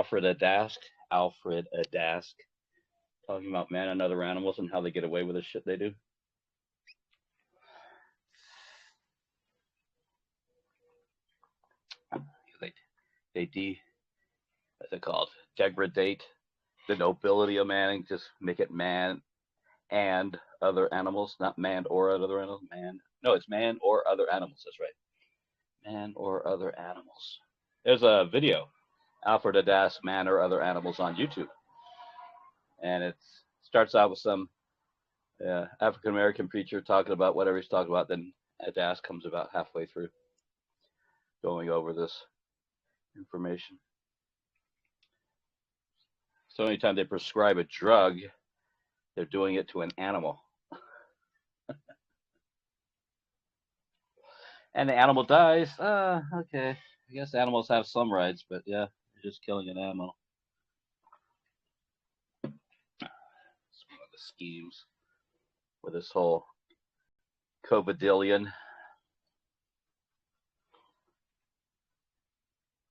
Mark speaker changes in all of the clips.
Speaker 1: Alfred Adask, talking about man and other animals and how they get away with the shit they do. What's it called? Degradate the nobility of man and just make it man and other animals, not man or other animals. Man, no, it's man or other animals. That's right, man or other animals. There's a video, Alfred Adask, man or other animals on YouTube, and it starts out with some African American preacher talking about whatever he's talking about. Then Adask comes about halfway through, going over this information. So anytime they prescribe a drug, they're doing it to an animal. And the animal dies. Okay. I guess animals have some rights, but yeah, you're just killing an animal. It's one of the schemes with this whole COVIDillion.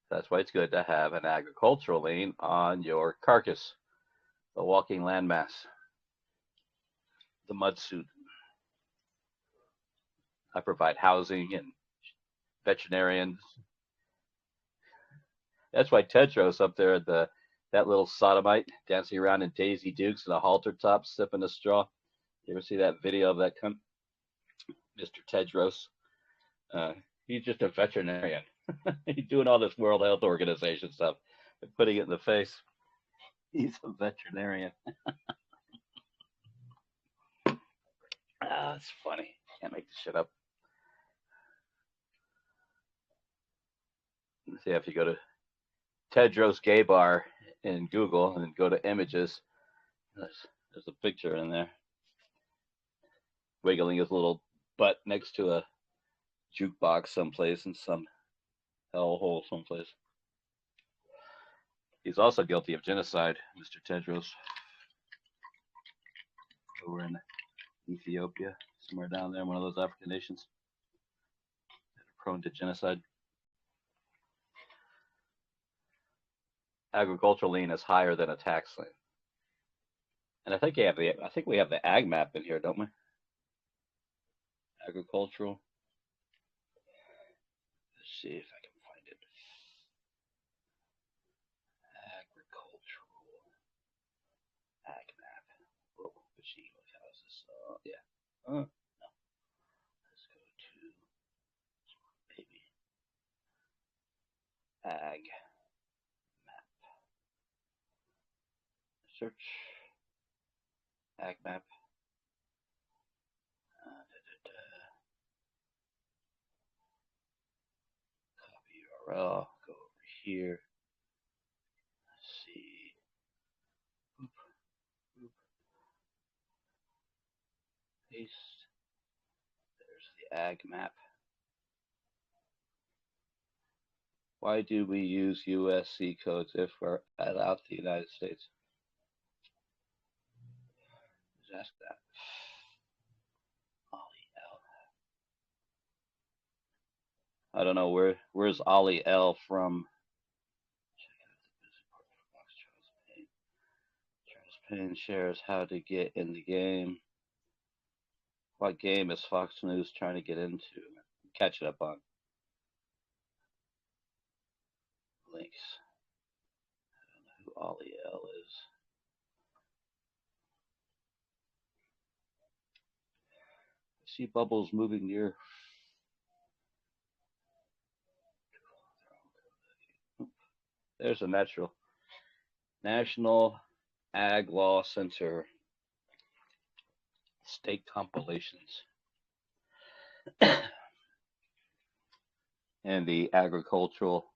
Speaker 1: That's why it's good to have an agricultural lien on your carcass, the walking landmass, the mud suit. I provide housing and veterinarians. That's why Tedros up there, that little sodomite dancing around in Daisy Dukes and a halter top, sipping a straw. You ever see that video of that Mr. Tedros? He's just a veterinarian. He's doing all this World Health Organization stuff, but putting it in the face. He's a veterinarian. It's funny. Can't make this shit up. Let's see, if you go to Tedros Gay Bar in Google and go to images, there's a picture in there, wiggling his little butt next to a jukebox someplace in some hellhole someplace. He's also guilty of genocide, Mr. Tedros, over in Ethiopia, somewhere down there, one of those African nations that are prone to genocide. Agricultural lien is higher than a tax lien, and I think we have the ag map in here, don't we? Agricultural. Let's see if I can find it. Agricultural ag map. Oh, machine. How is this? Yeah. No. Let's go to SmokingBaby. Ag map. Search ag map. Copy URL. Go over here. Let's see. Boop. Boop. Paste. There's the ag map. Why do we use USC codes if we're out the United States? Just ask that. Ollie L. I don't know where's Ollie L from. Charles Payne shares how to get in the game. What game is Fox News trying to get into? Catch it up on. Links. I don't know who Ollie L is. I see bubbles moving near. There's a National Ag Law Center state compilations. And the agricultural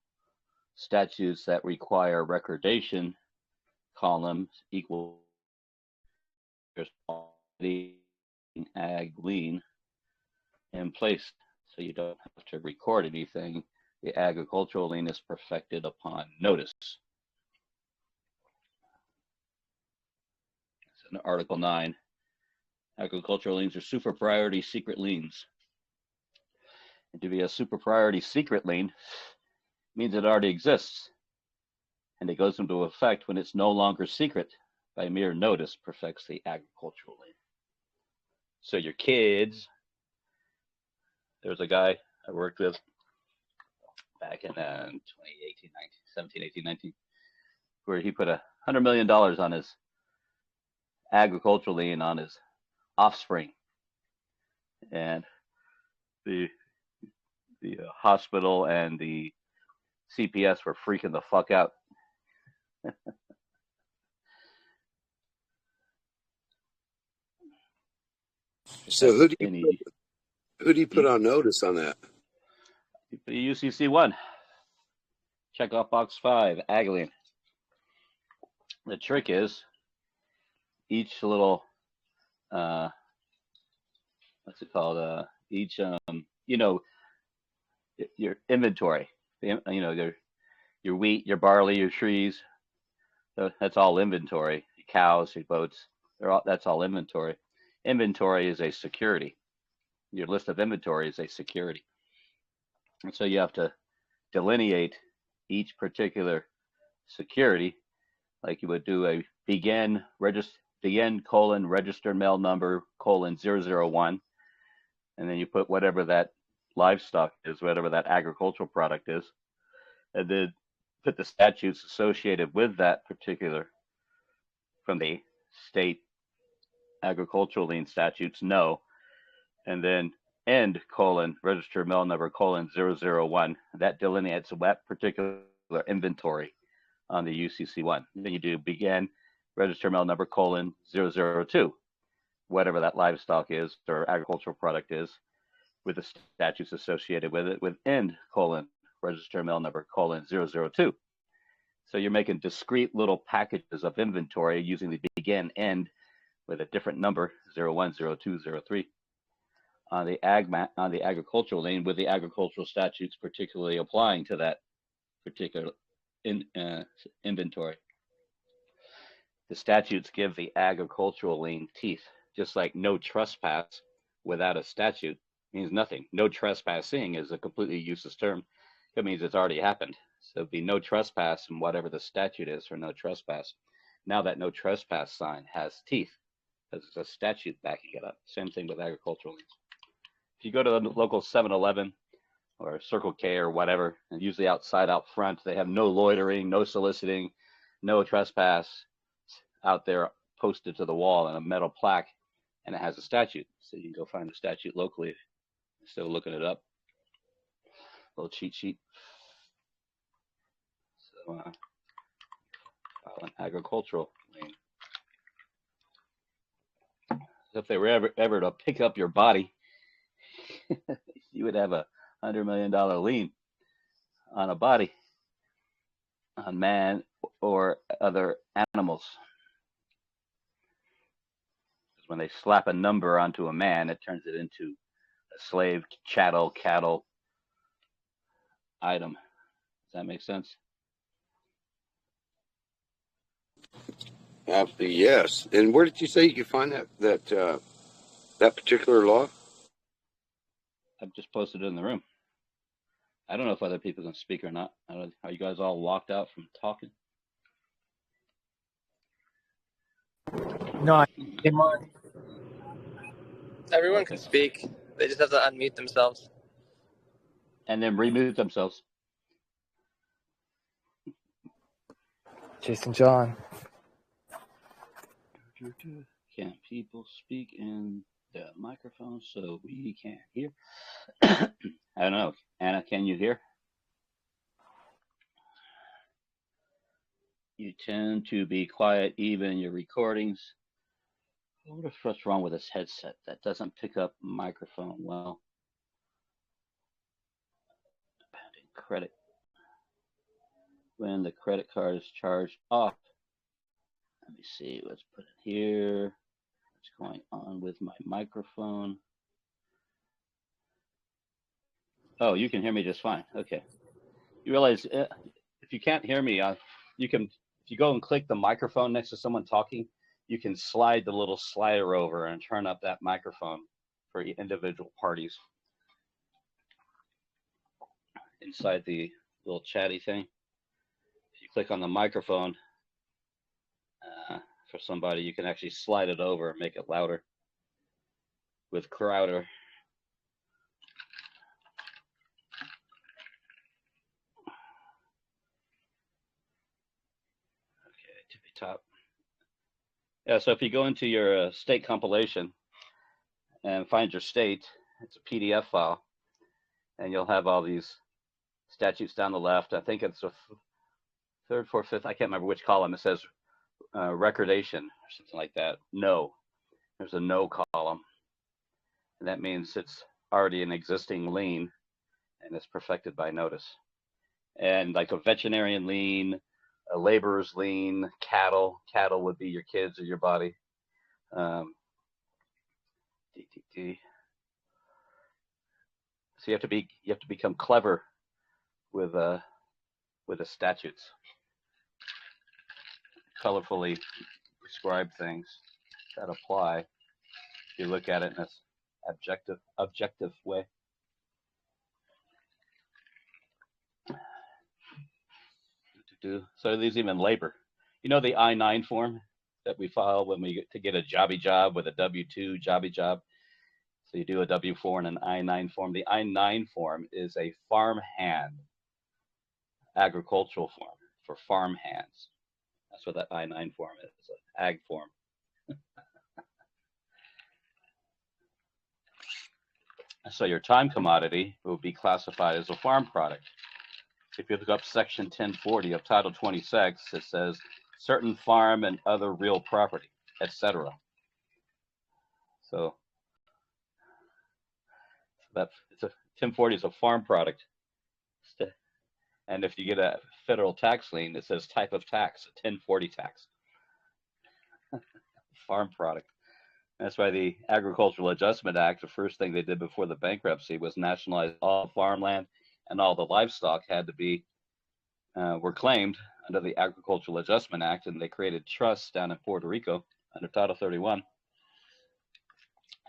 Speaker 1: statutes that require recordation columns equal the ag lien in place, so you don't have to record anything. The agricultural lien is perfected upon notice. It's in Article 9. Agricultural liens are super priority secret liens. And to be a super priority secret lien means it already exists. and it goes into effect when it's no longer secret by mere notice perfects the agricultural lien. So your kids, there was a guy I worked with back in 2018, 17, 18, 19, where he put $100 million on his agricultural lien on his offspring. And the hospital and the CPS were freaking the fuck out.
Speaker 2: So who do you put on notice on that?
Speaker 1: The UCC 1. Check off box 5, ag lien. The trick is each little what's it called? Each your inventory. Your wheat, your barley, your trees. So that's all inventory. Your cows, your boats. That's all inventory. Inventory is a security. Your list of inventory is a security. And so you have to delineate each particular security, like you would do a begin registered mail number : 001, and then you put whatever that livestock is, whatever that agricultural product is, and then put the statutes associated with that particular from the state agricultural lien statutes, no, and then end : registered mail number : 001. That delineates that particular inventory on the UCC1. Then you do begin registered mail number : 002, whatever that livestock is or agricultural product is, with the statutes associated with it, with end : registered mail number : 002. So you're making discrete little packages of inventory using the begin end with a different number, 01, 02, 03, on the agricultural lien, with the agricultural statutes particularly applying to that particular inventory. The statutes give the agricultural lien teeth, just like no trespass without a statute means nothing. No trespassing is a completely useless term. It means it's already happened. So it'd be no trespass and whatever the statute is for no trespass. Now that no trespass sign has teeth because it's a statute backing it up. Same thing with agricultural liens. If you go to the local 7-Eleven or Circle K or whatever, and usually outside out front, they have no loitering, no soliciting, no trespass out there posted to the wall in a metal plaque, and it has a statute. So you can go find the statute locally instead of looking it up. A little cheat sheet. So file an agricultural lien. So if they were ever to pick up your body, you would have a $100 million lien on a body, on man or other animals. Because when they slap a number onto a man, it turns it into a slave, chattel, cattle item. Does that make sense?
Speaker 2: Yes. And where did you say you could find that particular law?
Speaker 1: I've just posted it in the room. I don't know if other people can speak or not. Are you guys all locked out from talking?
Speaker 3: No, I came on.
Speaker 4: Everyone can speak. They just have to unmute themselves.
Speaker 1: And then remute themselves.
Speaker 3: Jason John.
Speaker 1: Can people speak in the microphone so we can hear? I don't know. Anna, can you hear? You tend to be quiet even in your recordings. I wonder what's wrong with this headset that doesn't pick up microphone well. Credit. When the credit card is charged off. Let me see what's put in here. What's going on with my microphone? Oh, you can hear me just fine. Okay. You realize if you can't hear me, you can, if you go and click the microphone next to someone talking, you can slide the little slider over and turn up that microphone for individual parties inside the little chatty thing. If you click on the microphone for somebody, you can actually slide it over, make it louder with Crowder. Okay, tippy top. Yeah, so if you go into your state compilation and find your state, it's a PDF file, and you'll have all these statutes down the left. I think it's a third, fourth, fifth. I can't remember which column. It says recordation or something like that. No, there's a no column, and that means it's already an existing lien, and it's perfected by notice. And like a veterinarian lien, a laborer's lien, cattle would be your kids or your body. DTT. So you have to become clever with the statutes. Colorfully describe things that apply. If you look at it in this objective way. So there's even labor. You know the I-9 form that we file when we get a jobby job with a W-2 jobby job. So you do a W-4 and an I-9 form. The I-9 form is a farmhand agricultural form for farm hands. That's what that I-9 form is, an ag form. So your time commodity will be classified as a farm product. If you look up section 1040 of Title 26, it says certain farm and other real property, etc. So that's 1040 is a farm product. And if you get a federal tax lien, it says type of tax, a 1040 tax. Farm product. That's why the Agricultural Adjustment Act, the first thing they did before the bankruptcy was nationalize all farmland, and all the livestock had to be, were claimed under the Agricultural Adjustment Act, and they created trusts down in Puerto Rico under Title 31.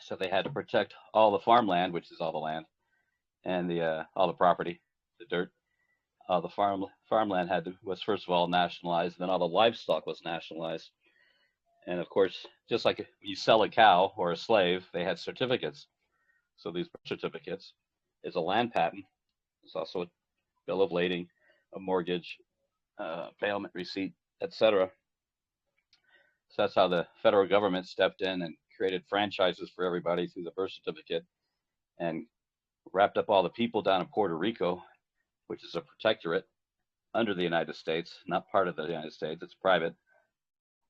Speaker 1: So they had to protect all the farmland, which is all the land, and all the property, the dirt. The farmland was first of all nationalized, then all the livestock was nationalized. And of course, just like you sell a cow or a slave, they had certificates. So these certificates is a land patent. It's also a bill of lading, a mortgage, bailment receipt, etc. So that's how the federal government stepped in and created franchises for everybody through the birth certificate, and wrapped up all the people down in Puerto Rico, which is a protectorate under the United States, not part of the United States. It's private.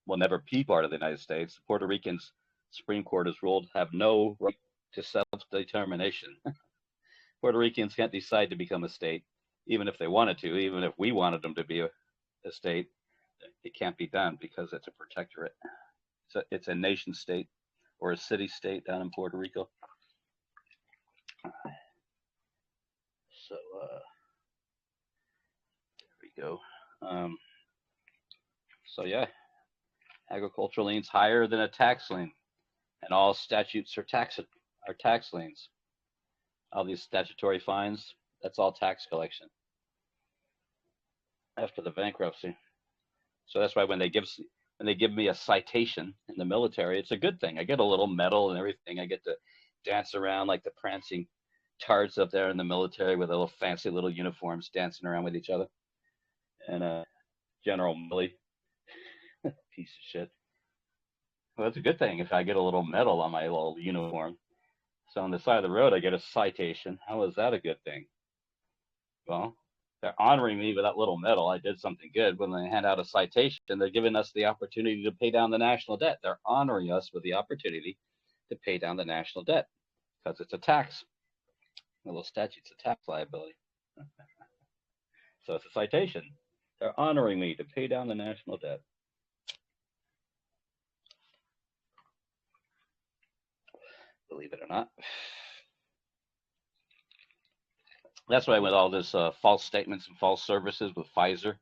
Speaker 1: Will never be part of the United States. The Puerto Rican's Supreme Court has ruled have no right to self-determination. Puerto Ricans can't decide to become a state, even if they wanted to, even if we wanted them to be a state. It can't be done because it's a protectorate. So it's a nation state or a city state down in Puerto Rico. So there we go. So yeah. Agricultural liens higher than a tax lien, and all statutes are tax liens. All these statutory fines, that's all tax collection after the bankruptcy. So that's why when they give me a citation in the military, it's a good thing. I get a little medal and everything. I get to dance around like the prancing tards up there in the military with little fancy little uniforms dancing around with each other. And General Milley. Piece of shit. Well, that's a good thing if I get a little medal on my little uniform. So on the side of the road, I get a citation. How is that a good thing? Well, they're honoring me with that little medal. I did something good. When they hand out a citation, they're giving us the opportunity to pay down the national debt. They're honoring us with the opportunity to pay down the national debt because it's a tax. The little statute's a tax liability. So it's a citation. They're honoring me to pay down the national debt. Believe it or not. That's why with all this false statements and false services with Pfizer,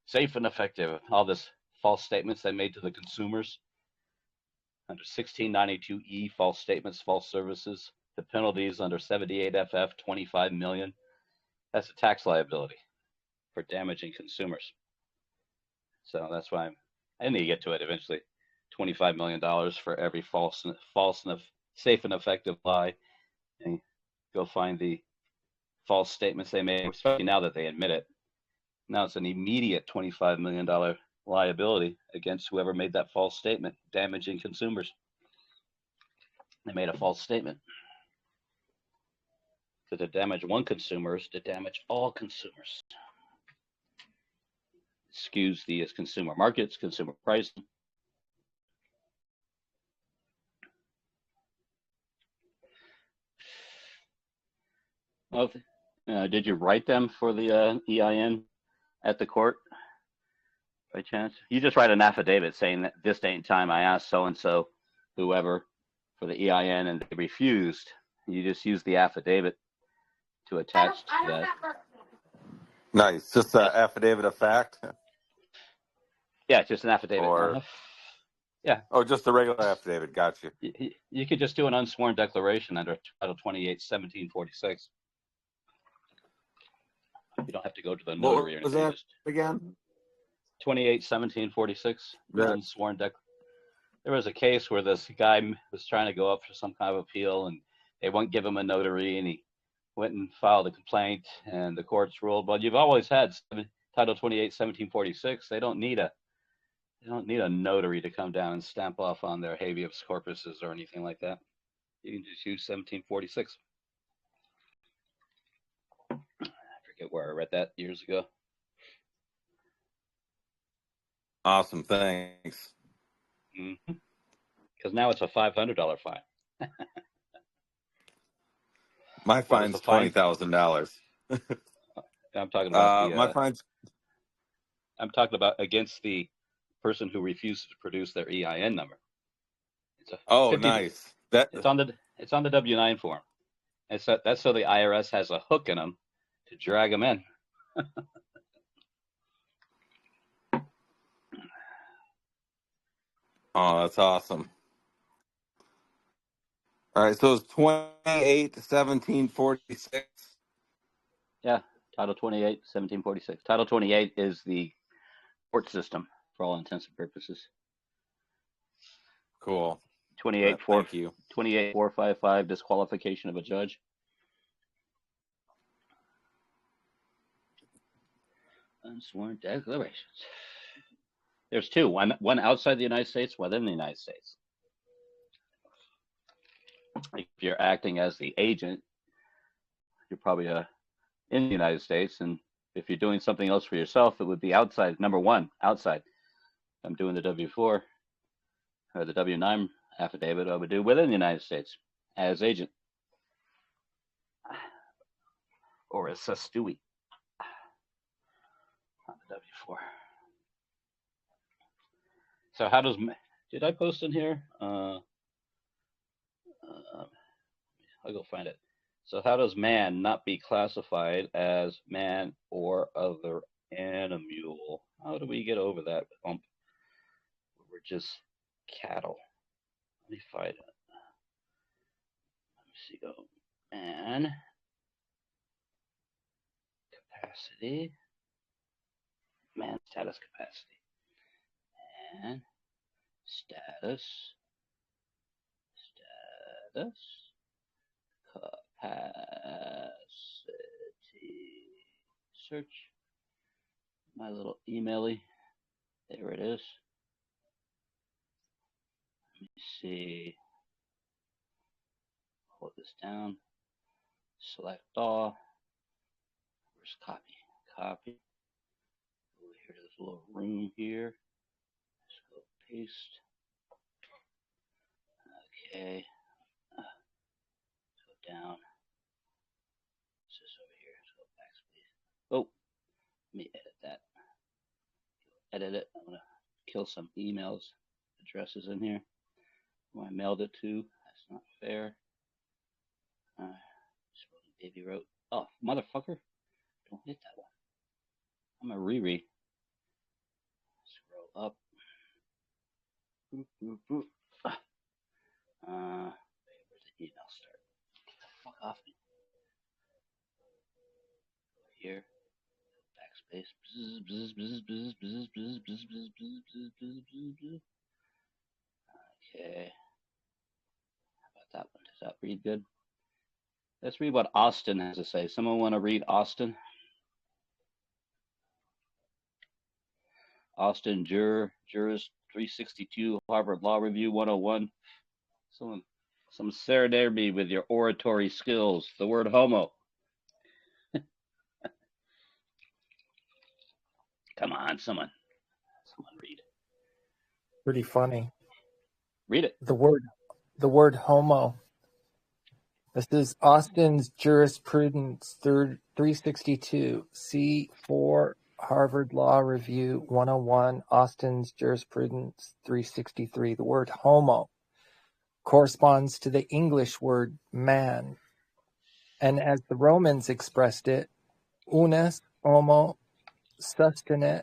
Speaker 1: safe and effective, all this false statements they made to the consumers under 1692E, false statements, false services, the penalties under 78FF, 25 million. That's a tax liability for damaging consumers. So that's why I need to get to it eventually. $25 million for every false and safe and effective lie, and go find the false statements they made, especially now that they admit it. Now it's an immediate $25 million liability against whoever made that false statement, damaging consumers. They made a false statement. So to damage one consumer is to damage all consumers. It skews the consumer markets, consumer pricing. Well, did you write them for the EIN at the court by chance? You just write an affidavit saying that this date and time I asked so-and-so, whoever, for the EIN and they refused. You just use the affidavit to attach to that.
Speaker 5: Nice. Just an
Speaker 1: Yes.
Speaker 5: affidavit of fact?
Speaker 1: Yeah, just an affidavit.
Speaker 5: Or
Speaker 1: Yeah.
Speaker 5: Oh, just a regular affidavit. Got you.
Speaker 1: You could just do an unsworn declaration under Title 28, 1746. You don't have to go to the notary or
Speaker 5: What was
Speaker 1: anything.
Speaker 5: that again?
Speaker 1: 28, 1746,
Speaker 5: Yeah.
Speaker 1: unsworn declaration. There was a case where this guy was trying to go up for some kind of appeal, and they won't give him a notary, and he went and filed a complaint, and the courts ruled, well, you've always had Title 28, 1746. They don't need a notary to come down and stamp off on their habeas corpuses or anything like that. You can just use 1746. I forget where I read that years ago.
Speaker 5: Awesome. Thanks.
Speaker 1: Because now it's a $500 fine.
Speaker 5: My fine's $20,000.
Speaker 1: I'm talking about
Speaker 5: my fine's.
Speaker 1: I'm talking about against the person who refuses to produce their EIN number.
Speaker 5: Oh, nice.
Speaker 1: It's on the W-9 form. That's so the IRS has a hook in them to drag them in.
Speaker 5: Oh, that's awesome. All right, so it's 28, 1746.
Speaker 1: Yeah, Title 28, 1746. Title 28 is the court system for all intents and purposes.
Speaker 5: Cool.
Speaker 1: 28,
Speaker 5: Thank you.
Speaker 1: 28455, disqualification of a judge. Unsworn declarations. There's two, one outside the United States, one in the United States. If you're acting as the agent, you're probably in the United States, and if you're doing something else for yourself, it would be outside. Number one, outside. If I'm doing the W-4 or the W-9 affidavit, I would do within the United States as agent or as a Stewie on the W-4. So how does, did I post in here? I'll go find it. So how does man not be classified as man or other animal? How do we get over that bump? We're just cattle. Let me find it. Let me see. Oh, man. Capacity. Man status capacity. And status. Capacity. Search. My little emaily. There it is. Let me see. Hold this down. Select all. Where's copy? Copy. Over here to this little room here. Let's go paste. Okay. Let's go down. What's this over here? Let's go backspace. Oh, let me edit that. Edit it. I'm gonna kill some emails, addresses in here. Who I mailed it to. That's not fair. SmokingBaby wrote. Oh, motherfucker! Don't hit that one. I'm a Riri. Scroll up. Boop, boop, boop. Where's the email start? Get the fuck off me. Here. Space. Bzz, bzz, bzz, bzz, bzz, bzz, bzz, bzz, bzz, bzz, bzz, bzz, bzz. Okay. How about that one? Does that read good? Let's read what Austin has to say. Someone want to read Austin? Austin Jurist 362, Harvard Law Review 101. Some serenade me with your oratory skills. The word homo. Come on, someone read.
Speaker 3: Pretty funny.
Speaker 1: Read it.
Speaker 3: The word homo. This is Austin's Jurisprudence 362, C4 Harvard Law Review 101, Austin's Jurisprudence 363. The word homo corresponds to the English word man, and as the Romans expressed it, unus homo sustinet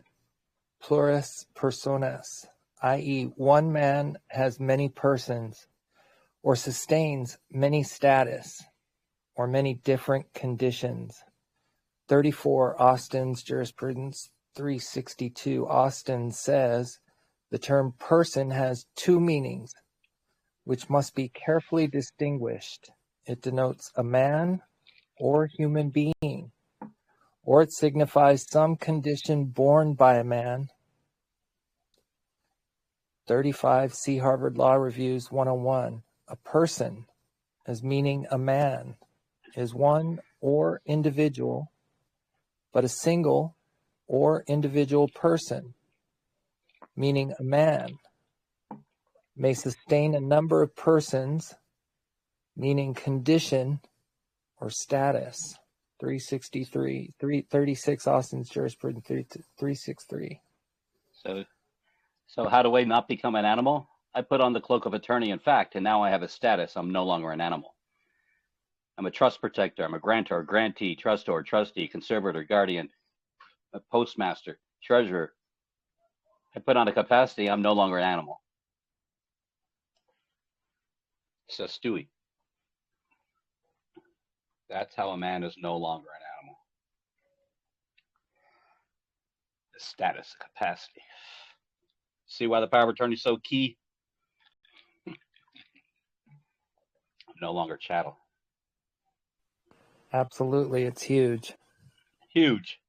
Speaker 3: pluribus personas, i.e., one man has many persons, or sustains many status, or many different conditions. 34, Austin's Jurisprudence 362. Austin says the term person has two meanings, which must be carefully distinguished. It denotes a man or human being, or it signifies some condition borne by a man. 35, see Harvard Law Reviews 101. A person, as meaning a man, is one or individual, but a single or individual person, meaning a man, may sustain a number of persons, meaning condition or status. 363, 336, Austin's Jurisprudence 363.
Speaker 1: So how do I not become an animal? I put on the cloak of attorney and fact, and now I have a status. I'm no longer an animal. I'm a trust protector. I'm a grantor, grantee, trustor, trustee, conservator, guardian, a postmaster, treasurer. I put on a capacity. I'm no longer an animal. Says Stewie. That's how a man is no longer an animal. The status, the capacity. See why the power of attorney is so key? I'm no longer chattel.
Speaker 3: Absolutely, it's huge.
Speaker 1: Huge.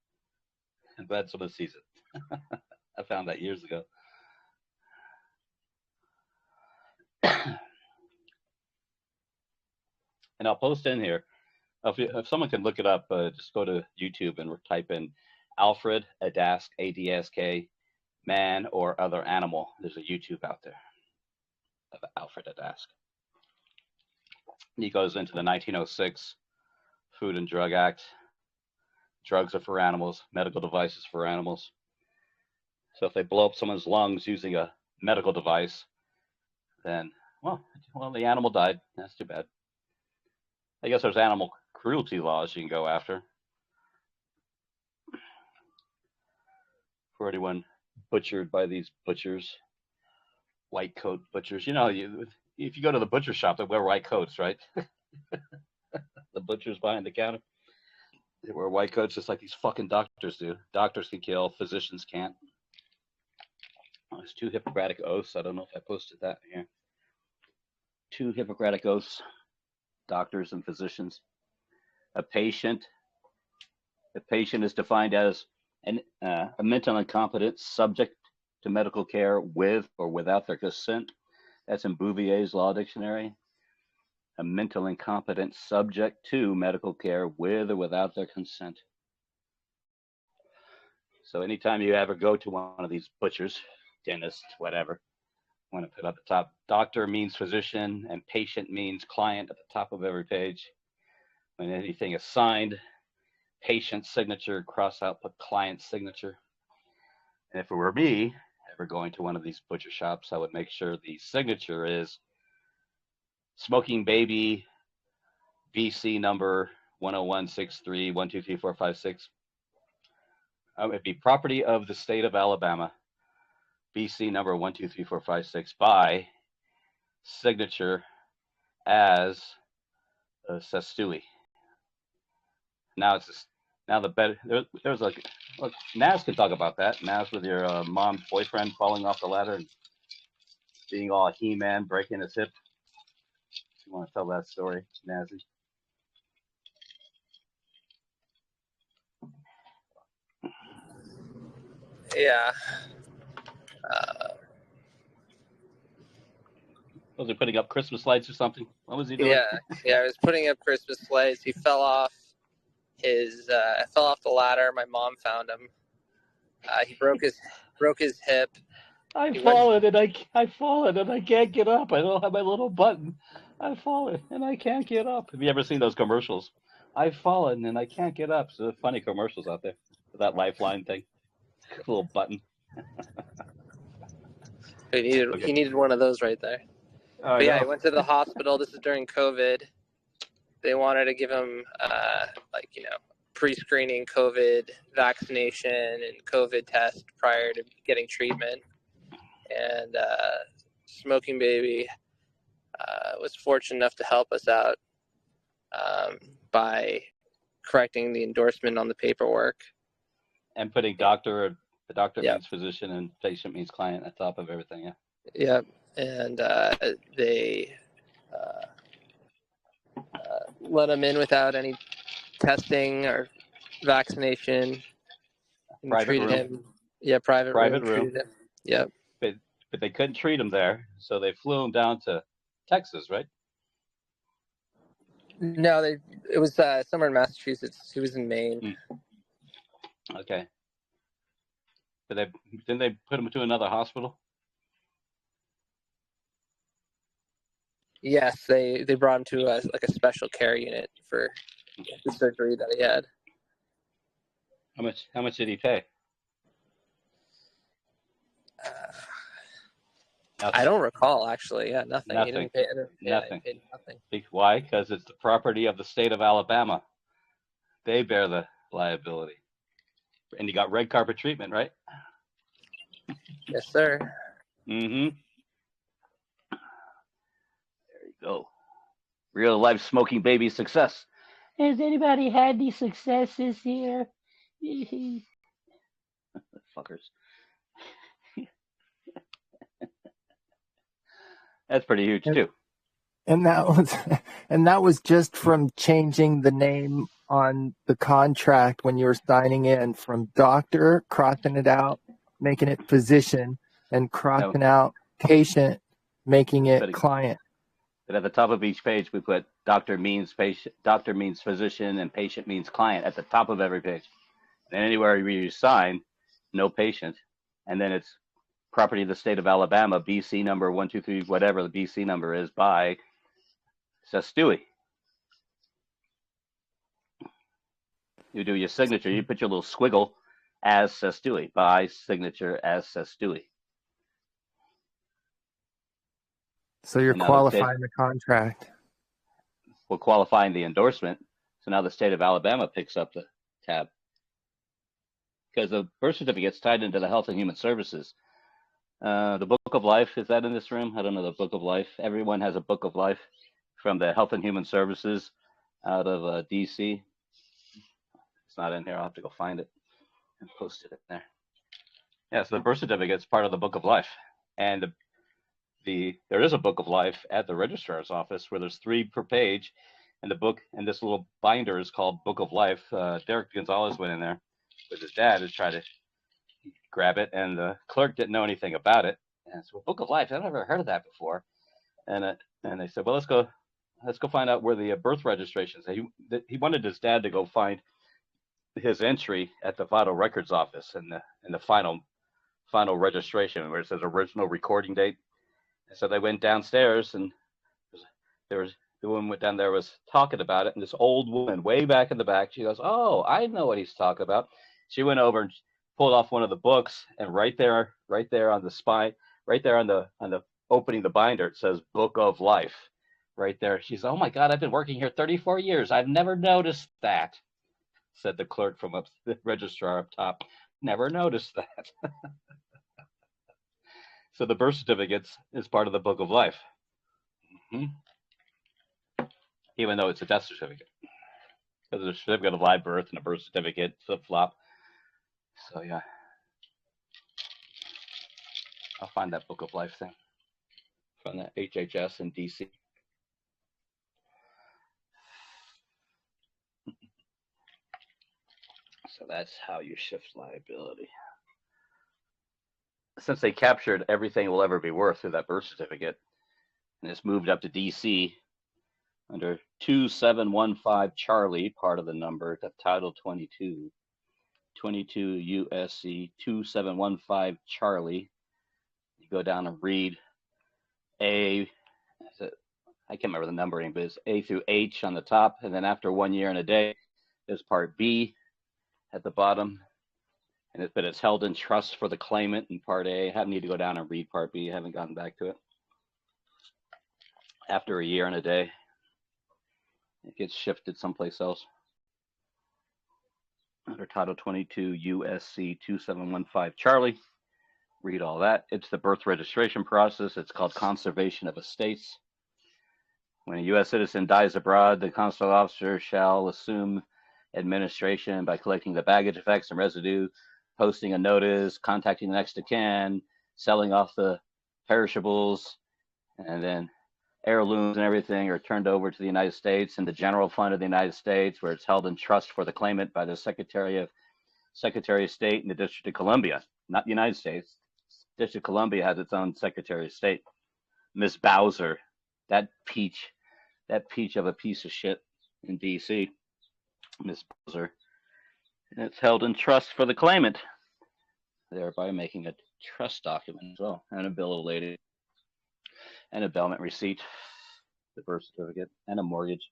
Speaker 1: I'm glad someone sees it. I found that years ago. And I'll post in here. If someone can look it up, just go to YouTube and type in Alfred Adask, ADSK, man or other animal. There's a YouTube out there of Alfred Adask. He goes into the 1906 Food and Drug Act. Drugs are for animals, medical devices for animals. So if they blow up someone's lungs using a medical device, then, well, the animal died. That's too bad. I guess there's animal cruelty laws you can go after. For anyone butchered by these butchers, white coat butchers. You know, if you go to the butcher shop, they wear white coats, right? The butchers behind the counter, they wear white coats just like these fucking doctors do. Doctors can kill, physicians can't. Oh, there's 2 Hippocratic oaths. I don't know if I posted that here. 2 Hippocratic oaths, doctors and physicians. A patient is defined as a mental incompetent subject to medical care with or without their consent. That's in Bouvier's Law Dictionary. A mental incompetent subject to medical care with or without their consent. So anytime you ever go to one of these butchers, dentist, whatever, I want to put up the top. Doctor means physician and patient means client at the top of every page. When anything is signed, patient signature, cross out, put client signature. And if it were me, ever going to one of these butcher shops, I would make sure the signature is SmokingBaby, VC number 10163123456. It'd be property of the state of Alabama, VC number 123456, by signature as Stewie. Now Now the bed there's like look, Naz can talk about that. Naz with your mom's boyfriend falling off the ladder and being all He-Man, breaking his hip. You want to tell that story, Nazi?
Speaker 4: Yeah.
Speaker 1: Was he putting up Christmas lights or something? What was he doing?
Speaker 4: Yeah. I was putting up Christmas lights. He fell off the ladder. My mom found him. He broke his hip.
Speaker 1: I've fallen and I can't get up. I don't have my little button. I've fallen and I can't get up. Have you ever seen those commercials? I've fallen and I can't get up. So funny commercials out there. That lifeline thing. Little button.
Speaker 4: He needed one of those right there. But yeah, he went to the hospital. This is during COVID. They wanted to give him pre-screening COVID vaccination and COVID test prior to getting treatment. And SmokingBaby was fortunate enough to help us out by correcting the endorsement on the paperwork.
Speaker 1: And putting the doctor means physician and patient means client at the top of everything, yeah.
Speaker 4: Yep. And they let him in without any testing or vaccination. And
Speaker 1: Private
Speaker 4: treated
Speaker 1: room.
Speaker 4: him. Yeah, private room. Treated him. Yep.
Speaker 1: But they couldn't treat him there, so they flew him down to Texas, right?
Speaker 4: No, it was somewhere in Massachusetts. He was in Maine.
Speaker 1: Okay. But didn't they put him to another hospital?
Speaker 4: Yes, they brought him to a special care unit for the surgery that he had.
Speaker 1: How much did he pay?
Speaker 4: I don't recall, actually. Yeah, nothing. He didn't pay
Speaker 1: nothing.
Speaker 4: He paid nothing.
Speaker 1: Why? Because it's the property of the state of Alabama. They bear the liability. And you got red carpet treatment, right?
Speaker 4: Yes, sir.
Speaker 1: Mm-hmm. There you go. Real life SmokingBaby success. Has anybody had any successes here? Fuckers. That's pretty huge too.
Speaker 3: And that was just from changing the name on the contract when you were signing in from doctor, crossing it out, making it physician, and crossing out patient, making it client.
Speaker 1: But at the top of each page, we put doctor means patient, doctor means physician, and patient means client at the top of every page. And anywhere you sign, no patient, and then it's property of the state of Alabama, BC number 123, whatever the BC number is, by Stewie. You do your signature, you put your little squiggle as Stewie, by signature as Stewie.
Speaker 3: So you're qualifying the contract.
Speaker 1: We're qualifying the endorsement. So now the state of Alabama picks up the tab. Because the birth certificate's tied into the Health and Human Services. The Book of Life, is that in this room? I don't know, the Book of Life. Everyone has a Book of Life from the Health and Human Services out of DC. It's not in here. I'll have to go find it and post it in there. Yeah, so the birth certificate is part of the Book of Life. And there is a Book of Life at the registrar's office where there's 3 per page. And the book, and this little binder is called Book of Life. Derek Gonzalez went in there with his dad to try to grab it, and the clerk didn't know anything about it. And so, Book of Life, I've never heard of that before. And they said, well, let's go find out where the birth registrations. He wanted his dad to go find his entry at the Vital Records office in the final registration where it says original recording date. And so they went downstairs, and the woman went down there, was talking about it, and this old woman way back in the back, she goes, oh, I know what he's talking about. She went over and pulled off one of the books, and right there on the spine, right there on the opening the binder, it says Book of Life right there. She's, oh my God, I've been working here 34 years. I've never noticed that, said the clerk from the registrar up top. Never noticed that. So the birth certificate is part of the Book of Life. Mm-hmm. Even though it's a death certificate. Because there's a certificate of live birth and a birth certificate flip flop. So yeah, I'll find that book of life thing from the HHS in DC. So that's how you shift liability. Since they captured everything it will ever be worth through that birth certificate, and it's moved up to DC under 2715 Charlie, part of the number, to Title 22, 22 USC 2715 Charlie. You go down and read A, I can't remember the numbering, but it's A through H on the top, and then after 1 year and a day, there's part B at the bottom, but it's held in trust for the claimant in part A. I need to go down and read part B. I haven't gotten back to it. After a year and a day, it gets shifted someplace else. Under Title 22 USC 2715 Charlie. Read all that. It's the birth registration process. It's called conservation of estates. When a U.S. citizen dies abroad, the consular officer shall assume administration by collecting the baggage effects and residue, posting a notice, contacting the next of kin, selling off the perishables, and then heirlooms and everything are turned over to the United States and the general fund of the United States, where it's held in trust for the claimant by the Secretary of State in the District of Columbia, not the United States. District of Columbia has its own Secretary of State. Miss Bowser, that peach of a piece of shit in D.C., Miss Bowser. And it's held in trust for the claimant, thereby making a trust document as well, and a bill of lading, and a bailment receipt, the birth certificate, and a mortgage,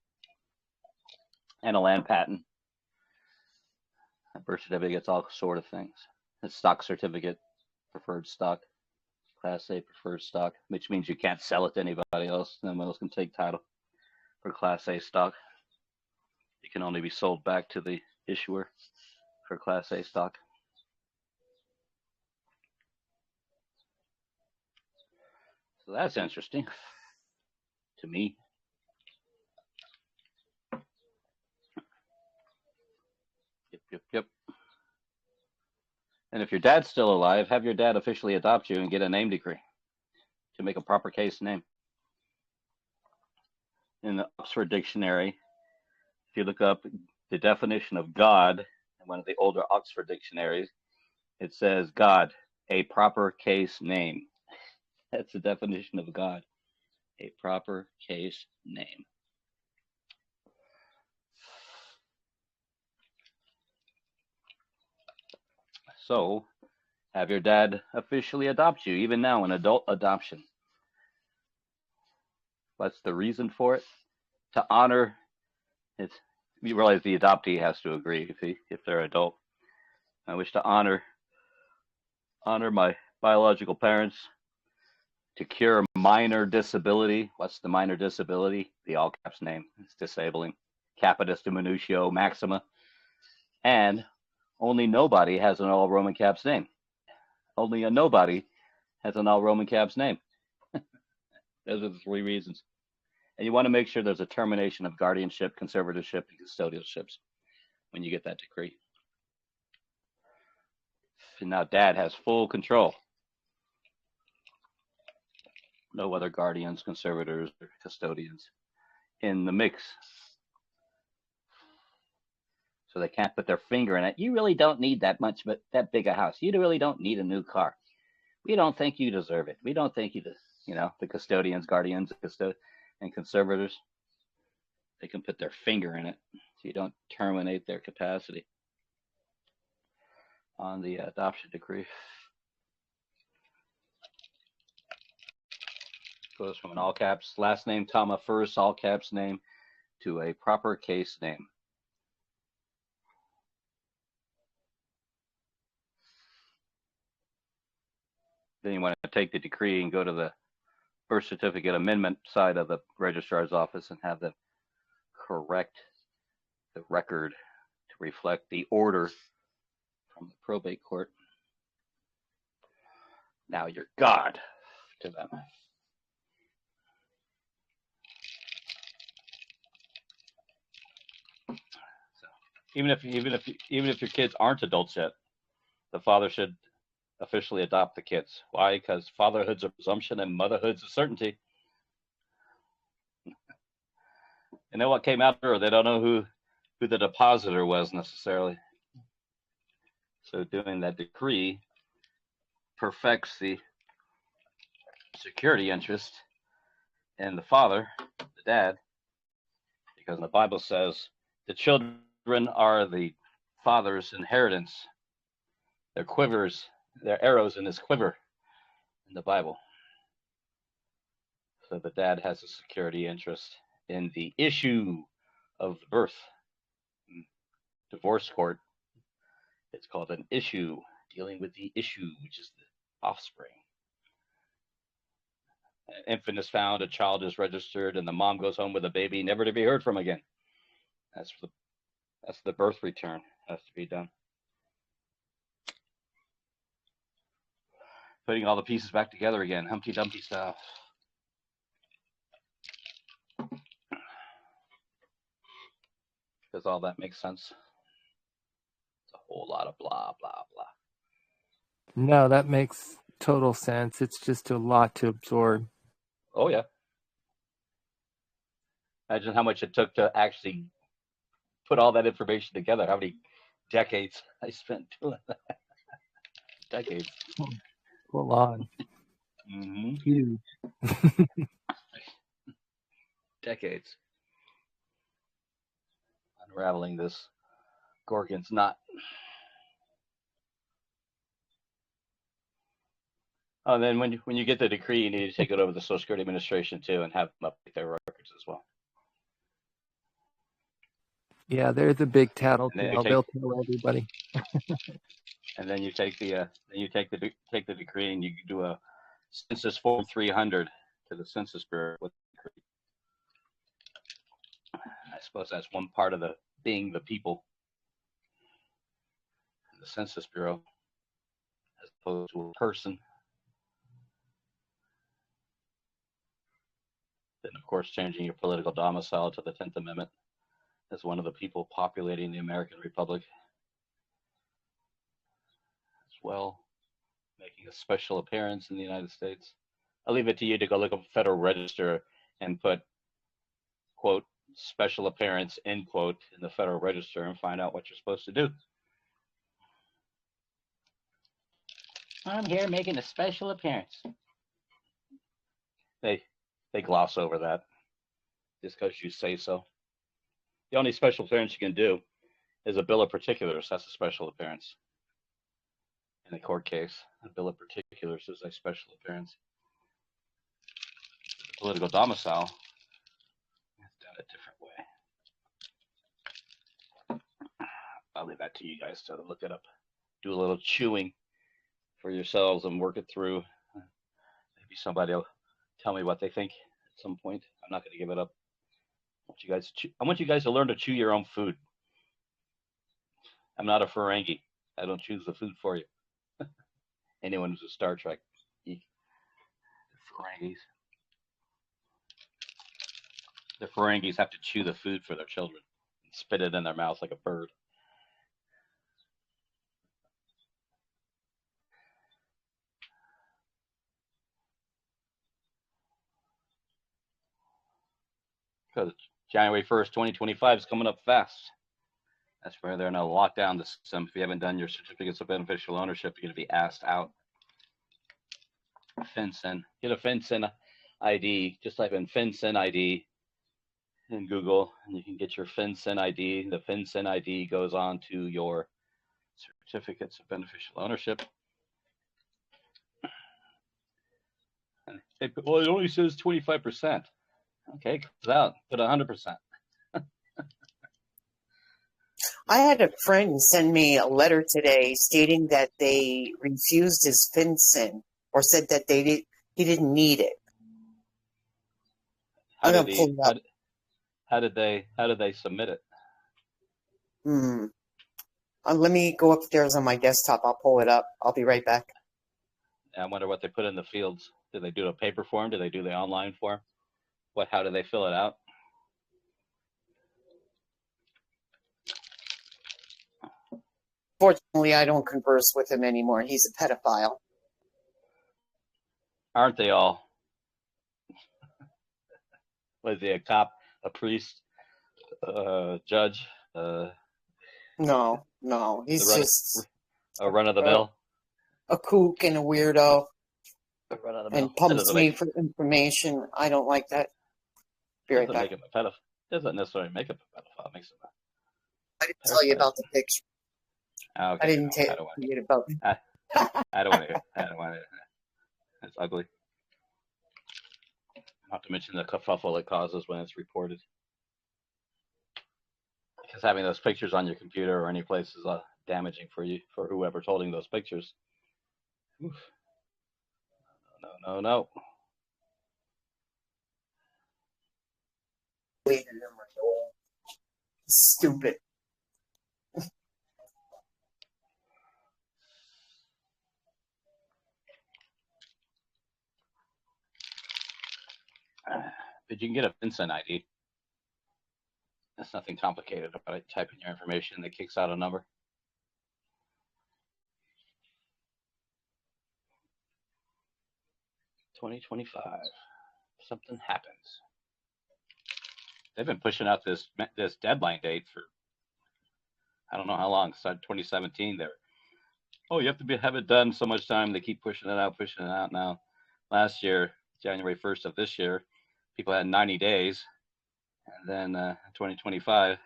Speaker 1: and a land patent. A birth certificate gets all sort of things. A stock certificate, preferred stock, Class A preferred stock, which means you can't sell it to anybody else. No one else can take title for Class A stock. It can only be sold back to the issuer for Class A stock. So that's interesting to me. Yep. And if your dad's still alive, have your dad officially adopt you and get a name decree to make a proper case name. In the Oxford Dictionary, if you look up the definition of God in one of the older Oxford dictionaries, it says God, a proper case name. That's the definition of God, a proper case name. So, have your dad officially adopt you, even now, an adult adoption. What's the reason for it? To honor it. You realize the adoptee has to agree if they're adult. I wish to honor my biological parents, to cure minor disability. What's the minor disability? The all caps name. It's disabling. Capitis diminutio maxima. And only nobody has an all Roman caps name. Only a nobody has an all Roman caps name. Those are the three reasons. And you want to make sure there's a termination of guardianship, conservatorship, and custodialships when you get that decree. And now dad has full control. No other guardians, conservators, or custodians in the mix. So they can't put their finger in it. You really don't need that much, but that big a house. You really don't need a new car. We don't think you deserve it. We don't think you the custodians, guardians, and conservators. They can put their finger in it, so you don't terminate their capacity on the adoption decree. Goes from an all caps last name, comma, first all caps name to a proper case name. Then you want to take the decree and go to the birth certificate amendment side of the registrar's office and have them correct the record to reflect the order from the probate court. Now you're God to them. Even if your kids aren't adults yet, the father should officially adopt the kids. Why? Because fatherhood's a presumption and motherhood's a certainty. And then what came after, or they don't know who the depositor was necessarily. So doing that decree perfects the security interest in the father, the dad, because the Bible says the children are the father's inheritance. Their quivers, their arrows in his quiver in the Bible. So the dad has a security interest in the issue of the birth. Divorce court, it's called an issue, dealing with the issue, which is the offspring. An infant is found, a child is registered, and the mom goes home with a baby, never to be heard from again. That's the birth return has to be done. Putting all the pieces back together again, Humpty Dumpty style. Does all that make sense? It's a whole lot of blah, blah, blah.
Speaker 3: No, that makes total sense. It's just a lot to absorb.
Speaker 1: Oh, yeah. Imagine how much it took to actually put all that information together. How many decades I spent doing that. Decades.
Speaker 3: Full on.
Speaker 1: Mm-hmm.
Speaker 3: Huge.
Speaker 1: Decades. Unraveling this Gorgon's knot. Oh, and then when you get the decree, you need to take it over to the Social Security Administration too, and have them update their records as well.
Speaker 3: Yeah, they're the big tattletale.
Speaker 1: take-
Speaker 3: They'll tell everybody.
Speaker 1: And then you take the decree and you do a Census Form 300 to the Census Bureau with the decree. I suppose that's one part of the being the people, the Census Bureau, as opposed to a person. Then, of course, changing your political domicile to the 10th Amendment as one of the people populating the American Republic. As well, making a special appearance in the United States. I'll leave it to you to go look up Federal Register and put, quote, special appearance, end quote, in the Federal Register and find out what you're supposed to do. I'm here making a special appearance. They gloss over that just because you say so. The only special appearance you can do is a bill of particulars. That's a special appearance. In a court case, a bill of particulars is a special appearance. Political domicile is done a different way. I'll leave that to you guys to look it up. Do a little chewing for yourselves and work it through. Maybe somebody will tell me what they think at some point. I'm not going to give it up. I want you guys to learn to chew your own food. I'm not a Ferengi. I don't choose the food for you. Anyone who's a Star Trek geek. Ferengis. The Ferengis have to chew the food for their children and spit it in their mouth like a bird. Because January 1st, 2025 is coming up fast. That's where they're going to lock down the system. If you haven't done your certificates of beneficial ownership, you're going to be asked out. FinCEN. Get a FinCEN ID. Just type in FinCEN ID in Google, and you can get your FinCEN ID. The FinCEN ID goes on to your certificates of beneficial ownership. And they put, well, it only says 25%. Okay, close out. Put 100%.
Speaker 6: I had a friend send me a letter today stating that they refused his FinCEN or said that he didn't need it. I'm gonna pull it up.
Speaker 1: How did they submit it?
Speaker 6: Let me go upstairs on my desktop. I'll pull it up. I'll be right back.
Speaker 1: I wonder what they put in the fields. Did they do a paper form? Did they do the online form? How do they fill it out?
Speaker 6: Fortunately, I don't converse with him anymore. He's a pedophile.
Speaker 1: Aren't they all? Was he a cop, a priest, judge,
Speaker 6: No, he's
Speaker 1: the
Speaker 6: just
Speaker 1: run of the mill?
Speaker 6: a kook and a weirdo
Speaker 1: Run of the
Speaker 6: and
Speaker 1: mill.
Speaker 6: pumps me for information. I don't like that. Be right
Speaker 1: Doesn't
Speaker 6: back.
Speaker 1: make him a pedophile. Doesn't necessarily make him a pedophile. It makes him
Speaker 6: I didn't tell you about the picture.
Speaker 1: okay.
Speaker 6: I didn't tell you about
Speaker 1: I don't want to hear. I don't want to. It's ugly. Not to mention the kerfuffle it causes when it's reported. Because having those pictures on your computer or any place is damaging for you, for whoever's holding those pictures. Oof. No.
Speaker 6: Stupid.
Speaker 1: But you can get a Vincent ID. There's nothing complicated about it. Type in your information that kicks out a number. $20.25. Something happens. They've been pushing out this deadline date for I don't know how long. Started 2017. You have to have it done so much time. They keep pushing it out now. Last year, January 1st of this year, people had 90 days. And then 2025,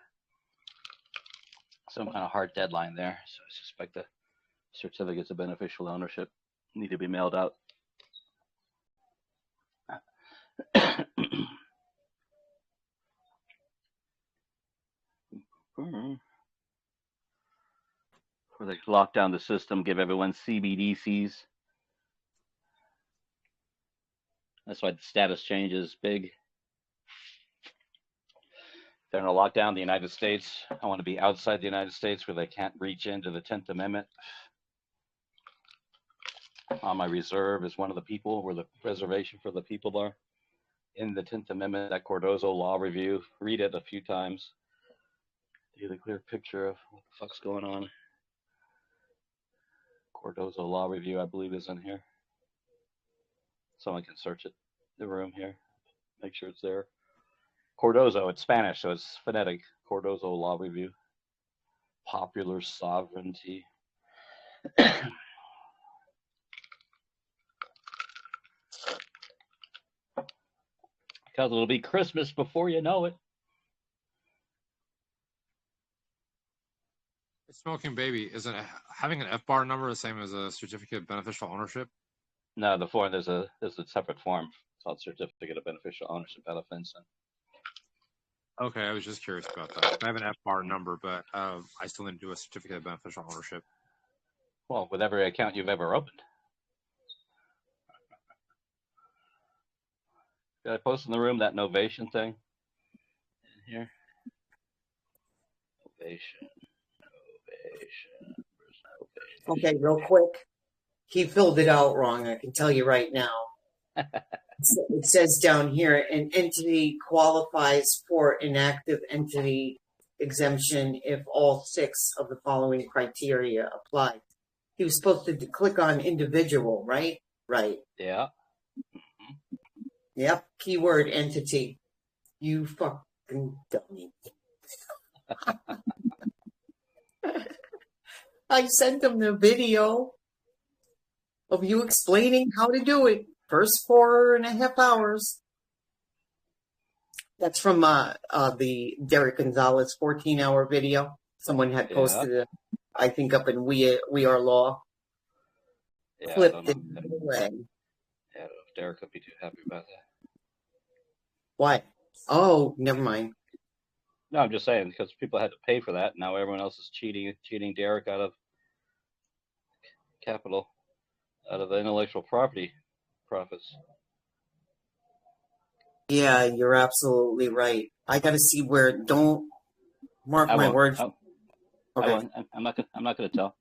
Speaker 1: some kind of hard deadline there. So I suspect the certificates of beneficial ownership need to be mailed out. Where they lock down the system, give everyone CBDCs. That's why the status change is big. They're going to lock down the United States. I want to be outside the United States where they can't reach into the 10th Amendment. On my reserve is one of the people where the reservation for the people are. In the 10th Amendment, that Cardozo Law Review, read it a few times to get a clear picture of what the fuck's going on. Cardozo Law Review, I believe, is in here. Someone can search it, the room here, make sure it's there. Cardozo, it's Spanish, so it's phonetic. Cardozo Law Review. Popular sovereignty. Because it'll be Christmas before you know it.
Speaker 7: Smoking Baby, isn't having an FBAR number the same as a certificate of beneficial ownership?
Speaker 1: No, the form, there's a separate form called Certificate of Beneficial Ownership out of FinCEN.
Speaker 7: Okay, I was just curious about that. I have an FBAR number, but I still need to do a certificate of beneficial ownership.
Speaker 1: Well, with every account you've ever opened. Did I post in the room that novation thing? In here? Novation.
Speaker 6: Okay, real quick. He filled it out wrong. I can tell you right now. It says down here, an entity qualifies for inactive entity exemption if all 6 of the following criteria apply. He was supposed to click on individual, right? Right.
Speaker 1: Yeah.
Speaker 6: Yep. Keyword entity. You fucking dummy. I sent him the video of you explaining how to do it. First 4.5 hours. That's from the Derek Gonzalez 14-hour video. Someone had posted it, I think, up in We Are Law.
Speaker 1: Yeah,
Speaker 6: Clipped it away.
Speaker 1: Yeah, I don't know if Derek would be too happy about that.
Speaker 6: Why? Oh, never mind.
Speaker 1: No, I'm just saying because people had to pay for that. Now everyone else is cheating Derek out of capital, out of the intellectual property profits.
Speaker 6: Yeah, you're absolutely right. I got to see where. Don't mark my words.
Speaker 1: Okay. I'm not going to tell.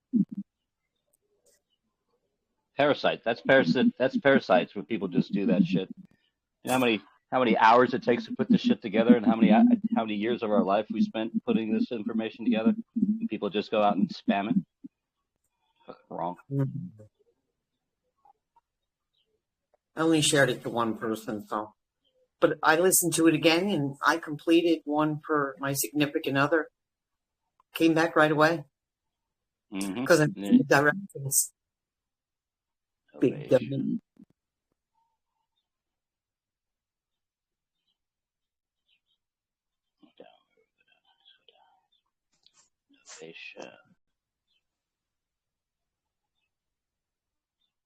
Speaker 1: Parasite. That's parasites when people just do that shit. You know how many hours it takes to put this shit together, and how many years of our life we spent putting this information together, and people just go out and spam it. wrong.
Speaker 6: I only shared it to one person, so. But I listened to it again, and I completed one for my significant other. Came back right away because I'm the directions. Big dummy.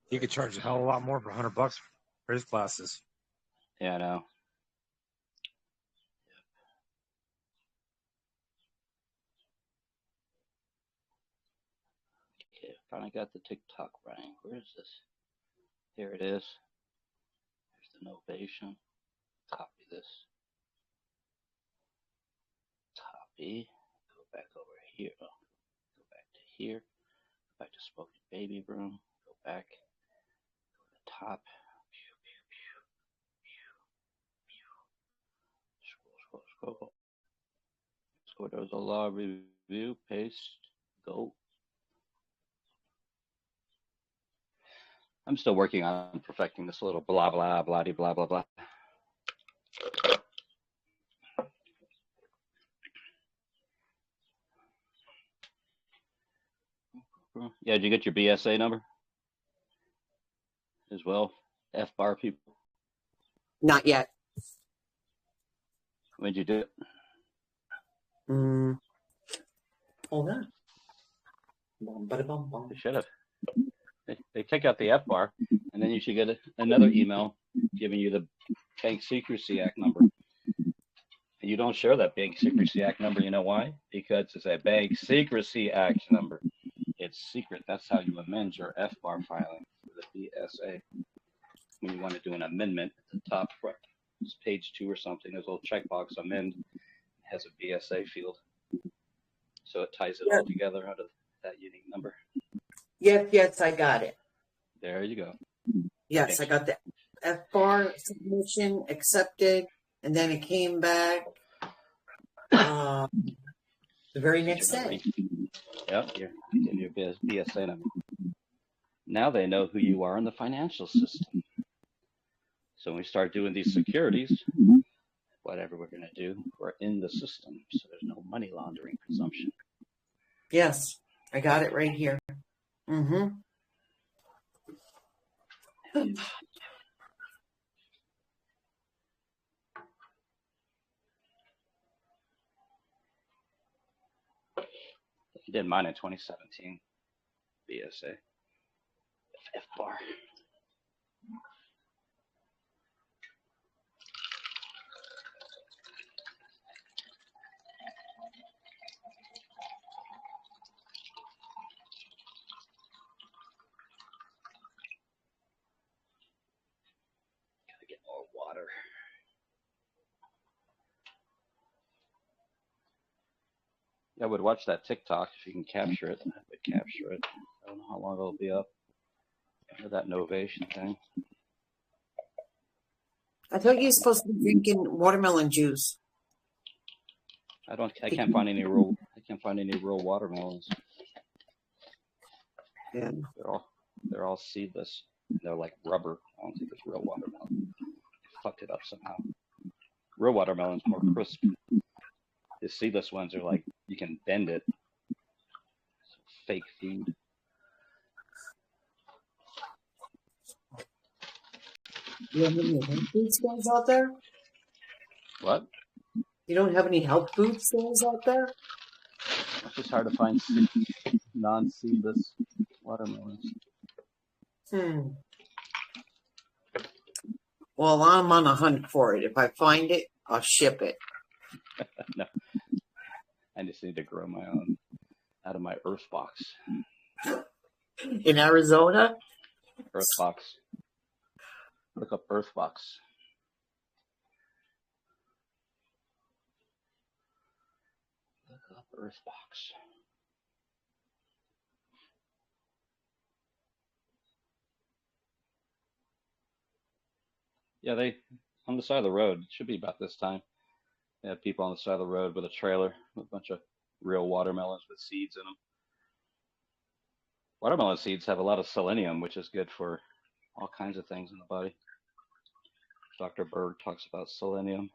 Speaker 7: He could charge a hell of a lot more for $100 for his classes.
Speaker 1: Yeah, I know. Okay, finally got the TikTok running. Where is this? Here it is. Here's the novation. Copy this. Copy. Go back over here. Oh, go back to here. Go back to Smoking Baby Room. Go back. Go to the top. Scroll. Scroll to the law review. Paste. Go. I'm still working on perfecting this little blah blah blah blah blah blah. Yeah, did you get your BSA number as well? F-bar people?
Speaker 6: Not yet.
Speaker 1: When did you do it?
Speaker 6: Hold on. Bum.
Speaker 1: They should have. They take out the F-bar, and then you should get another email giving you the Bank Secrecy Act number. And you don't share that Bank Secrecy Act number. You know why? Because it's a Bank Secrecy Act number. It's secret. That's how you amend your F-bar filing for the BSA. When you want to do an amendment at the top, it's page 2 or something, there's a little checkbox, amend, has a BSA field. So it ties it all together out of that unique number.
Speaker 6: Yes, I got it.
Speaker 1: There you go.
Speaker 6: Yes, I got the F-bar submission accepted, and then it came back the very next day.
Speaker 1: Yep, you're getting your BSA number. Now they know who you are in the financial system. So when we start doing these securities, whatever we're going to do, we're in the system. So there's no money laundering presumption.
Speaker 6: Yes, I got it right here.
Speaker 1: I did mine in 2017, BSA. F-bar. Gotta get more water. Yeah, I would watch that TikTok if you can capture it. I would capture it. I don't know how long it'll be up. That novation thing.
Speaker 6: I thought you were supposed to be drinking watermelon juice.
Speaker 1: I can't find any real watermelons.
Speaker 6: Yeah.
Speaker 1: They're all seedless. They're like rubber. I don't think it's real watermelon. They fucked it up somehow. Real watermelon's more crisp. The seedless ones are like you can bend it. It's fake food.
Speaker 6: You don't have any health food stores out there?
Speaker 1: What?
Speaker 6: You don't have any health food stores out there?
Speaker 1: It's just hard to find non-seedless watermelons.
Speaker 6: Well, I'm on a hunt for it. If I find it, I'll ship it.
Speaker 1: No. I just need to grow my own out of my earth box.
Speaker 6: In Arizona?
Speaker 1: Earth box. Look up earth box. Look up earth box. Yeah, they on the side of the road. It should be about this time. They have people on the side of the road with a trailer with a bunch of real watermelons with seeds in them. Watermelon seeds have a lot of selenium, which is good for all kinds of things in the body. Dr. Berg talks about selenium.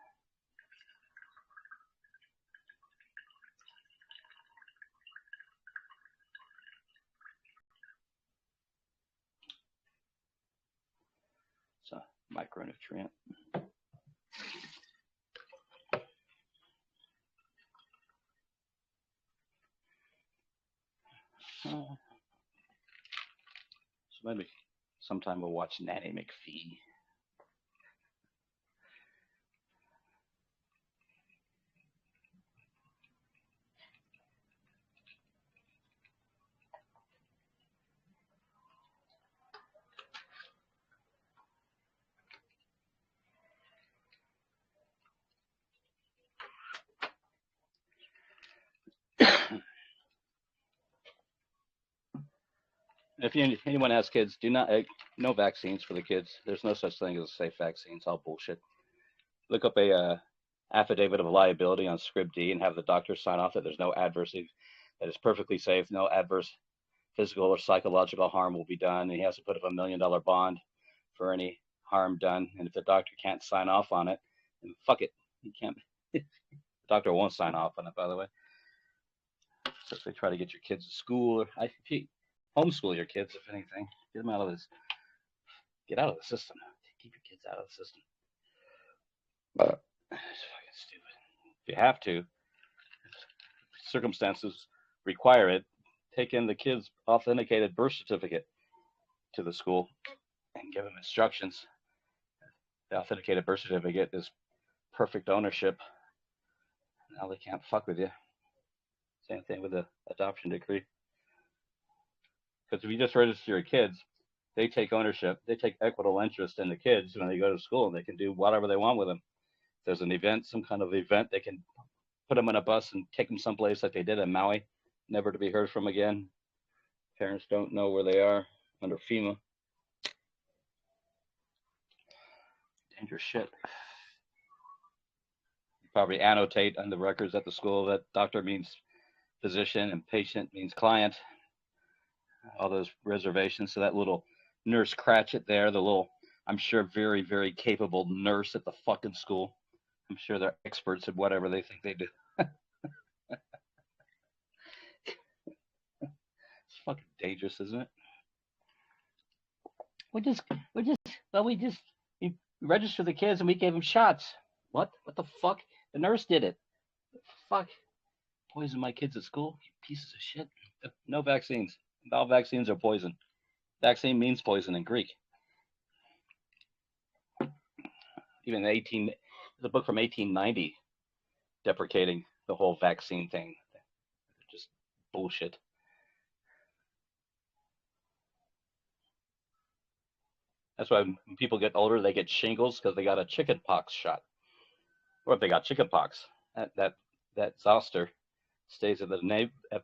Speaker 1: It's a micronutrient. So maybe sometime we'll watch Nanny McPhee. If anyone has kids, do not no vaccines for the kids. There's no such thing as a safe vaccine. It's all bullshit. Look up a affidavit of liability on Script D and have the doctor sign off that there's no adverse, that it's perfectly safe, no adverse physical or psychological harm will be done. And he has to put up $1 million bond for any harm done. And if the doctor can't sign off on it, then fuck it. He can't. The doctor won't sign off on it, by the way. So if they try to get your kids to school, or if you homeschool your kids, if anything, get them out of this. Get out of the system. Keep your kids out of the system. It's fucking stupid. If you have to, if circumstances require it, take in the kid's authenticated birth certificate to the school and give them instructions. The authenticated birth certificate is perfect ownership. Now they can't fuck with you. Same thing with the adoption decree. Because if you just register your kids, they take ownership. They take equitable interest in the kids when they go to school, and they can do whatever they want with them. If there's an event, some kind of event, they can put them on a bus and take them someplace like they did in Maui, never to be heard from again. Parents don't know where they are under FEMA. Dangerous shit. You probably annotate on the records at the school that doctor means physician and patient means client. All those reservations. So that little nurse Cratchit there, the little, I'm sure, very, very capable nurse at the fucking school. I'm sure they're experts at whatever they think they do. It's fucking dangerous, isn't it? We just registered the kids and we gave them shots. What? What the fuck? The nurse did it. Fuck. Poison my kids at school? You pieces of shit. No vaccines. All vaccines are poison. Vaccine means poison in Greek. Even the book from 1890 deprecating the whole vaccine thing. Just bullshit. That's why when people get older, they get shingles because they got a chicken pox shot. Or if they got chicken pox, that zoster stays at the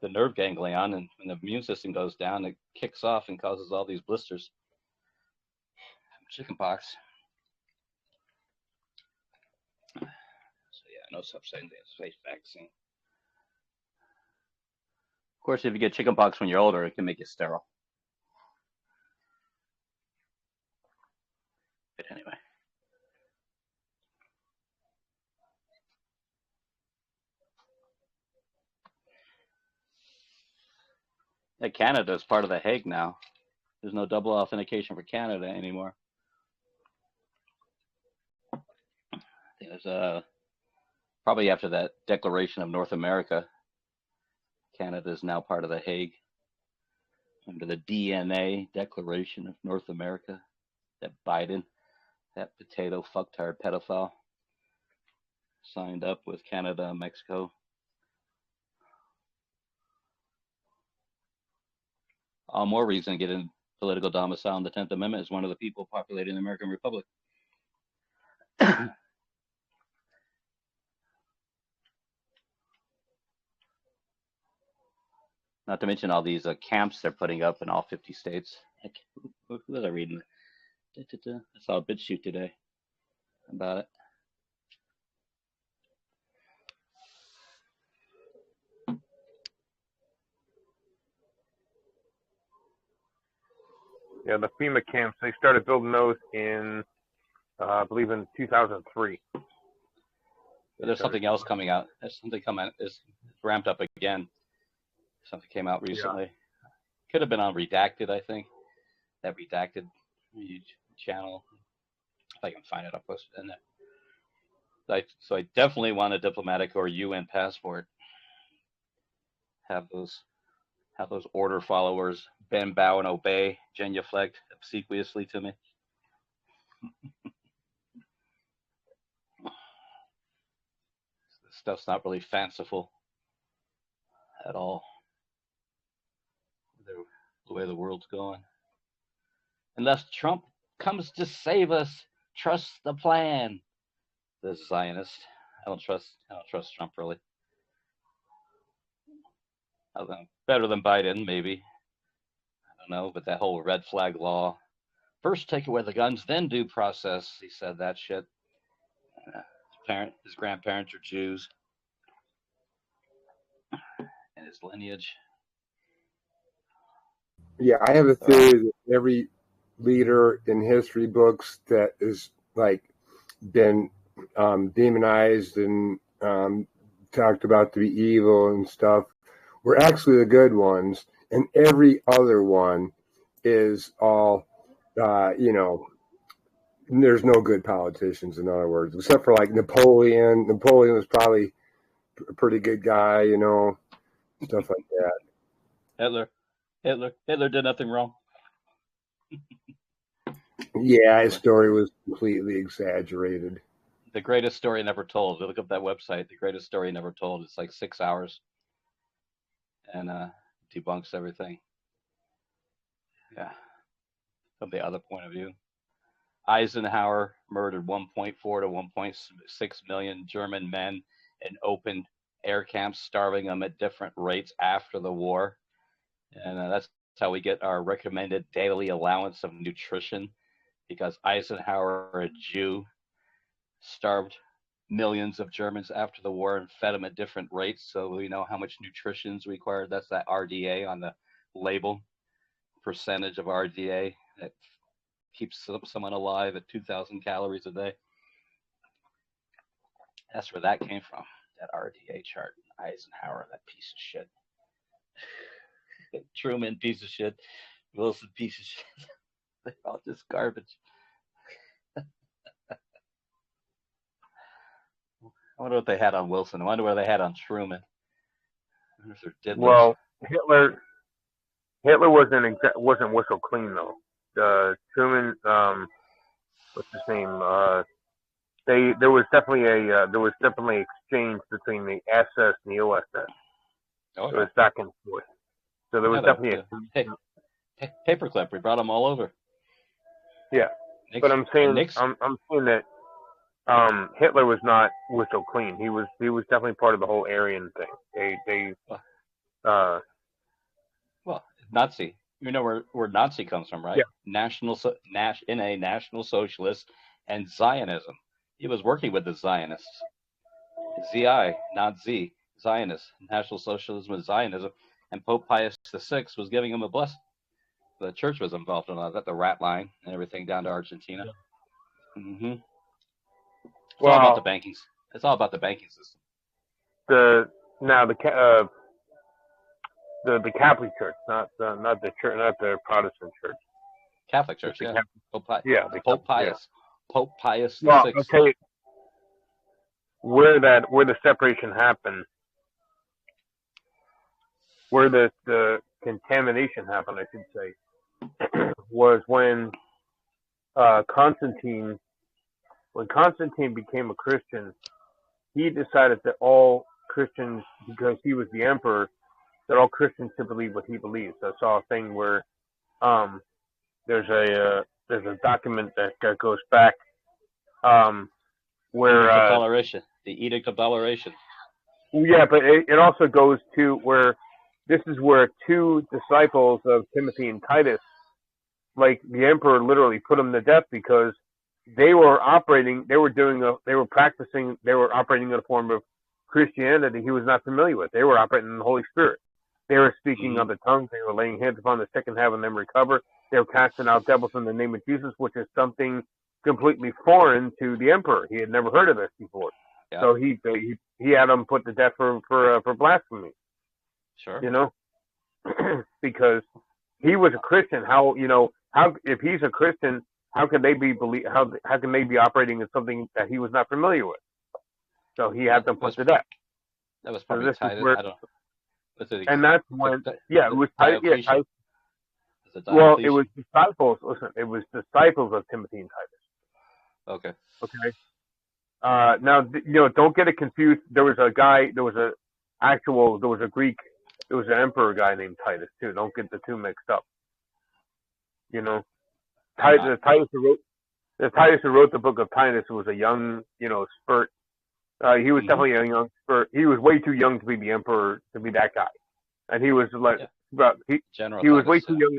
Speaker 1: nerve ganglion, and when the immune system goes down, it kicks off and causes all these blisters. Chicken pox. So yeah, no such thing as a safe vaccine. Of course, if you get chicken pox when you're older, it can make you sterile. But anyway. Yeah, Canada is part of the Hague now. There's no double authentication for Canada anymore. I think there's probably after that Declaration of North America, Canada is now part of the Hague under the DNA, Declaration of North America, that Biden, that potato fucktard pedophile, signed up with Canada and Mexico. All more reason to get in political domicile in the 10th Amendment as one of the people populating the American Republic. Not to mention all these camps they're putting up in all 50 states. Heck, who was I reading? I saw a BitChute today about it.
Speaker 8: Yeah, the FEMA camps. They started building those in, I believe, in 2003.
Speaker 1: There's something else coming out. There's something coming. It's ramped up again. Something came out recently. Yeah. Could have been on Redacted, I think. That Redacted channel. If I can find it, I'll post it in there. So I definitely want a diplomatic or UN passport. Have those order followers bend, bow, and obey, genuflect obsequiously to me. This stuff's not really fanciful at all. The way the world's going. Unless Trump comes to save us, trust the plan. The Zionist. I don't trust Trump really. Better than Biden, maybe. I don't know, but that whole red flag law. First take away the guns, then due process. He said that shit. His grandparents are Jews. And his lineage.
Speaker 9: Yeah, I have a theory that every leader in history books that is like been demonized and talked about to be evil and stuff were actually the good ones, and every other one is all there's no good politicians, in other words, except for like Napoleon. Napoleon was probably a pretty good guy, stuff like that.
Speaker 1: Hitler did nothing wrong.
Speaker 9: Yeah, his story was completely exaggerated.
Speaker 1: The greatest story never told. Look up that website. The greatest story never told. It's like 6 hours, and debunks everything. Yeah. From the other point of view, Eisenhower murdered 1.4 to 1.6 million German men in open air camps, starving them at different rates after the war. And that's how we get our recommended daily allowance of nutrition, because Eisenhower, a Jew, starved millions of Germans after the war and fed them at different rates. So we know how much nutrition is required. That's that RDA on the label, percentage of RDA that keeps someone alive at 2,000 calories a day. That's where that came from, that RDA chart. Eisenhower, that piece of shit. Truman, piece of shit. Wilson, piece of shit. They're all just garbage. I wonder what they had on Wilson. I wonder what they had on Truman.
Speaker 8: Well, Hitler wasn't whistle clean though. Truman, what's his name? There was definitely exchange between the SS and the OSS.
Speaker 1: Oh,
Speaker 8: it was back and forth. So there was definitely
Speaker 1: a paperclip. We brought them all over.
Speaker 8: Yeah, but I'm saying that Hitler was not whistle clean. He was definitely part of the whole Aryan thing.
Speaker 1: Well, Nazi. You know where Nazi comes from, right?
Speaker 8: Yeah.
Speaker 1: National Socialist and Zionism. He was working with the Zionists. ZI, not Z. Zionists. National Socialism and Zionism. And Pope Pius VI was giving him a blessing. The church was involved in all that, the rat line and everything down to Argentina. Yeah. Mm-hmm. It's all about the banking. It's all about the banking system.
Speaker 8: The Catholic Church, not the church, not the Protestant Church.
Speaker 1: Catholic Church, yeah. Pope Pius.
Speaker 8: Yeah.
Speaker 1: Pope Pius VI.
Speaker 8: Well, I'll tell you where the separation happened, where the contamination happened, I should say, was when Constantine became a Christian. He decided that all Christians, because he was the emperor, that all Christians should believe what he believes. I saw a thing where there's a document that goes back where
Speaker 1: the Edict of Toleration.
Speaker 8: Yeah, but it also goes to where this is where two disciples of Timothy and Titus, like the emperor, literally put them to death because they were operating in a form of Christianity he was not familiar with. They were operating in the Holy Spirit. They were speaking other tongues. They were laying hands upon the sick and having them recover. they were casting out devils in the name of Jesus, which is something completely foreign to the emperor. He had never heard of this before.
Speaker 1: Yeah.
Speaker 8: So he had them put to death for blasphemy.
Speaker 1: Sure.
Speaker 8: You know, because he was a Christian. How if he's a Christian, how can they be how can they be operating in something that he was not familiar with? So he had them put to death.
Speaker 1: That was
Speaker 8: So
Speaker 1: probably
Speaker 8: this is
Speaker 1: Titus.
Speaker 8: where,
Speaker 1: I don't know.
Speaker 8: and that's when it was Titus. Yeah,
Speaker 1: Diocletian?
Speaker 8: Titus. Well, it was disciples. Listen, it was disciples of Timothy and Titus.
Speaker 1: Okay.
Speaker 8: Okay. Now, don't get it confused. There was a Greek, there was an emperor guy named Titus too. Don't get the two mixed up. You know, the Titus who wrote the book of Titus was a young, spurt. He was definitely a young spurt. He was way too young to be the emperor, to be that guy, and he was like he was way too young.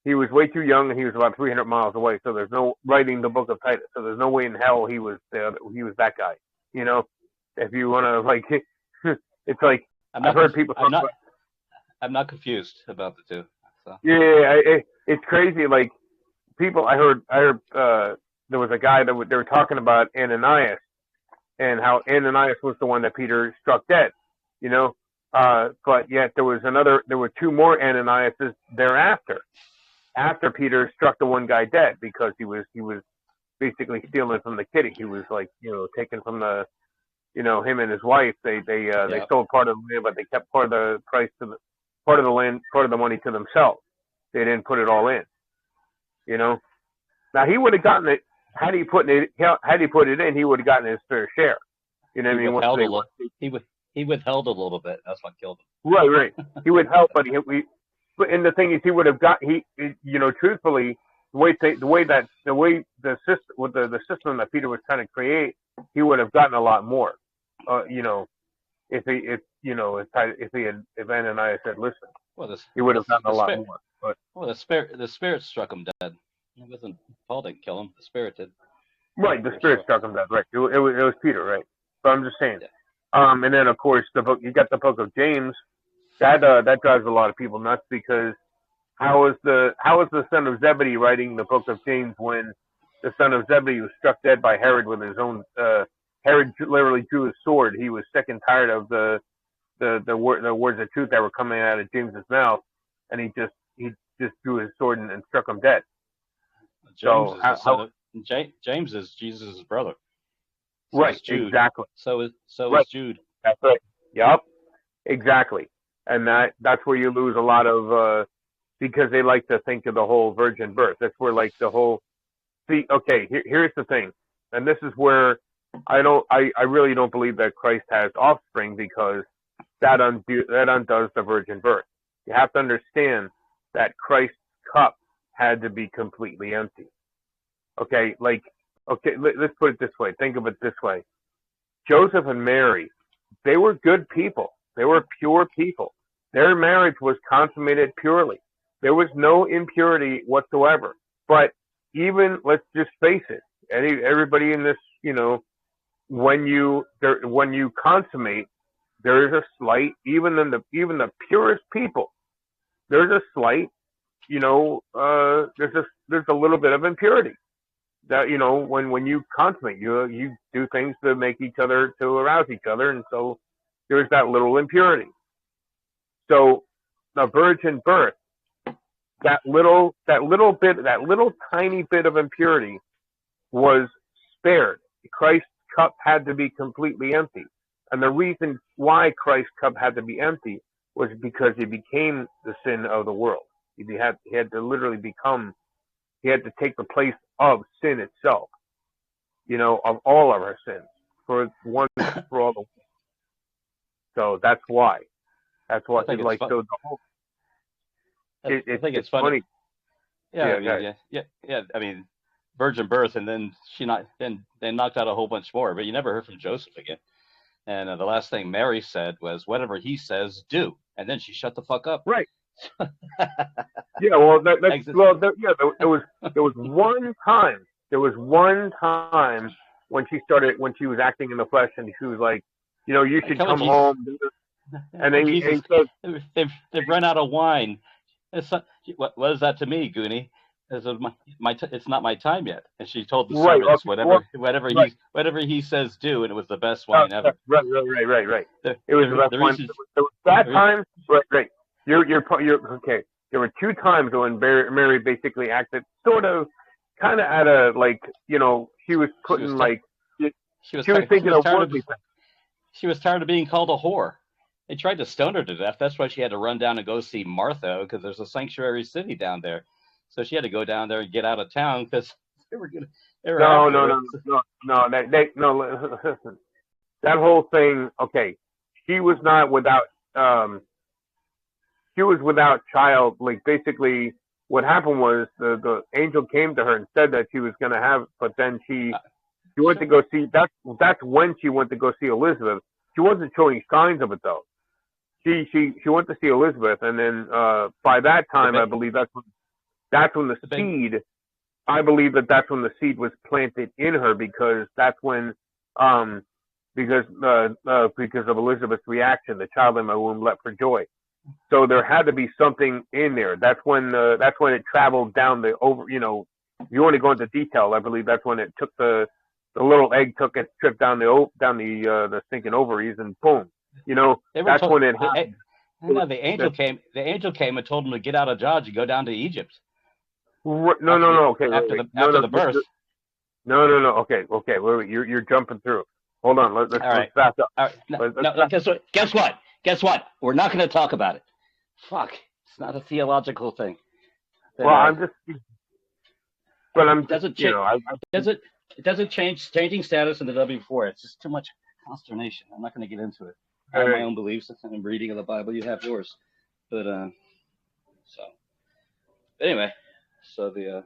Speaker 8: He was way too young, and he was about 300 miles away. So there's no writing the book of Titus. So there's no way in hell he was that guy. You know, if you want to it's like I've heard people.
Speaker 1: I'm not confused about the two. So.
Speaker 8: Yeah, it's crazy. Like people, I heard there was a guy that they were talking about Ananias, and how Ananias was the one that Peter struck dead. You know, but yet there were two more Ananiases thereafter. After Peter struck the one guy dead, because he was basically stealing from the kitty. He was like, taking from the, him and his wife. They stole part of the land, but they kept part of the price part of the land, part of the money to themselves. They didn't put it all in. Now he would have gotten it had he put it in. He would have gotten his fair share. You know what I mean?
Speaker 1: He withheld a little bit. That's what killed him.
Speaker 8: Right. He withheld, but and the thing is, he would have truthfully, the system that Peter was trying to create, he would have gotten a lot more. If Ananias had listened, he would have gotten a lot more. But
Speaker 1: the spirit struck him dead. It wasn't Paul didn't kill him. The spirit did.
Speaker 8: Right, the spirit struck him dead. Right, it was Peter. Right, but I'm just saying. Yeah. And then of course you got the book of James. That drives a lot of people nuts, because how is the son of Zebedee writing the book of James when the son of Zebedee was struck dead by Herod with his own Herod literally drew his sword. He was sick and tired of the words of truth that were coming out of James's mouth, and he just drew his sword and struck him dead.
Speaker 1: James is Jesus' brother. So
Speaker 8: right, exactly.
Speaker 1: So is Jude.
Speaker 8: That's right. Yep, exactly. And that's where you lose a lot of, because they like to think of the whole virgin birth. That's where like the whole, here's the thing. And this is where I really don't believe that Christ has offspring, because that undoes the virgin birth. You have to understand that Christ's cup had to be completely empty. Let's put it this way. Think of it this way. Joseph and Mary, they were good people. They were pure people. Their marriage was consummated purely. There was no impurity whatsoever. But even, let's just face it, everybody in this, when you consummate, there is a slight, even the purest people, there's a slight, there's a little bit of impurity. That when you consummate, you do things to arouse each other, and so there's that little impurity. So the virgin birth, that little tiny bit of impurity was spared. Christ's cup had to be completely empty, and the reason why Christ's cup had to be empty was because he became the sin of the world. He had to literally become. He had to take the place of sin itself, of all of our sins, for all the. So that's why. That's why it's like so the whole. I think
Speaker 1: it's funny. Yeah. I mean, virgin birth, and then they knocked out a whole bunch more, but you never heard from Joseph again. And the last thing Mary said was, "Whatever he says, do," and then she shut the fuck up.
Speaker 8: Right. Yeah. Well, there was one time. There was one time when she was acting in the flesh, and she was like, you should come home. And then he said,
Speaker 1: they've run out of wine. It's not, what is that to me, Goonie? It's not my time yet. And she told the
Speaker 8: Right.
Speaker 1: servants
Speaker 8: Okay. Well, right.
Speaker 1: whatever he says do, and it was the best wine
Speaker 8: Yeah,
Speaker 1: ever.
Speaker 8: right.
Speaker 1: The
Speaker 8: It was the best
Speaker 1: the
Speaker 8: one.
Speaker 1: reason
Speaker 8: There was that
Speaker 1: the reason
Speaker 8: time. Right. You're okay. There were two times when Mary basically acted sort of, kind of at a like, she was
Speaker 1: she was
Speaker 8: putting
Speaker 1: t-
Speaker 8: like, she was
Speaker 1: she
Speaker 8: thinking
Speaker 1: was
Speaker 8: of
Speaker 1: tired of
Speaker 8: worldly things.
Speaker 1: she was tired of being called a whore. They tried to stone her to death. That's why she had to run down and go see Martha because there's a sanctuary city down there. So she had to go down there and get out of town because they were
Speaker 8: No,
Speaker 1: after
Speaker 8: no,
Speaker 1: her.
Speaker 8: no, no, no. No. Listen. That whole thing. Okay, she was not without. Um, she was without child. Like basically, what happened was the angel came to her and said that she was going to have, but then she went to
Speaker 1: Sure.
Speaker 8: go see. That's when she went to go see Elizabeth. She wasn't showing signs of it though. She went to see Elizabeth, and then by that
Speaker 1: The
Speaker 8: time, I
Speaker 1: big
Speaker 8: believe that's when the
Speaker 1: the big
Speaker 8: seed. I believe that's when the seed was planted in her because that's when, um, because of Elizabeth's reaction, the child in my womb leapt for joy. So there had to be something in there. That's when it traveled down the over. If you want to go into detail, I believe that's when it took the little egg took a trip down the stinking ovaries and boom.
Speaker 1: they were
Speaker 8: That's
Speaker 1: told.
Speaker 8: when it happened.
Speaker 1: No, the angel came. The angel came and told him to get out of Dodge and go down to Egypt
Speaker 8: No, no,
Speaker 1: after the
Speaker 8: no. Okay, wait. No,
Speaker 1: after
Speaker 8: no,
Speaker 1: the birth.
Speaker 8: no. Okay. Wait. You're jumping through. Hold on. Let's
Speaker 1: All right.
Speaker 8: back up.
Speaker 1: All right. No,
Speaker 8: Let's
Speaker 1: no,
Speaker 8: back.
Speaker 1: guess what? Guess what? Guess what? We're not going to talk about it. Fuck. It's not a theological thing. That
Speaker 8: Well,
Speaker 1: I
Speaker 8: but I'm
Speaker 1: it
Speaker 8: just,
Speaker 1: doesn't change. Does it? It doesn't changing status in the W4. It's just too much consternation. I'm not going to get into it. I have my own beliefs and reading of the Bible. You have yours. But so anyway, so the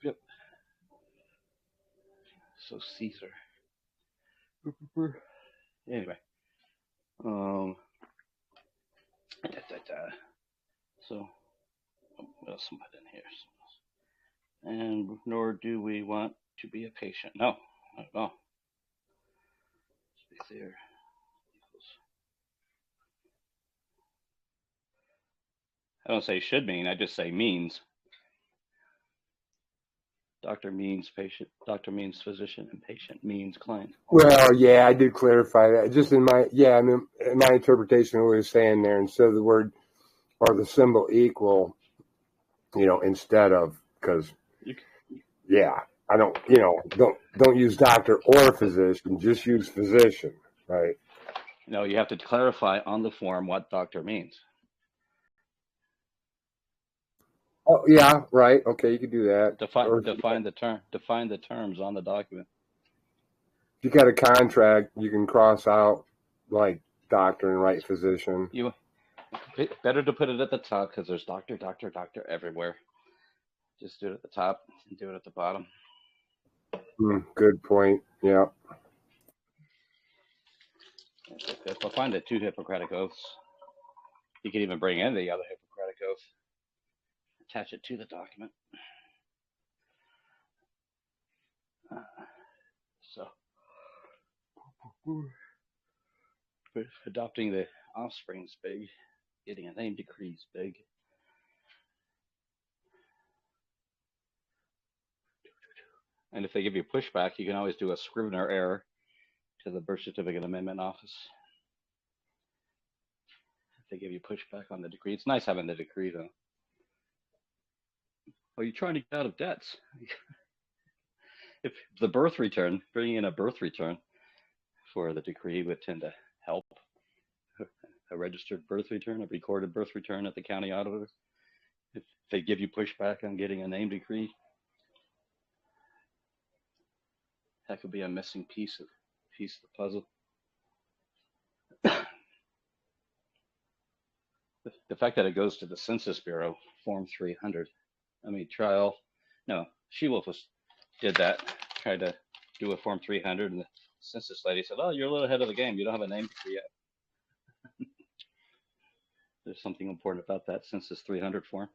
Speaker 1: yep. So Caesar. Anyway, um, so what else am I in here? And nor do we want to be a patient. No, not at all. Let's be clear. I don't say should mean. I just say means. Doctor means patient. Doctor means physician, and patient means client.
Speaker 9: Well, yeah, I did clarify that. Just in my interpretation of what he was saying there, instead of the word or the symbol equal, instead of, because I don't use doctor or physician, just use physician, right?
Speaker 1: No, you have to clarify on the form what doctor means.
Speaker 9: Oh, yeah, right. Okay, you could do that.
Speaker 1: Define the terms on the document.
Speaker 9: If you got a contract, you can cross out like doctor and write physician.
Speaker 1: Better to put it at the top because there's doctor everywhere. Just do it at the top and do it at the bottom.
Speaker 9: Good point. Yeah.
Speaker 1: If I find the 2 Hippocratic oaths, you can even bring in the other Hippocratic oath, attach it to the document. So, adopting the offspring's big. Getting a name decree is big. And if they give you pushback, you can always do a Scrivener error to the birth certificate amendment office. If they give you pushback on the decree, it's nice having the decree though. Well, you're trying to get out of debts. If the birth return, bringing in a birth return for the decree would tend to help. A registered birth return, a recorded birth return at the county auditor. If they give you pushback on getting a name decree, that could be a missing piece of the puzzle. The fact that it goes to the Census Bureau, Form 300. She-Wolf did that, tried to do a Form 300, and the census lady said, "Oh, you're a little ahead of the game. You don't have a name decree yet." There's something important about that Census 300 form.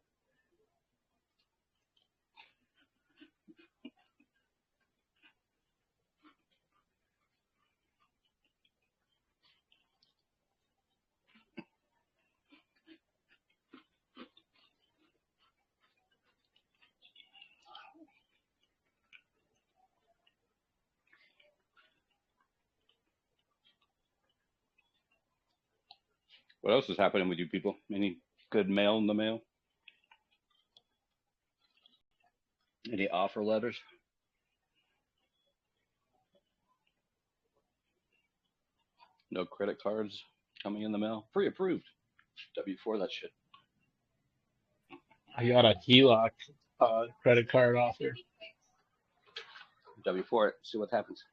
Speaker 1: What else is happening with you people? Any good mail in the mail? Any offer letters? No credit cards coming in the mail? Pre-approved. W-4 that shit.
Speaker 10: I got a HELOC credit card offer.
Speaker 1: W-4 it. See what happens.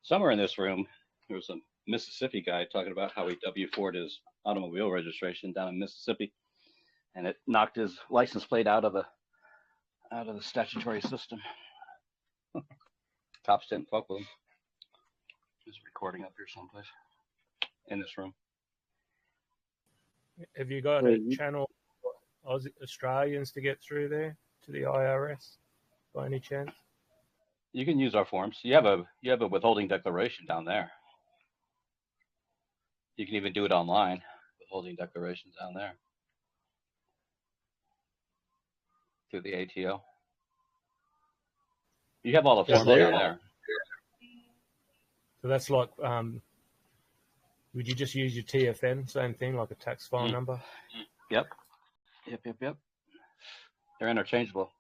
Speaker 1: Somewhere in this room, there was a Mississippi guy talking about how he W-4'd his automobile registration down in Mississippi, and it knocked his license plate out of the statutory system. Cops didn't fuck with him. He's recording up here someplace in this room.
Speaker 11: Have you got a channel for Australians to get through there to the IRS by any chance?
Speaker 1: You can use our forms. You have a withholding declaration down there. You can even do it online. Withholding declarations down there through the ATO. You have all the forms down there.
Speaker 11: So that's like, would you just use your TFN, same thing, like a tax file number?
Speaker 1: Yep. They're interchangeable.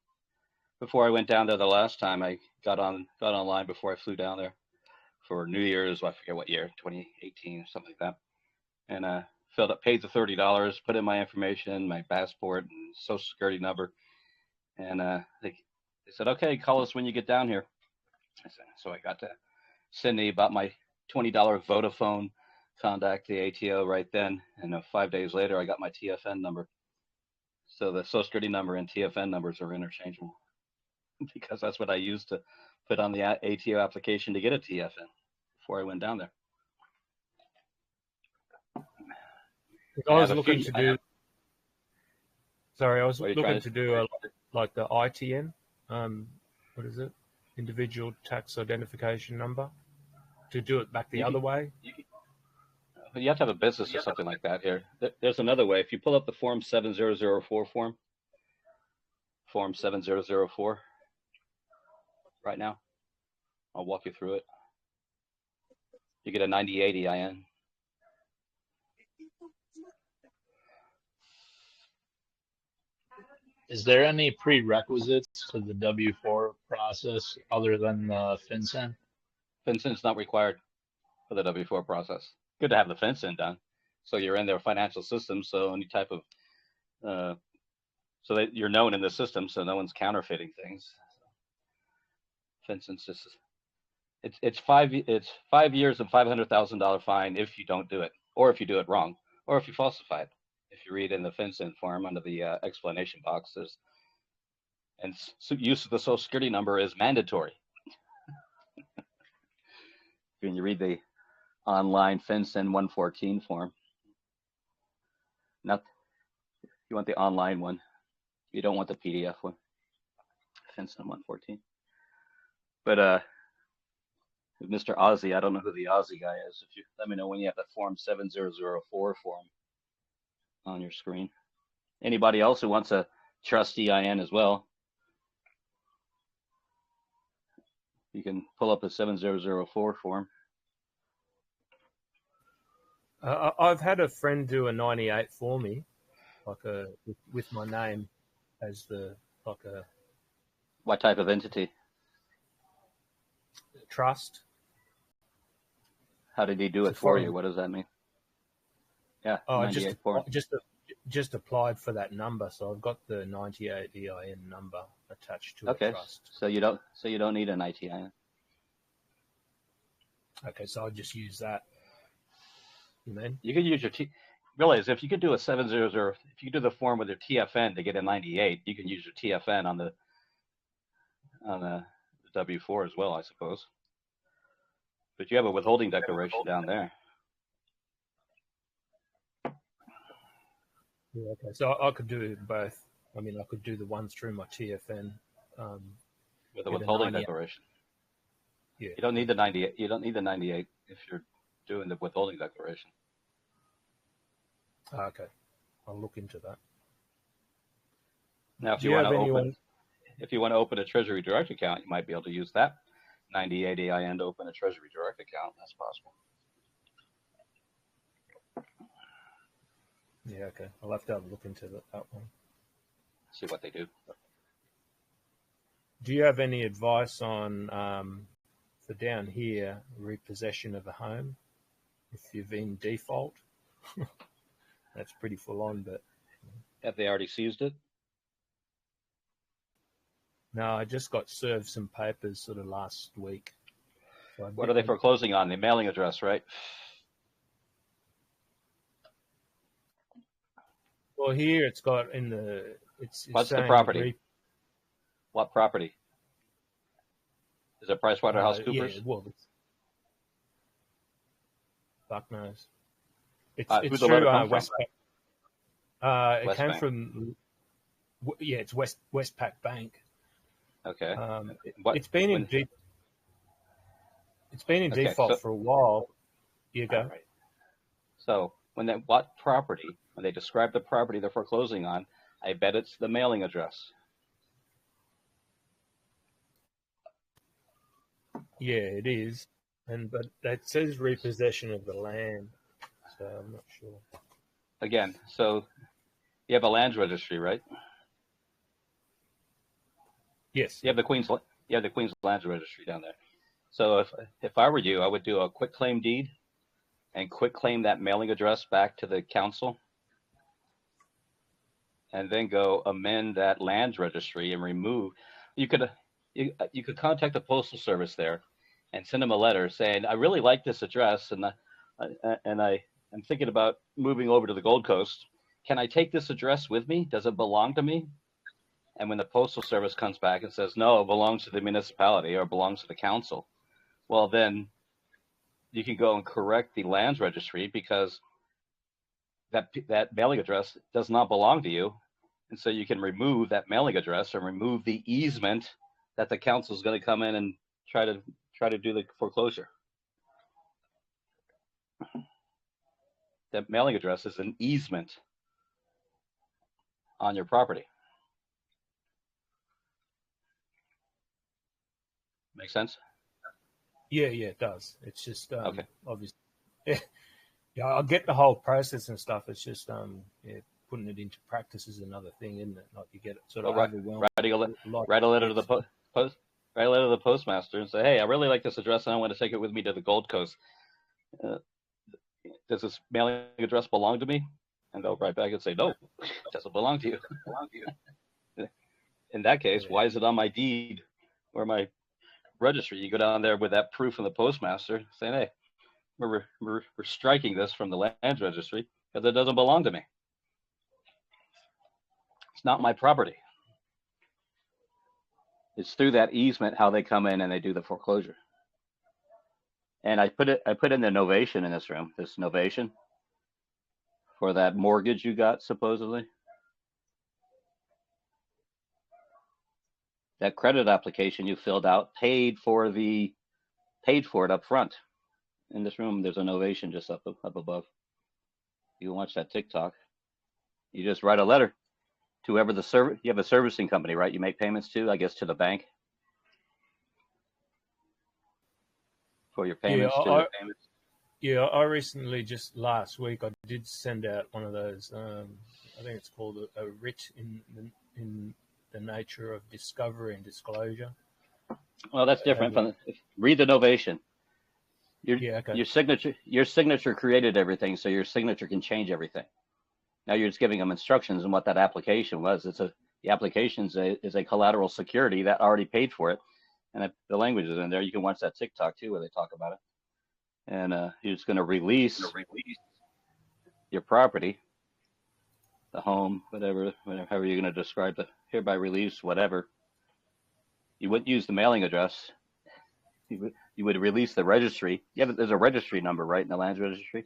Speaker 1: Before I went down there the last time, I got online before I flew down there for New Year's. I forget what year, 2018 or something like that. And paid the $30, put in my information, my passport and social security number, and they said, okay, call us when you get down here. So I got to Sydney, bought my $20 Vodafone, contact the ATO right then, and 5 days later I got my TFN number. So the social security number and TFN numbers are interchangeable because that's what I used to put on the ATO application to get a TFN before I went down there.
Speaker 11: I was looking to do. Sorry, I was looking to do like the ITN. What is it? Individual tax identification number. To do it back the other way.
Speaker 1: You have to have a business or something like that here. There's another way. If you pull up the form 7004 form 7004 right now, I'll walk you through it. You get a 9080 IN.
Speaker 10: Is there any prerequisites to the W-4 process other than the FinCEN?
Speaker 1: FinCEN's not required for the W-4 process. Good to have the FinCEN done. So you're in their financial system, so any type of, so that you're known in the system, so no one's counterfeiting things. FinCEN's just, it's 5 years and $500,000 fine if you don't do it, or if you do it wrong, or if you falsify it. If you read in the FinCEN form under the explanation boxes, and use of the social security number is mandatory. When you read the online FinCEN 114 form, not you want the online one. You don't want the PDF one. FinCEN 114. But Mr. Aussie, I don't know who the Aussie guy is. If you let me know when you have that form 7004 form on your screen. Anybody else who wants a trustee IN as well, you can pull up the 7004 form.
Speaker 11: I've had a friend do a 98 for me, like with my name as the
Speaker 1: What type of entity?
Speaker 11: Trust.
Speaker 1: How did he do it for you? What does that mean? Yeah,
Speaker 11: just applied for that number, so I've got the 98 EIN number attached to a trust.
Speaker 1: So you don't need an ITIN.
Speaker 11: Okay, so I'll just use that. You mean?
Speaker 1: You can use your realize if you could do a 700, if you do the form with your TFN to get a 98, you can use your TFN on the W-4 as well, I suppose. But you have a withholding declaration down there.
Speaker 11: Yeah, okay. So I could do both. I mean, I could do the one through my TFN.
Speaker 1: With a withholding declaration.
Speaker 11: Yeah.
Speaker 1: You don't need the 98. You don't need the 98 if you're doing the withholding declaration.
Speaker 11: Okay. I'll look into that.
Speaker 1: Now, if you want to open a Treasury Direct account, you might be able to use that 9080 IN to open a Treasury Direct account. That's possible.
Speaker 11: Yeah, okay. I'll have to have a look into that one.
Speaker 1: See what they do.
Speaker 11: Do you have any advice on, for down here, repossession of a home? If you've been default? That's pretty full on, but...
Speaker 1: Have they already seized it?
Speaker 11: No, I just got served some papers sort of last week. So
Speaker 1: What are they foreclosing on? The mailing address, right?
Speaker 11: Well, here it's got in the... It's
Speaker 1: What's the
Speaker 11: saying
Speaker 1: property? What property? Is it PricewaterhouseCoopers?
Speaker 11: Yeah, well, fuck knows. It's
Speaker 1: Who's the letter
Speaker 11: through
Speaker 1: come from?
Speaker 11: Westpac. It
Speaker 1: West
Speaker 11: came
Speaker 1: Bank.
Speaker 11: from... Yeah, it's Westpac Bank.
Speaker 1: Okay.
Speaker 11: It's been in default for a while. You go.
Speaker 1: Right. So when what property, when they describe the property they're foreclosing on, I bet it's the mailing address.
Speaker 11: Yeah, it is. But that says repossession of the land, so I'm not sure.
Speaker 1: Again, so you have a land registry, right?
Speaker 11: Yes.
Speaker 1: You have the Queen's Land Registry down there. So if I were you, I would do a quick claim deed and quick claim that mailing address back to the council, and then go amend that land registry and remove. You could contact the postal service there and send them a letter saying, I really like this address, and I'm thinking about moving over to the Gold Coast. Can I take this address with me? Does it belong to me? And when the postal service comes back and says, no, it belongs to the municipality or belongs to the council, well, then you can go and correct the lands registry, because that mailing address does not belong to you. And so you can remove that mailing address and remove the easement that the council is going to come in and try to do the foreclosure. That mailing address is an easement on your property. Make sense?
Speaker 11: Yeah, it does. It's just
Speaker 1: okay.
Speaker 11: Obviously, yeah, I'll get the whole process and stuff. It's just putting it into practice is another thing, isn't it? Like you get sort of overwhelmed.
Speaker 1: Write a letter to the write a letter to the postmaster and say, hey, I really like this address and I want to take it with me to the Gold Coast. Does this mailing address belong to me? And they'll write back and say, no, it doesn't belong to you. In that case, why is it on my deed or my registry? You go down there with that proof from the postmaster saying, hey, we're striking this from the land registry because it doesn't belong to me. It's not my property. It's through that easement how they come in and they do the foreclosure. And I put in the novation in this room, this novation for that mortgage you got supposedly. That credit application you filled out paid for it up front. In this room, there's a novation just up above. You can watch that TikTok. You just write a letter to whoever you have a servicing company, right? You make payments to, I guess, to the bank for your payments.
Speaker 11: Yeah, I recently, just last week, I did send out one of those. I think it's called a writ in the nature of discovery and disclosure.
Speaker 1: Well, that's different. Read the novation.
Speaker 11: Okay.
Speaker 1: Your signature created everything, so your signature can change everything. Now you're just giving them instructions on what that application was. The application is a collateral security that already paid for it, and the language is in there. You can watch that TikTok too, where they talk about it. And you're just going to release your property, the home, whatever, however you're going to describe the hereby release, whatever. You wouldn't use the mailing address. You would release the registry. Yeah, there's a registry number, right, in the lands registry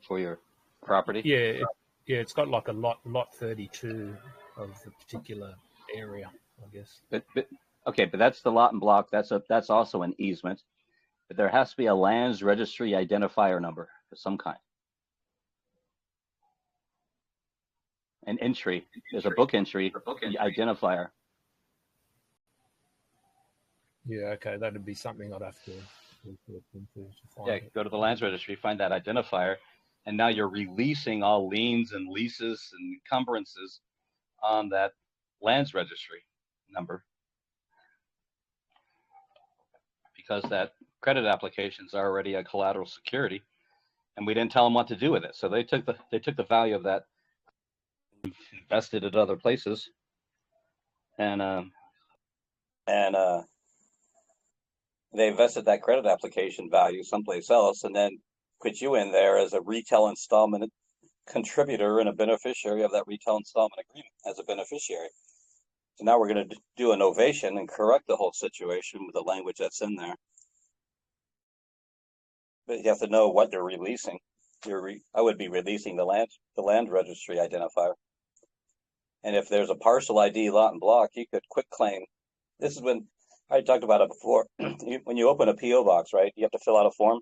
Speaker 1: for your property.
Speaker 11: Yeah, it's got like a lot 32 of the particular area, I guess.
Speaker 1: But that's the lot and block. That's also an easement. But there has to be a lands registry identifier number of some kind. An entry. There's a book entry identifier.
Speaker 11: Yeah, okay, that'd be something I'd have to
Speaker 1: Yeah, go to the lands registry, find that identifier, and now you're releasing all liens and leases and encumbrances on that lands registry number, because that credit application is already a collateral security, and we didn't tell them what to do with it. So they took the value of that, invested it other places, and they invested that credit application value someplace else, and then put you in there as a retail installment contributor and a beneficiary of that retail installment agreement as a beneficiary. So now we're going to do a novation and correct the whole situation with the language that's in there. But you have to know what they're releasing. I would be releasing the land registry identifier. And if there's a parcel ID, lot, and block, you could quit claim. This is when I talked about it before. When you open a PO box, right? You have to fill out a form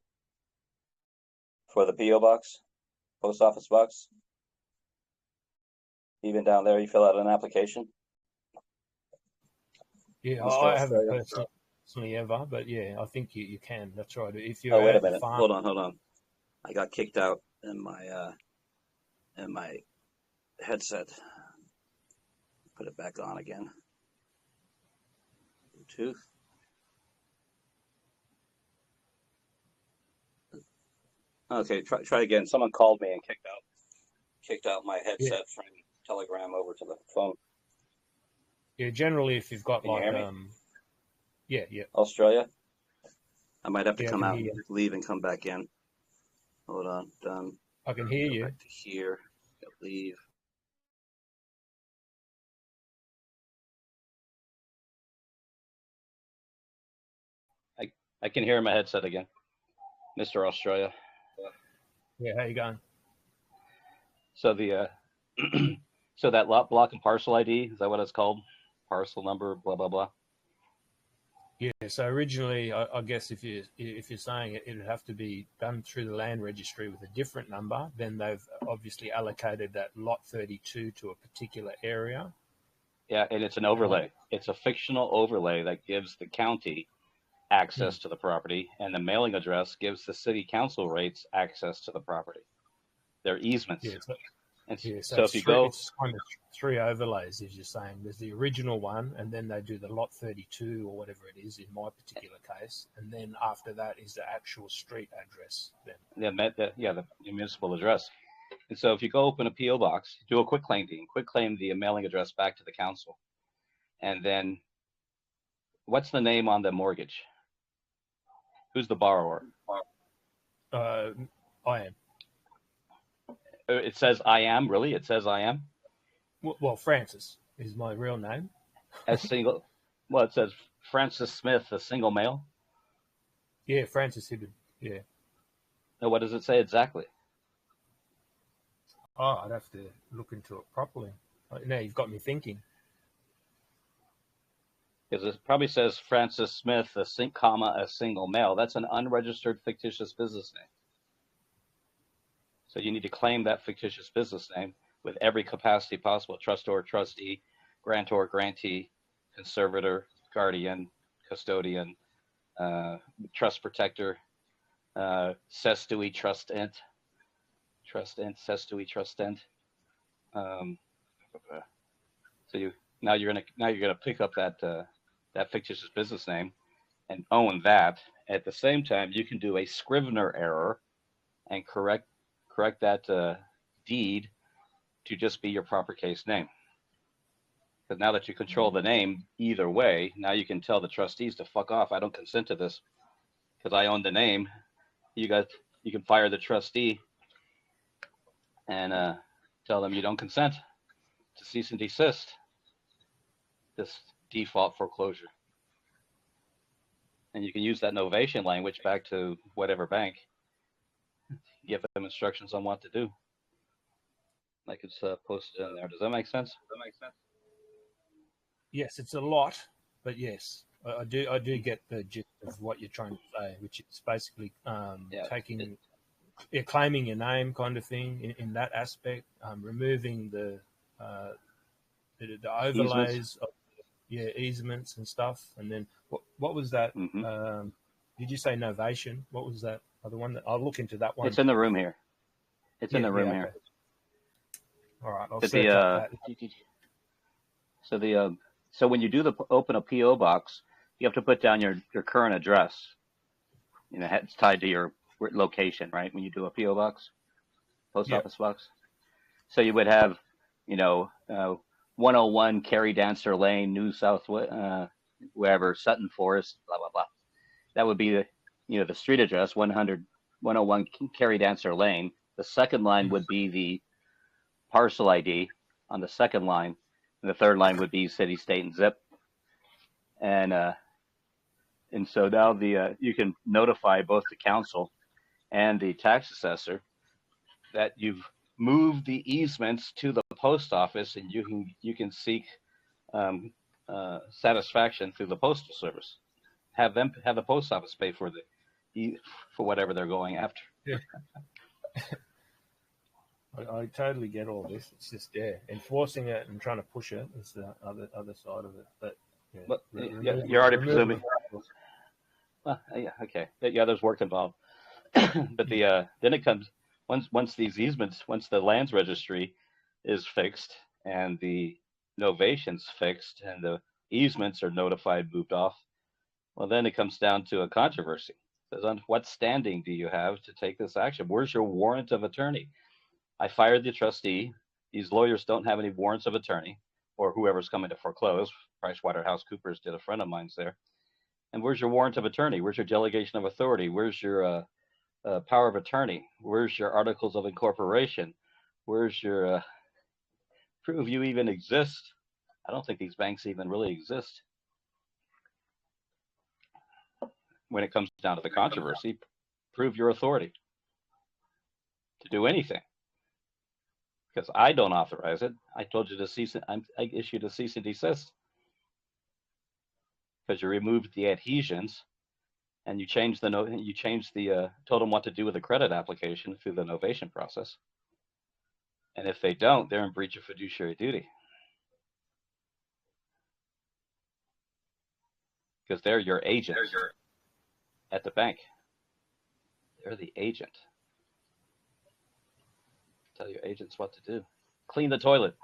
Speaker 1: for the PO box, post office box. Even down there, you fill out an application.
Speaker 11: Yeah, I haven't personally ever, but yeah, I think you can. That's right. If you're
Speaker 1: wait a minute. Hold on. I got kicked out in my headset. Put it back on again. Bluetooth. Okay, try again. Someone called me and kicked out my headset from Telegram over to the phone.
Speaker 11: Yeah, generally, if you've got yeah.
Speaker 1: Australia. I might have to come out, leave, and come back in. Hold on, done.
Speaker 11: I can hear you.
Speaker 1: Back to here. Leave. I can hear my headset again, Mr. Australia.
Speaker 11: Yeah, how you going?
Speaker 1: So the so that lot, block, and parcel ID, is that what it's called? Parcel number, blah blah blah.
Speaker 11: Yeah. So originally, I guess if you're saying it would have to be done through the land registry with a different number, then they've obviously allocated that lot 32 to a particular area.
Speaker 1: Yeah, and it's an overlay. It's a fictional overlay that gives the county access to the property, and the mailing address gives the city council rates access to the property. They're easements.
Speaker 11: So if you go, it's kind of three overlays, as you're saying. There's the original one, and then they do the lot 32 or whatever it is in my particular case, and then after that is the actual street address. Then
Speaker 1: the municipal address. And so if you go open a PO box, do a quick claim deed, the mailing address back to the council, and then what's the name on the mortgage? Who's the borrower?
Speaker 11: I am.
Speaker 1: It says I am, really? It says I am?
Speaker 11: Well, Francis is my real name.
Speaker 1: It says Francis Smith, a single male?
Speaker 11: Yeah, Francis Hibbard, yeah.
Speaker 1: Now, what does it say exactly?
Speaker 11: Oh, I'd have to look into it properly. Now you've got me thinking.
Speaker 1: Because it probably says Francis Smith, a single male. That's an unregistered fictitious business name. So you need to claim that fictitious business name with every capacity possible: trustor, trustee, grantor, grantee, conservator, guardian, custodian, trust protector, cestui trustent, cestui trustent. So you're gonna pick up that fictitious business name and own that. At the same time, you can do a Scrivener error and correct that deed to just be your proper case name. Because now that you control the name either way, now you can tell the trustees to fuck off. I don't consent to this because I own the name. You can fire the trustee and tell them you don't consent to cease and desist this default foreclosure. And you can use that novation language back to whatever bank. Give them instructions on what to do. Like it's posted in there. Does that make sense?
Speaker 11: Yes, it's a lot, but yes, I do get the gist of what you're trying to say, which is basically claiming your name kind of thing in that aspect, removing the overlays, easements and stuff, and then what was that? Did you say Novation? What was that other one? I'll look into that one.
Speaker 1: It's in the room here. It's in the room
Speaker 11: okay.
Speaker 1: here.
Speaker 11: All right, I'll
Speaker 1: But
Speaker 11: search up
Speaker 1: that. So when you do open a PO box, you have to put down your current address. You know, it's tied to your location, right? When you do a PO box, post office box. So you would have, 101 Carrie Dancer Lane, New South, wherever, Sutton Forest, blah blah blah. That would be the street address, 101 Carrie Dancer Lane. The second line would be the parcel ID on the second line, and the third line would be city, state, and zip. And so now you can notify both the council and the tax assessor that you've moved the easements to the post office, and you can seek satisfaction through the postal service. Have the post office pay for whatever they're going after.
Speaker 11: Yeah. I totally get all this. It's just enforcing it and trying to push it is the other side of it. But
Speaker 1: you're already presuming. Well, yeah, okay. Yeah, there's work involved. But then it comes once these easements, once the lands registry is fixed and the novation's fixed and the easements are notified, moved off. Well, then it comes down to a controversy. It says, on what standing do you have to take this action? Where's your warrant of attorney? I fired the trustee. These lawyers don't have any warrants of attorney, or whoever's coming to foreclose. PricewaterhouseCoopers did a friend of mine's there. And where's your warrant of attorney? Where's your delegation of authority? Where's your power of attorney? Where's your articles of incorporation? Where's your prove you even exist? I don't think these banks even really exist. When it comes down to the controversy, prove your authority to do anything. Because I don't authorize it. I told you to I issued a cease and desist. Because you removed the adhesions and you changed told them what to do with the credit application through the novation process. And if they don't, they're in breach of fiduciary duty. Because they're your agent at the bank. They're the agent. Tell your agents what to do. Clean the toilet.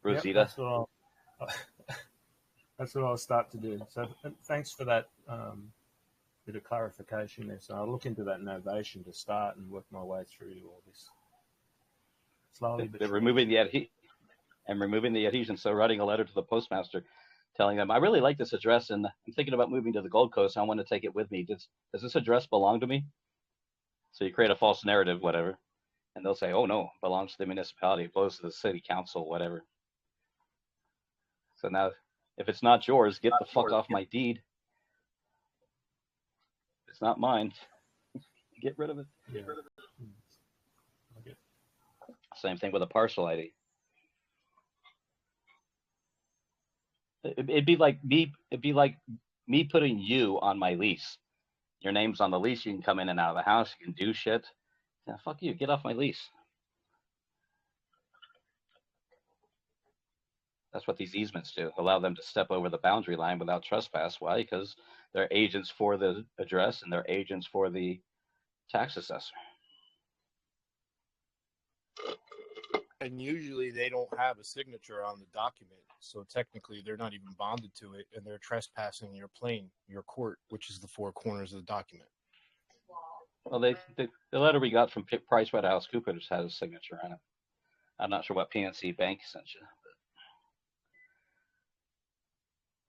Speaker 1: Rosita.
Speaker 11: Yep, that's what I'll start to do. So thanks for that bit of clarification there. So I'll look into that novation to start and work my way through all this slowly.
Speaker 1: They're removing the adhesion. So writing a letter to the postmaster telling them, I really like this address and I'm thinking about moving to the Gold Coast. I want to take it with me. Does this address belong to me? So you create a false narrative, whatever. And they'll say, oh, no, it belongs to the municipality. It belongs to the city council, whatever. So now, if it's not yours, get the fuck off my deed. It's not mine. Get rid of it.
Speaker 11: Yeah.
Speaker 1: Okay. Same thing with a parcel ID. It'd be like me putting you on my lease. Your name's on the lease. You can come in and out of the house. You can do shit. Yeah, fuck you. Get off my lease. That's what these easements do. Allow them to step over the boundary line without trespass. Why? Because they're agents for the address and they're agents for the tax assessor.
Speaker 12: And usually they don't have a signature on the document. So technically they're not even bonded to it and they're trespassing your plane, your court, which is the four corners of the document.
Speaker 1: Well, the letter we got from PricewaterhouseCoopers has a signature on it. I'm not sure what PNC Bank sent you.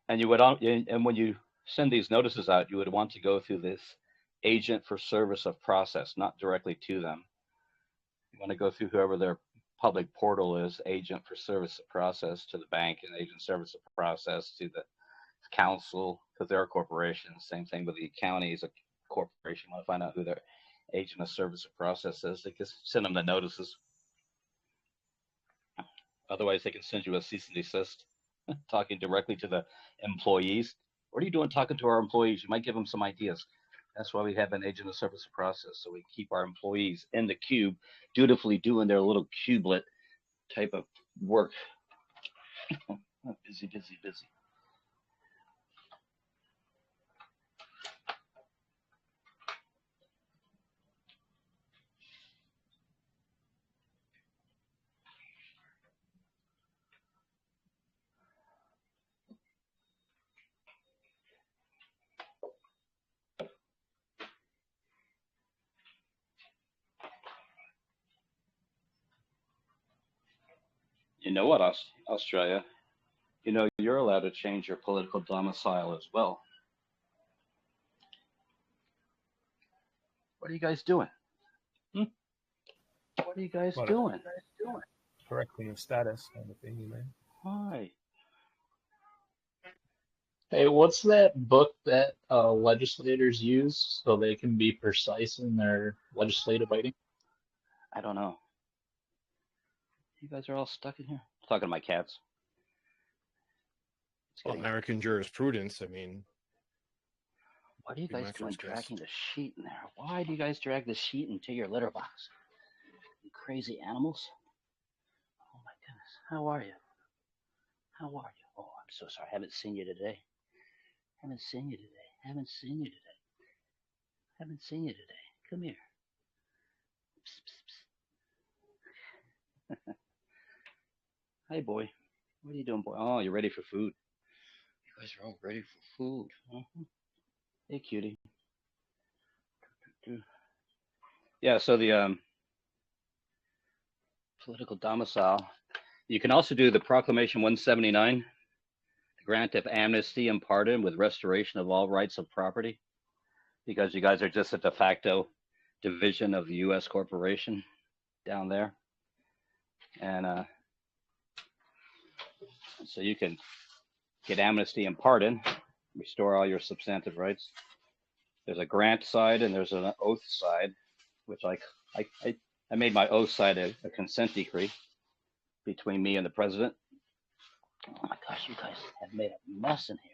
Speaker 1: And when you send these notices out, you would want to go through this agent for service of process, not directly to them. You want to go through whoever their public portal is, agent for service of process to the bank and agent service of process to the council, because they're a corporation. Same thing with the county is a corporation. You want to find out who their agent of service of process is. They just send them the notices. Otherwise, they can send you a cease and desist, talking directly to the employees. What are you doing talking to our employees? You might give them some ideas. That's why we have an agent of service of process, so we keep our employees in the cube, dutifully doing their little cubelet type of work. Busy. You know what, Australia? You know you're allowed to change your political domicile as well. What are you guys doing? Hmm? What are you guys doing?
Speaker 11: Correcting the status kind of thing, you mean?
Speaker 1: Hi.
Speaker 10: Hey, what's that book that legislators use so they can be precise in their legislative writing?
Speaker 1: I don't know. You guys are all stuck in here. I'm talking to my cats.
Speaker 12: Well, American jurisprudence, I mean.
Speaker 1: What are you guys doing dragging the sheet in there? Why do you guys drag the sheet into your litter box? You crazy animals. Oh my goodness. How are you? How are you? Oh, I'm so sorry. I haven't seen you today. Haven't seen you today. Haven't seen you today. Haven't seen you today. Come here. Psst, psst, psst. Hi, boy. What are you doing, boy? Oh, you're ready for food. You guys are all ready for food. Hey, cutie. Yeah, so the political domicile. You can also do the Proclamation 179, the grant of amnesty and pardon with restoration of all rights of property, because you guys are just a de facto division of the U.S. corporation down there. And so you can get amnesty and pardon, restore all your substantive rights. There's a grant side and there's an oath side, which I made my oath side a consent decree between me and the president. Oh my gosh, you guys have made a mess in here.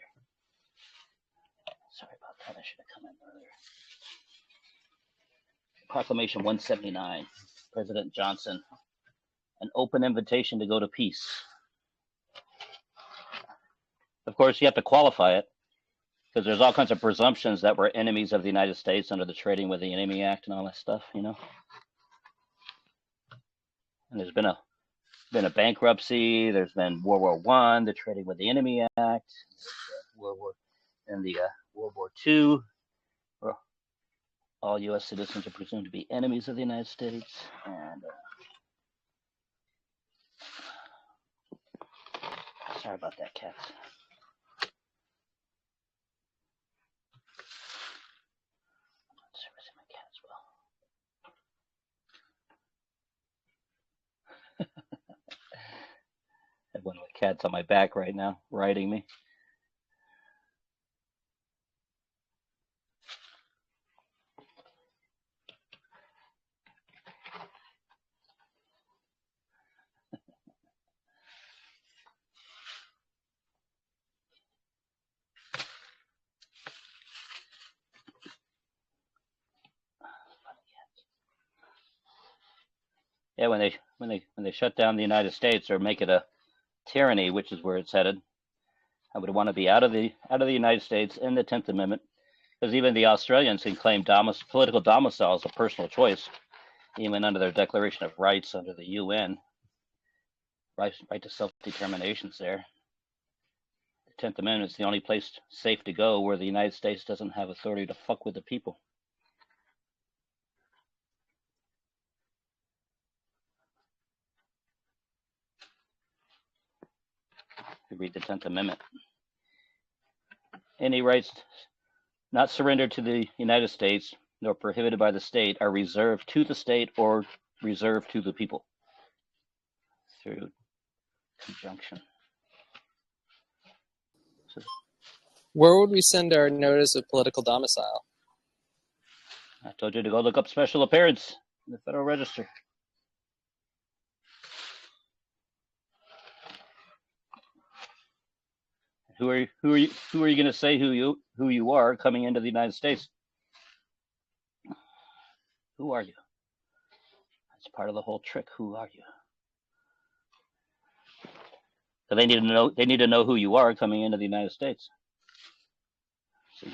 Speaker 1: Sorry about that. I should have come in earlier. Proclamation 179, President Johnson, an open invitation to go to peace. Of course, you have to qualify it because there's all kinds of presumptions that we're enemies of the United States under the Trading with the Enemy Act and all that stuff, you know. And there's been a bankruptcy. There's been World War I, the Trading with the Enemy Act, World War II, where all U.S. citizens are presumed to be enemies of the United States. And sorry about that, cats. Servicing my cat as well. I have one of the cats on my back right now, riding me. Yeah, when they shut down the United States or make it a tyranny, which is where it's headed, I would want to be out of the United States in the 10th Amendment, because even the Australians can claim political domicile as a personal choice, even under their Declaration of Rights under the UN. Right to self-determination's there. The 10th Amendment is the only place safe to go where the United States doesn't have authority to fuck with the people. You read the 10th Amendment. Any rights not surrendered to the United States nor prohibited by the state are reserved to the state or reserved to the people through conjunction. So,
Speaker 4: Where would we send our notice of political domicile?
Speaker 1: I told you to go look up special appearance in the Federal Register. Who are you going to say who you are coming into the United States? Who are you? That's part of the whole trick. Who are you? So they need to know who you are coming into the United States. So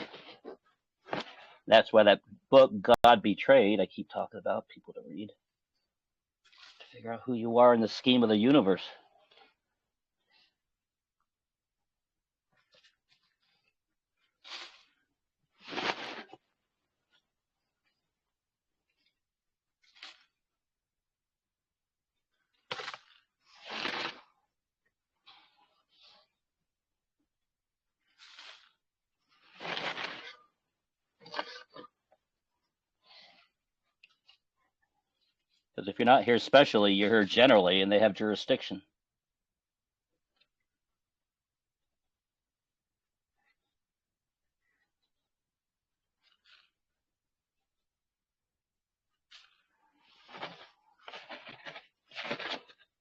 Speaker 1: that's why that book, God Betrayed, I keep talking about people to read, to figure out who you are in the scheme of the universe. Because if you're not here specially, you're here generally, and they have jurisdiction.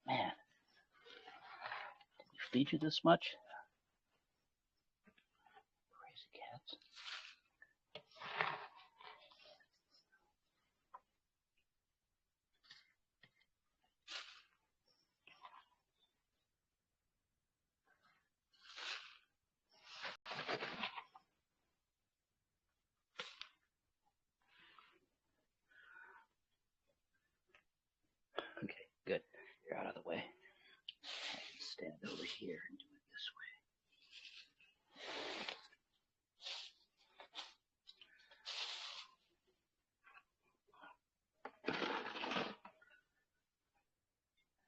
Speaker 1: Man, did we feed you this much? Crazy cats. Okay, good. You're out of the way. I can stand over here and do it this way.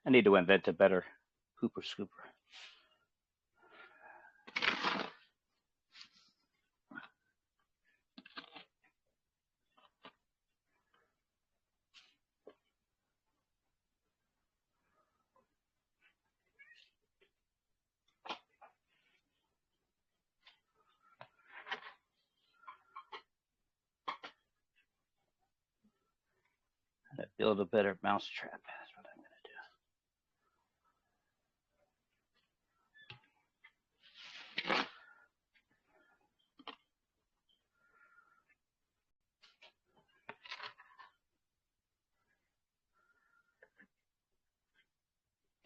Speaker 1: I need to invent a better pooper scooper. And build a better mousetrap. That's what I'm going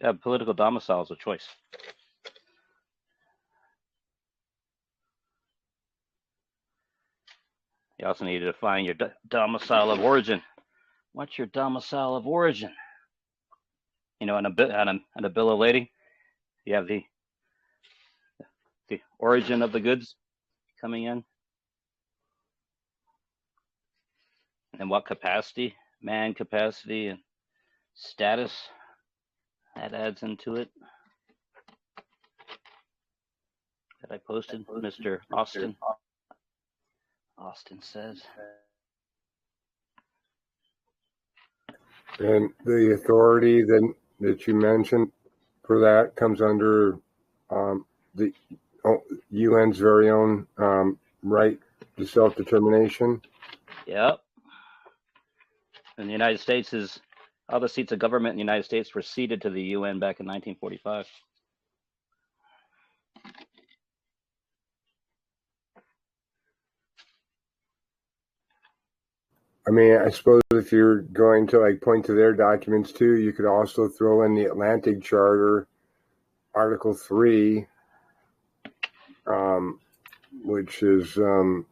Speaker 1: to do. Political domicile is a choice. You also need to define your domicile of origin. What's your domicile of origin? You know, on a bill of lading, you have the origin of the goods coming in, and what capacity, man capacity, and status that adds into it. That I posted, Mr. Austin. Austin says.
Speaker 9: And the authority then that you mentioned for that comes under the UN's very own right to self-determination.
Speaker 1: Yep. And the United States is, all the seats of government in the United States were ceded to the UN back in 1945.
Speaker 9: I mean, I suppose if you're going to like point to their documents too, you could also throw in the Atlantic Charter, Article 3, which is, well,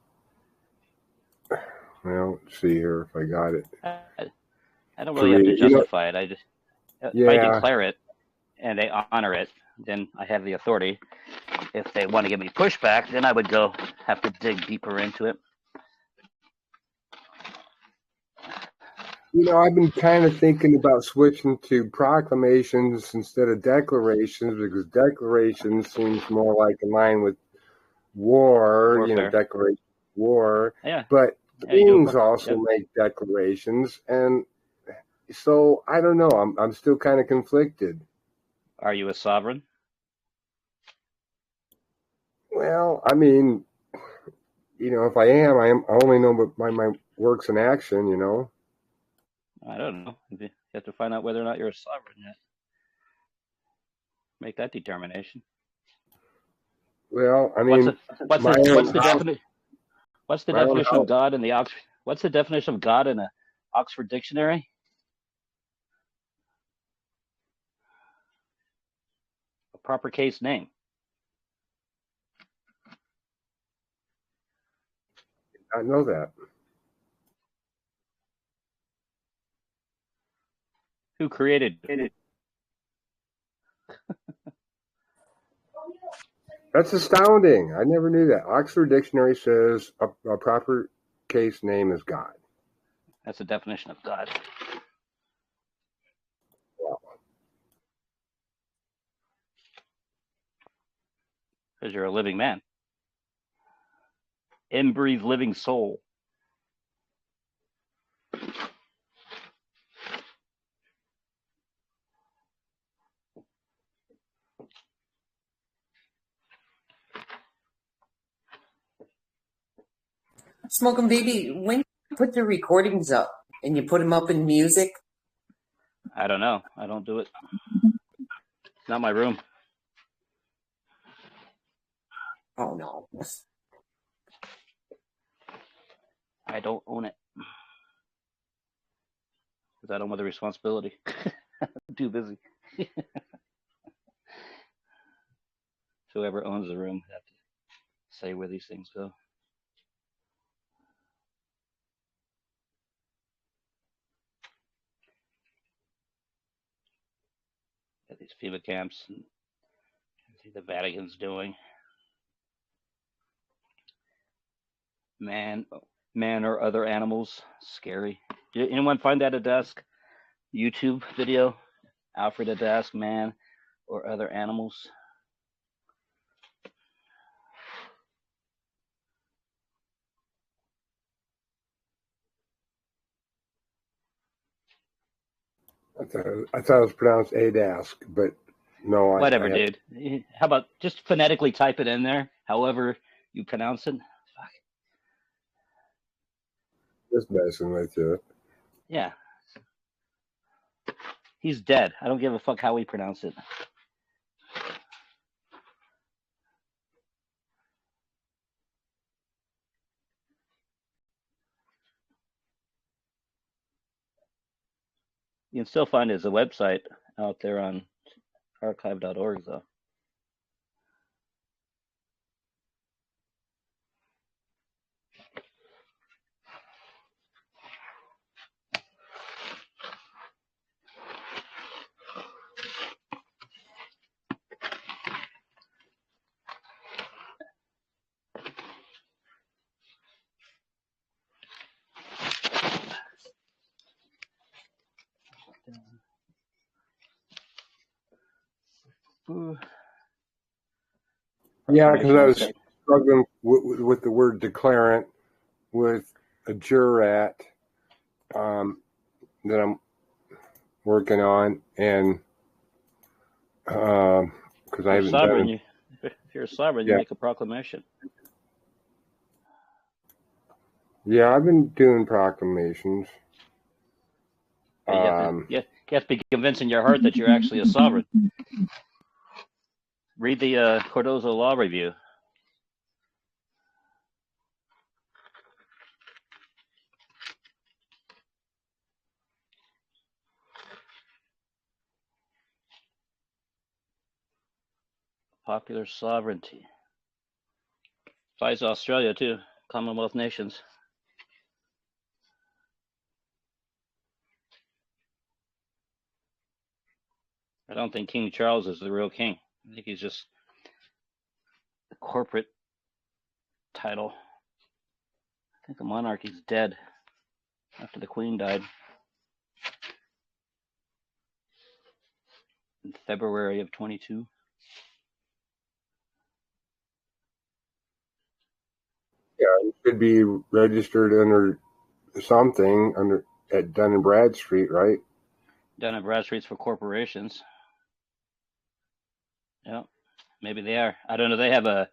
Speaker 9: let's see here if I got it.
Speaker 1: I don't really have to justify it. I just,
Speaker 9: yeah.
Speaker 1: If I declare it and they honor it, then I have the authority. If they want to give me pushback, then I would have to dig deeper into it.
Speaker 9: You know, I've been kind of thinking about switching to proclamations instead of declarations, because declarations seems more like in line with war,
Speaker 1: Warfare.
Speaker 9: You know, declaration of war.
Speaker 1: Yeah.
Speaker 9: But kings also
Speaker 1: Yep.
Speaker 9: make declarations, and so I don't know. I'm still kind of conflicted.
Speaker 1: Are you a sovereign?
Speaker 9: Well, I mean, you know, if I am, I only know by my works in action, you know.
Speaker 1: I don't know. You have to find out whether or not you're a sovereign yet. Make that determination.
Speaker 9: Well, I mean,
Speaker 1: what's the definition of God in the Oxford? What's the definition of God in the Oxford Dictionary? A proper case name.
Speaker 9: I know that.
Speaker 1: Who created it?
Speaker 9: That's astounding. I never knew that. Oxford Dictionary says a proper case name is God.
Speaker 1: That's the definition of God.
Speaker 9: Wow.
Speaker 1: Because you're a living man. Inbreathed living soul.
Speaker 6: Smoking Baby, when you put the recordings up and you put them up in music?
Speaker 1: I don't know. I don't do it. It's not my room.
Speaker 6: Oh, no.
Speaker 1: I don't own it. Because I don't want the responsibility. I'm too busy. Whoever owns the room have to say where these things go. At these FEMA camps and see the Vatican's doing. Man or other animals. Scary. Did anyone find that at desk? YouTube video? Alfred at desk, man or other animals?
Speaker 9: I thought it was pronounced Adask, but no.
Speaker 1: Whatever, dude. How about just phonetically type it in there, however you pronounce it? Fuck.
Speaker 9: Just messing with you.
Speaker 1: Yeah. He's dead. I don't give a fuck how we pronounce it. You can still find his website out there on archive.org, though.
Speaker 9: Yeah, because I was struggling with the word declarant with a jurat that I'm working on, and because I haven't done it.
Speaker 1: If you're a sovereign, you make a proclamation.
Speaker 9: Yeah, I've been doing proclamations.
Speaker 1: You have to be convincing your heart that you're actually a sovereign. Read the Cardozo Law Review. Popular sovereignty. Applies to Australia, too. Commonwealth nations. I don't think King Charles is the real king. I think he's just a corporate title. I think the monarchy's dead after the Queen died in February of 22.
Speaker 9: Yeah, it should be registered under something at Dun and Bradstreet, right?
Speaker 1: Dun and Bradstreet's for corporations. Yeah, maybe they are. I don't know. They have an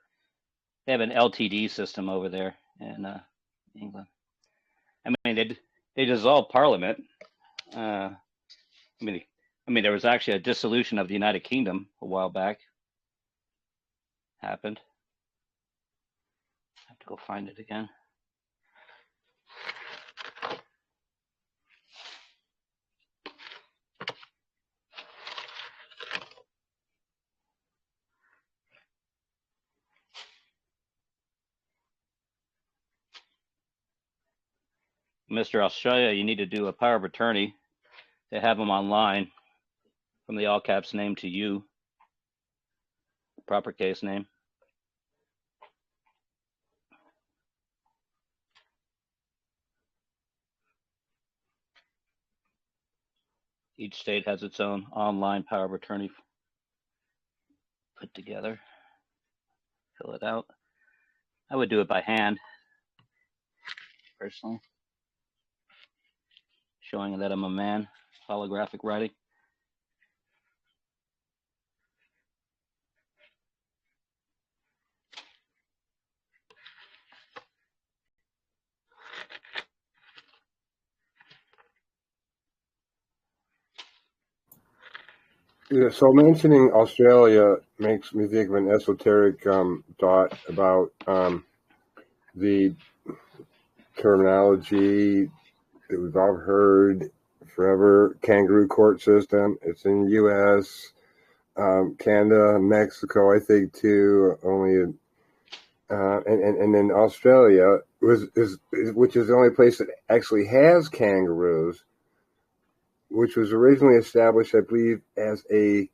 Speaker 1: LTD system over there in England. I mean, they dissolved Parliament. I mean, there was actually a dissolution of the United Kingdom a while back. Happened. I have to go find it again. Mr. Australia, you need to do a power of attorney. They have them online from the all caps name to you. Proper case name. Each state has its own online power of attorney put together. Fill it out. I would do it by hand, personally. Showing that I'm a man. Holographic writing.
Speaker 9: Yeah, so mentioning Australia makes me think of an esoteric thought about the terminology that we've all heard forever, kangaroo court system. It's in the U.S., Canada, Mexico, I think too. Only, and then Australia which is the only place that actually has kangaroos, which was originally established, I believe, as a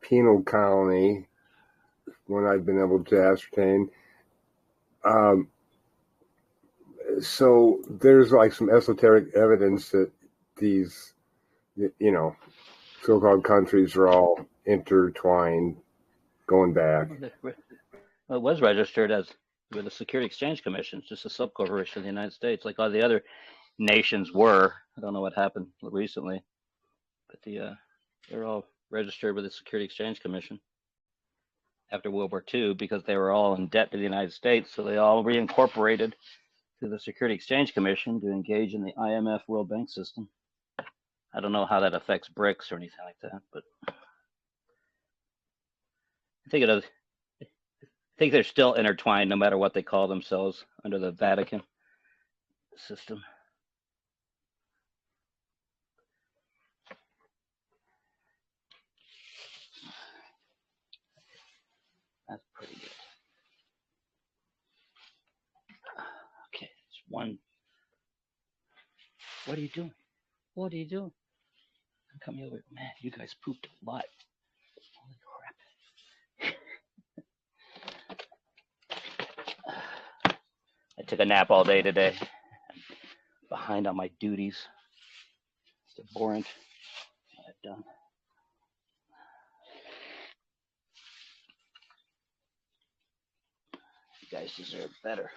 Speaker 9: penal colony. When I've been able to ascertain. So there's like some esoteric evidence that these, so-called countries are all intertwined, going back.
Speaker 1: Well, it was registered as with the Security Exchange Commission, just a subcorporation of the United States, like all the other nations were. I don't know what happened recently, but they're all registered with the Security Exchange Commission after World War II because they were all in debt to the United States, so they all reincorporated to the Security Exchange Commission to engage in the IMF World Bank system. I don't know how that affects BRICS or anything like that, but I think they're still intertwined no matter what they call themselves under the Vatican system. That's pretty good. Okay, it's one. What are you doing? What are you doing? I'm coming over. Man, you guys pooped a lot. Holy crap. I took a nap all day today. I'm behind on my duties. It's abhorrent what I've done. You guys deserve better.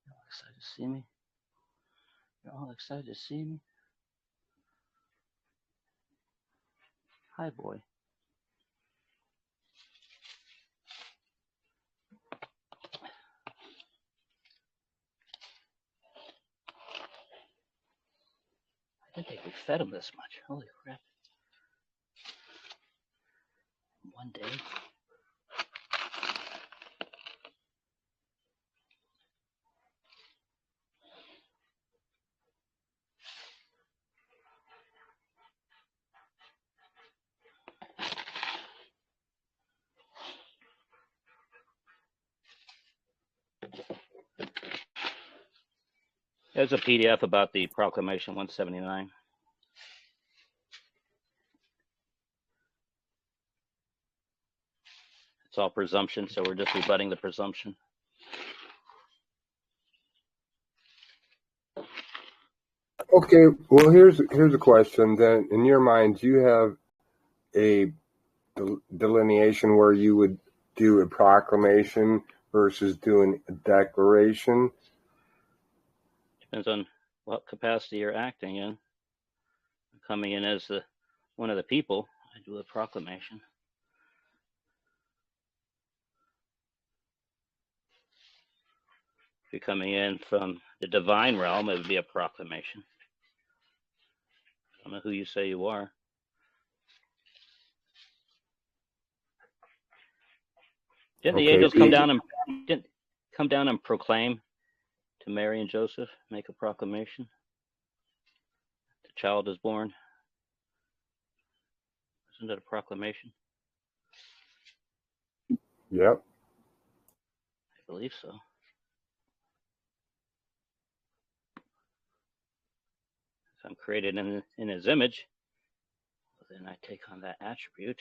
Speaker 1: You're all excited to see me? You're all excited to see me? Hi, boy. I didn't think we fed him this much. Holy crap. One day. There's a PDF about the Proclamation 179. It's all presumption, so we're just rebutting the presumption.
Speaker 9: Okay, well, here's a question then. In your mind, do you have a delineation where you would do a proclamation versus doing a declaration?
Speaker 1: Depends on what capacity you're acting in. Coming in as one of the people, I do a proclamation. If you're coming in from the divine realm, it would be a proclamation. I don't know who you say you are. Didn't the angels come down and proclaim to Mary and Joseph, make a proclamation? The child is born. Isn't it a proclamation?
Speaker 9: Yep.
Speaker 1: I believe so. If I'm created in his image, then I take on that attribute.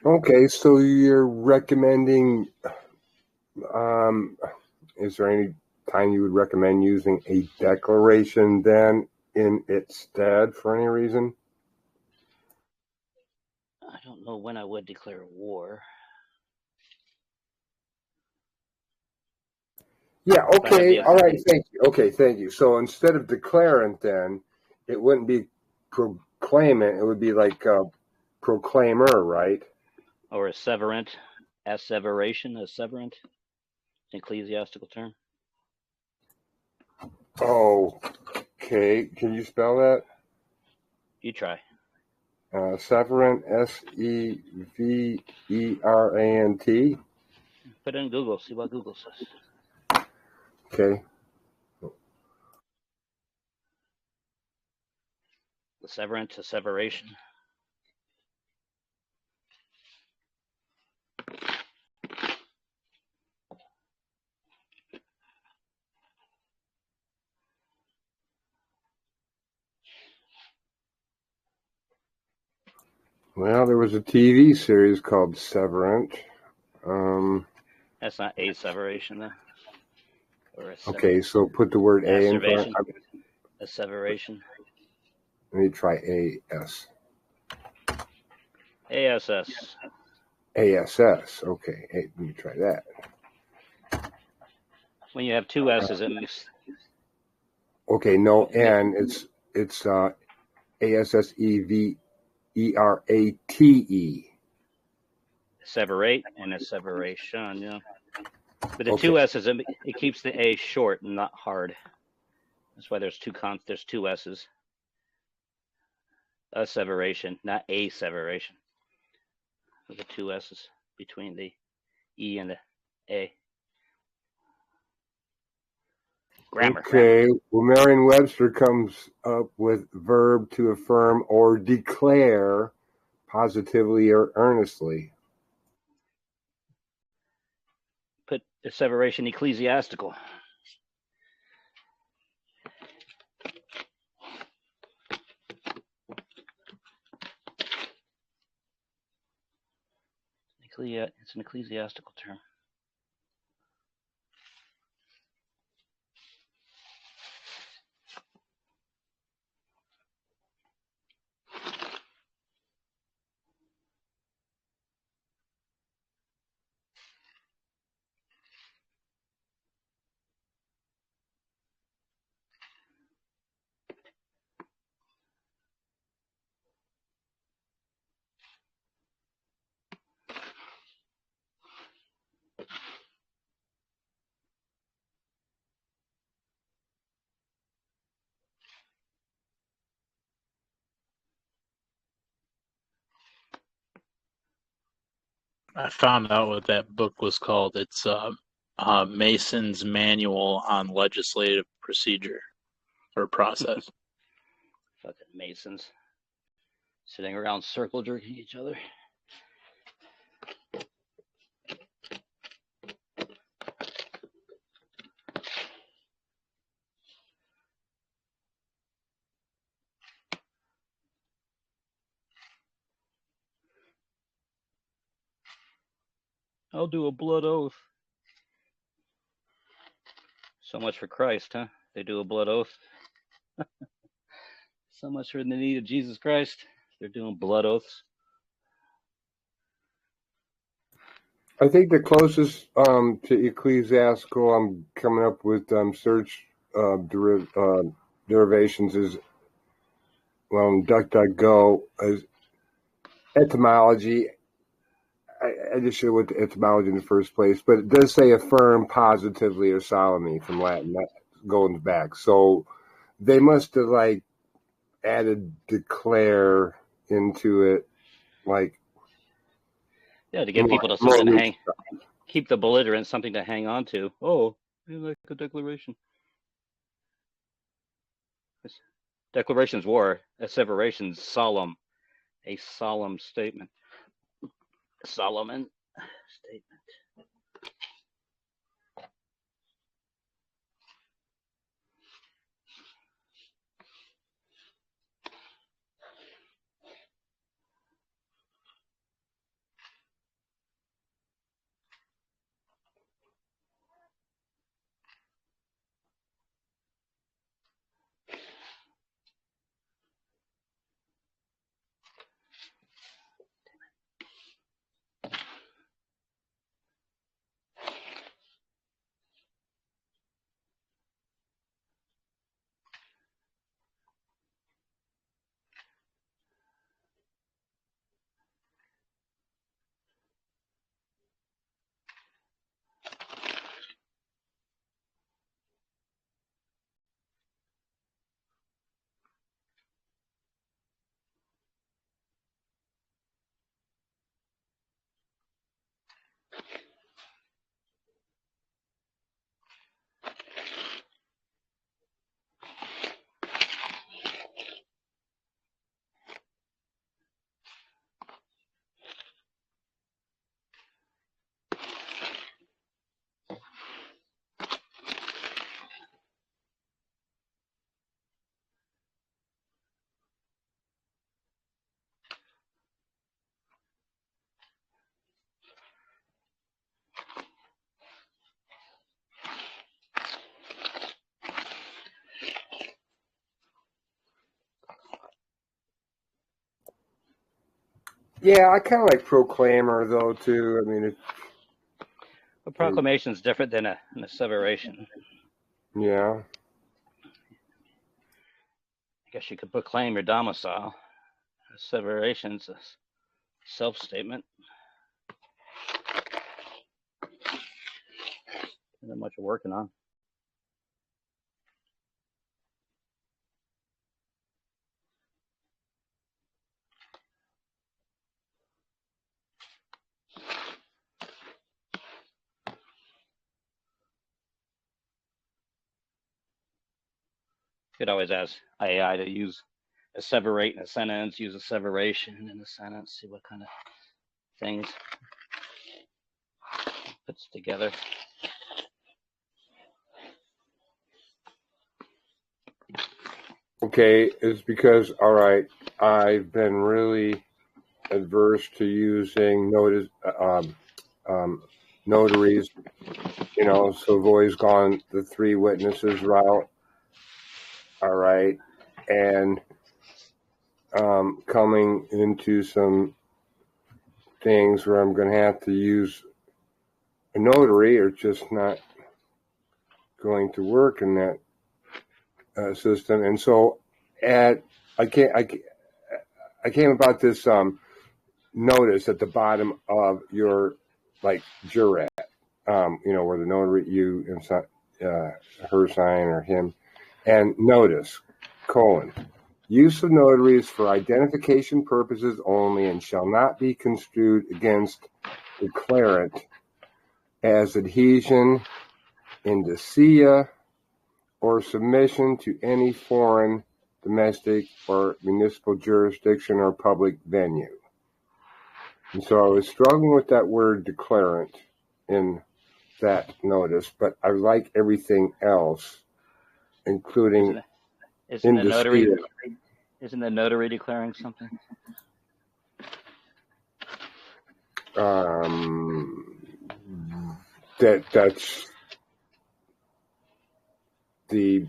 Speaker 9: Okay, so you're recommending, is there any time you would recommend using a declaration then in its stead for any reason?
Speaker 1: I don't know when I would declare war.
Speaker 9: Yeah, okay, all right, thank you. Okay, thank you. So instead of declarant then, it wouldn't be claimant, it would be like a proclaimer, right?
Speaker 1: Or a severant, asseveration, a severant, ecclesiastical term.
Speaker 9: Oh, okay. Can you spell that?
Speaker 1: You try.
Speaker 9: Severant, Severant.
Speaker 1: Put it in Google. See what Google says.
Speaker 9: Okay.
Speaker 1: The severant, asseveration.
Speaker 9: Well, there was a TV series called Severant.
Speaker 1: That's not asseveration, though. Or
Speaker 9: Okay, so put the word A in front.
Speaker 1: Asseveration.
Speaker 9: Let me try AS.
Speaker 1: ASS.
Speaker 9: ASS. Okay, hey, let me try that.
Speaker 1: When you have two S's, it makes.
Speaker 9: Okay, no N. It's ASSEVERATE.
Speaker 1: Severate and asseveration, yeah. But the two S's, it keeps the A short and not hard. That's why there's two S's. Asseveration, not asseveration. The two S's between the E and the A. Grammar.
Speaker 9: Okay, well, Merriam-Webster comes up with verb to affirm or declare positively or earnestly.
Speaker 1: Put asseveration ecclesiastical. It's an ecclesiastical term.
Speaker 10: I found out what that book was called. It's Mason's Manual on Legislative Procedure or Process.
Speaker 1: Fucking Masons. Sitting around circle jerking each other. I'll do a blood oath. So much for Christ, huh? They do a blood oath. So much for the need of Jesus Christ. They're doing blood oaths.
Speaker 9: I think the closest to ecclesiastical I'm coming up with search derivations is, well, DuckDuckGo is etymology. I just should have went to etymology in the first place, but it does say affirm positively or solemnly from Latin. That going back, so they must have like added declare into it, like
Speaker 1: yeah, to give people to something to hang, keep the belligerent something to hang on to. Oh, like a declaration. Declaration's war. Asseveration's solemn. A solemn statement. Solomon statement.
Speaker 9: Yeah, I kind of like proclaimer though too. I mean,
Speaker 1: A proclamation is different than an asseveration.
Speaker 9: Yeah.
Speaker 1: I guess you could proclaim your domicile. Asseveration's a self-statement. Not much working on. You could always ask AI to use asseverate in a sentence, use asseveration in a sentence, see what kind of things it puts together.
Speaker 9: Okay, it's because, all right, I've been really adverse to using notaries, you know, so I've always gone the 3 witnesses route. All right, and coming into some things where I'm going to have to use a notary, or just not going to work in that system. And so I came about this notice at the bottom of your jurat, you know, where the notary, you and her sign or him, and notice, use of notaries for identification purposes only and shall not be construed against declarant as adhesion, indicia, or submission to any foreign, domestic, or municipal jurisdiction or public venue. And so I was struggling with that word declarant in that notice, but I like everything else, including
Speaker 1: Isn't the notary declaring something?
Speaker 9: That's the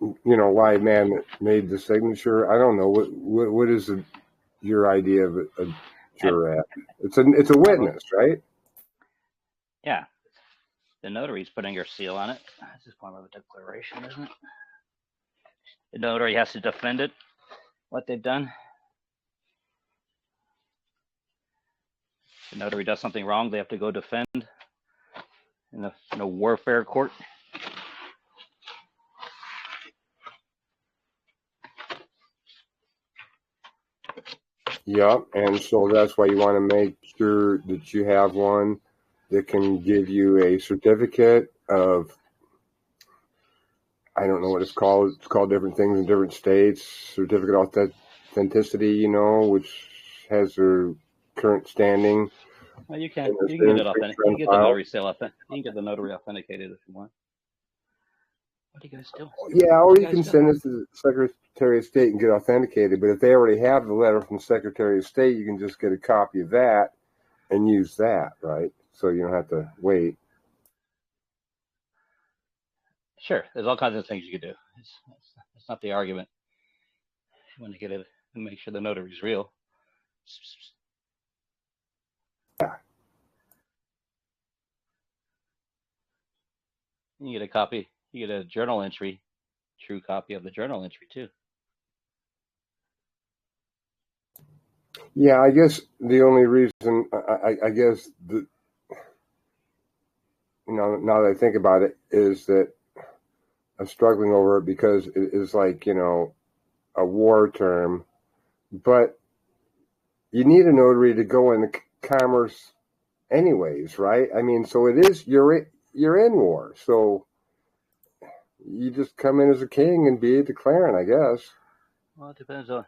Speaker 9: you know, live man that made the signature. I don't know what is your idea of a jurat? It's a witness, right?
Speaker 1: Yeah, the notary's putting her seal on it. This is form of a declaration, isn't it? The notary has to defend it, what they've done. The notary does something wrong, they have to go defend in a warfare court.
Speaker 9: Yep, and so that's why you want to make sure that you have one that can give you a certificate of, I don't know what it's called. It's called different things in different states. Certificate of authenticity, you know, which has their current standing.
Speaker 1: Well, you can get it authenticated. You can get the notary seal authenticated. You can get the notary authenticated if you want. What are you guys doing?
Speaker 9: Yeah, or you can send it to the Secretary of State and get authenticated. But if they already have the letter from the Secretary of State, you can just get a copy of that and use that, right? So you don't have to wait.
Speaker 1: Sure, there's all kinds of things you could do. It's not the argument. You want to get it and make sure the notary's real.
Speaker 9: Yeah.
Speaker 1: You get a copy. You get a journal entry, true copy of the journal entry too.
Speaker 9: Yeah, I guess the only reason, I guess, you know, now that I think about it, is that I'm struggling over it because it is like, you know, a war term, but you need a notary to go into commerce anyways, right? I mean, so it is, you're in war, so you just come in as a king and be a declarant, I guess.
Speaker 1: Well, it depends on.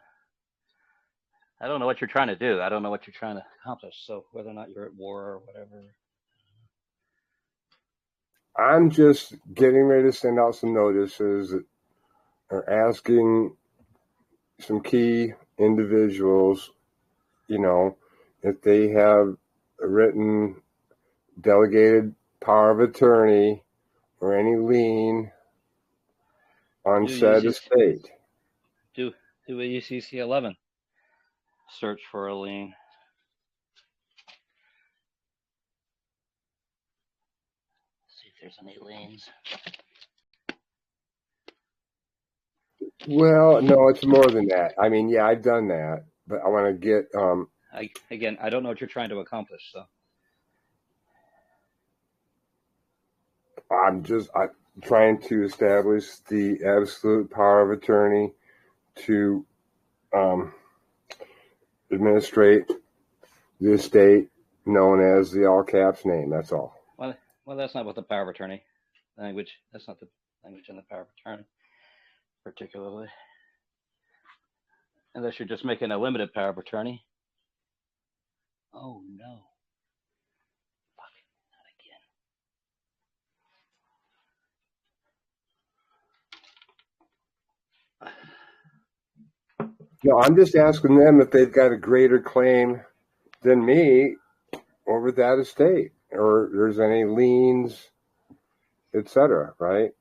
Speaker 1: I don't know what you're trying to do. I don't know what you're trying to accomplish. So whether or not you're at war or whatever.
Speaker 9: I'm just getting ready to send out some notices that are asking some key individuals, you know, if they have a written delegated power of attorney or any lien on said estate.
Speaker 1: Do a UCC 11. search for a lien. See if there's any liens.
Speaker 9: Well, no, it's more than that. I mean, yeah, I've done that, but I want to get.
Speaker 1: Again, I don't know what you're trying to accomplish. So
Speaker 9: I'm trying to establish the absolute power of attorney to administrate the estate known as the all caps name. That's all.
Speaker 1: well, that's not what the power of attorney language. That's not the language in the power of attorney, particularly. Unless you're just making a limited power of attorney. Oh no. Fuck, not again.
Speaker 9: No, I'm just asking them if they've got a greater claim than me over that estate, or there's any liens, etc. Right?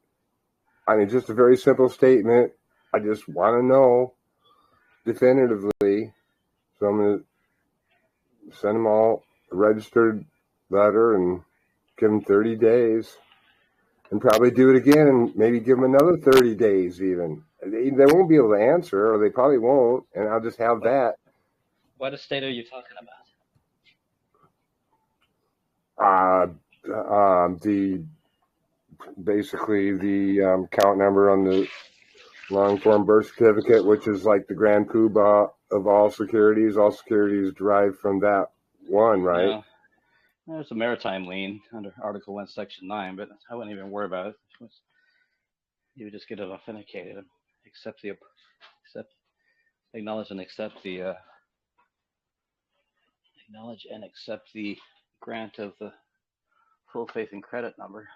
Speaker 9: I mean, just a very simple statement. I just want to know definitively. So I'm going to send them all a registered letter and give them 30 days, and probably do it again and maybe give them another 30 days even. They won't be able to answer, or they probably won't, and I'll just have that.
Speaker 1: What estate are you talking about?
Speaker 9: Basically the count number on the long form birth certificate, which is like the grand poobah of all securities. All securities derived from that one, right?
Speaker 1: No. There's a maritime lien under Article 1, Section 9, but I wouldn't even worry about it. You would just get it authenticated and acknowledge and accept the grant of the full faith and credit number.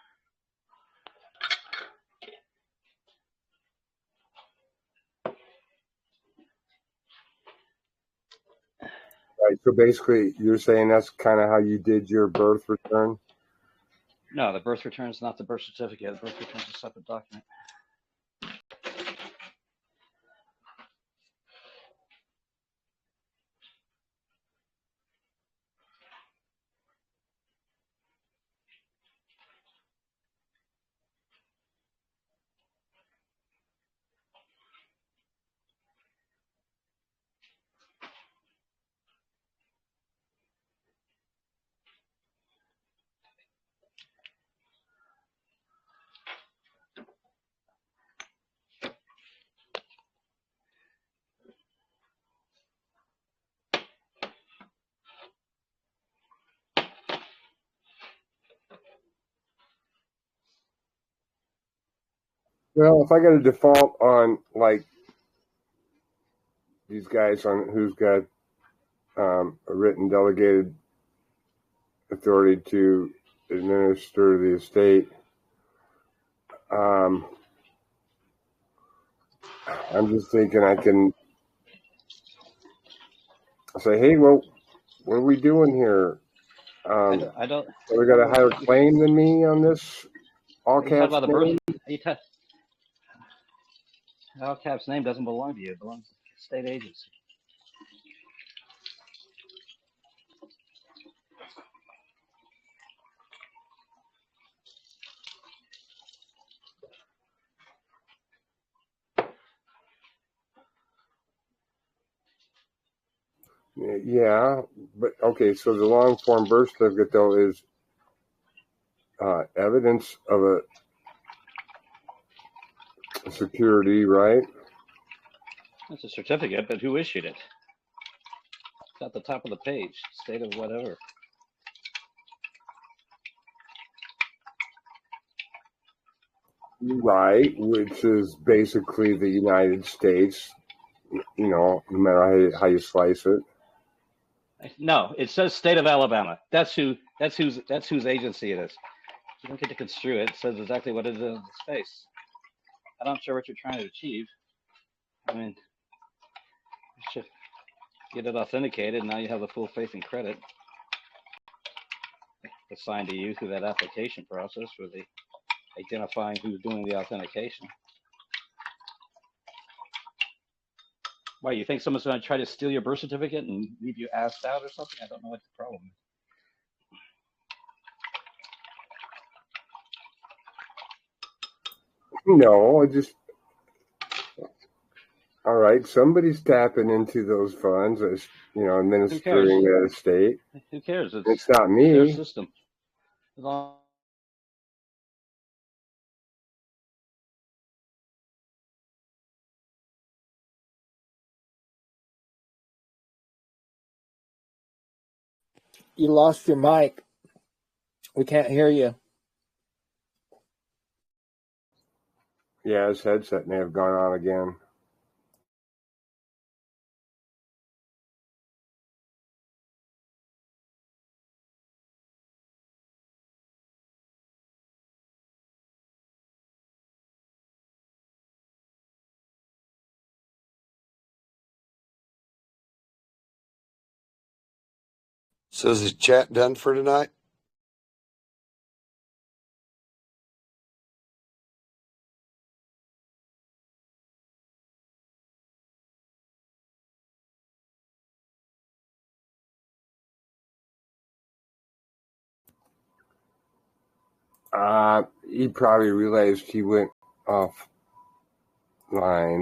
Speaker 9: Right. So basically, you're saying that's kind of how you did your birth return?
Speaker 1: No, the birth return is not the birth certificate. The birth return is a separate document.
Speaker 9: Well, if I got a default on like these guys on who's got a written delegated authority to administer the estate, I'm just thinking I can say, hey, well, what are we doing here?
Speaker 1: I don't.
Speaker 9: So we got a higher claim than me on this all caps
Speaker 1: About the
Speaker 9: name?
Speaker 1: birth. All caps name doesn't belong to you. It belongs to the state agency.
Speaker 9: Yeah, but okay, so the long form birth certificate though is evidence of a security, right?
Speaker 1: It's a certificate, but who issued it? It's at the top of the page. State of whatever.
Speaker 9: Right, which is basically the United States, you know, no matter how you slice it.
Speaker 1: No, it says state of Alabama. That's whose agency it is. You don't get to construe it. It says exactly what it is in the space. I'm not sure what you're trying to achieve. I mean, you should get it authenticated. Now you have the full faith and credit assigned to you through that application process for the identifying who's doing the authentication. Why, you think someone's going to try to steal your birth certificate and leave you assed out or something? I don't know what the problem is.
Speaker 9: No, I just, all right, somebody's tapping into those funds, as administering that estate.
Speaker 1: Who cares?
Speaker 9: It's not
Speaker 1: It's their
Speaker 9: me.
Speaker 1: system. As long
Speaker 3: You lost your mic. We can't hear you.
Speaker 9: Yeah, his headset may have gone on again.
Speaker 2: So is the chat done for tonight?
Speaker 9: He probably realized he went offline,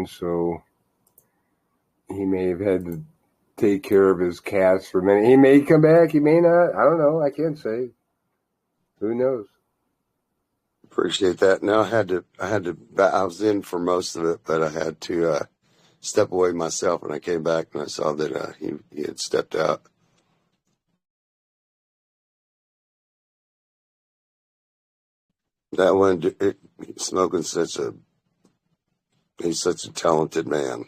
Speaker 9: so he may have had to take care of his cats for a minute. He may come back, he may not. I don't know. I can't say. Who knows?
Speaker 2: Appreciate that. No, I was in for most of it, but I had to step away myself, and I came back and I saw that he had stepped out. That one, smoking he's such a talented man.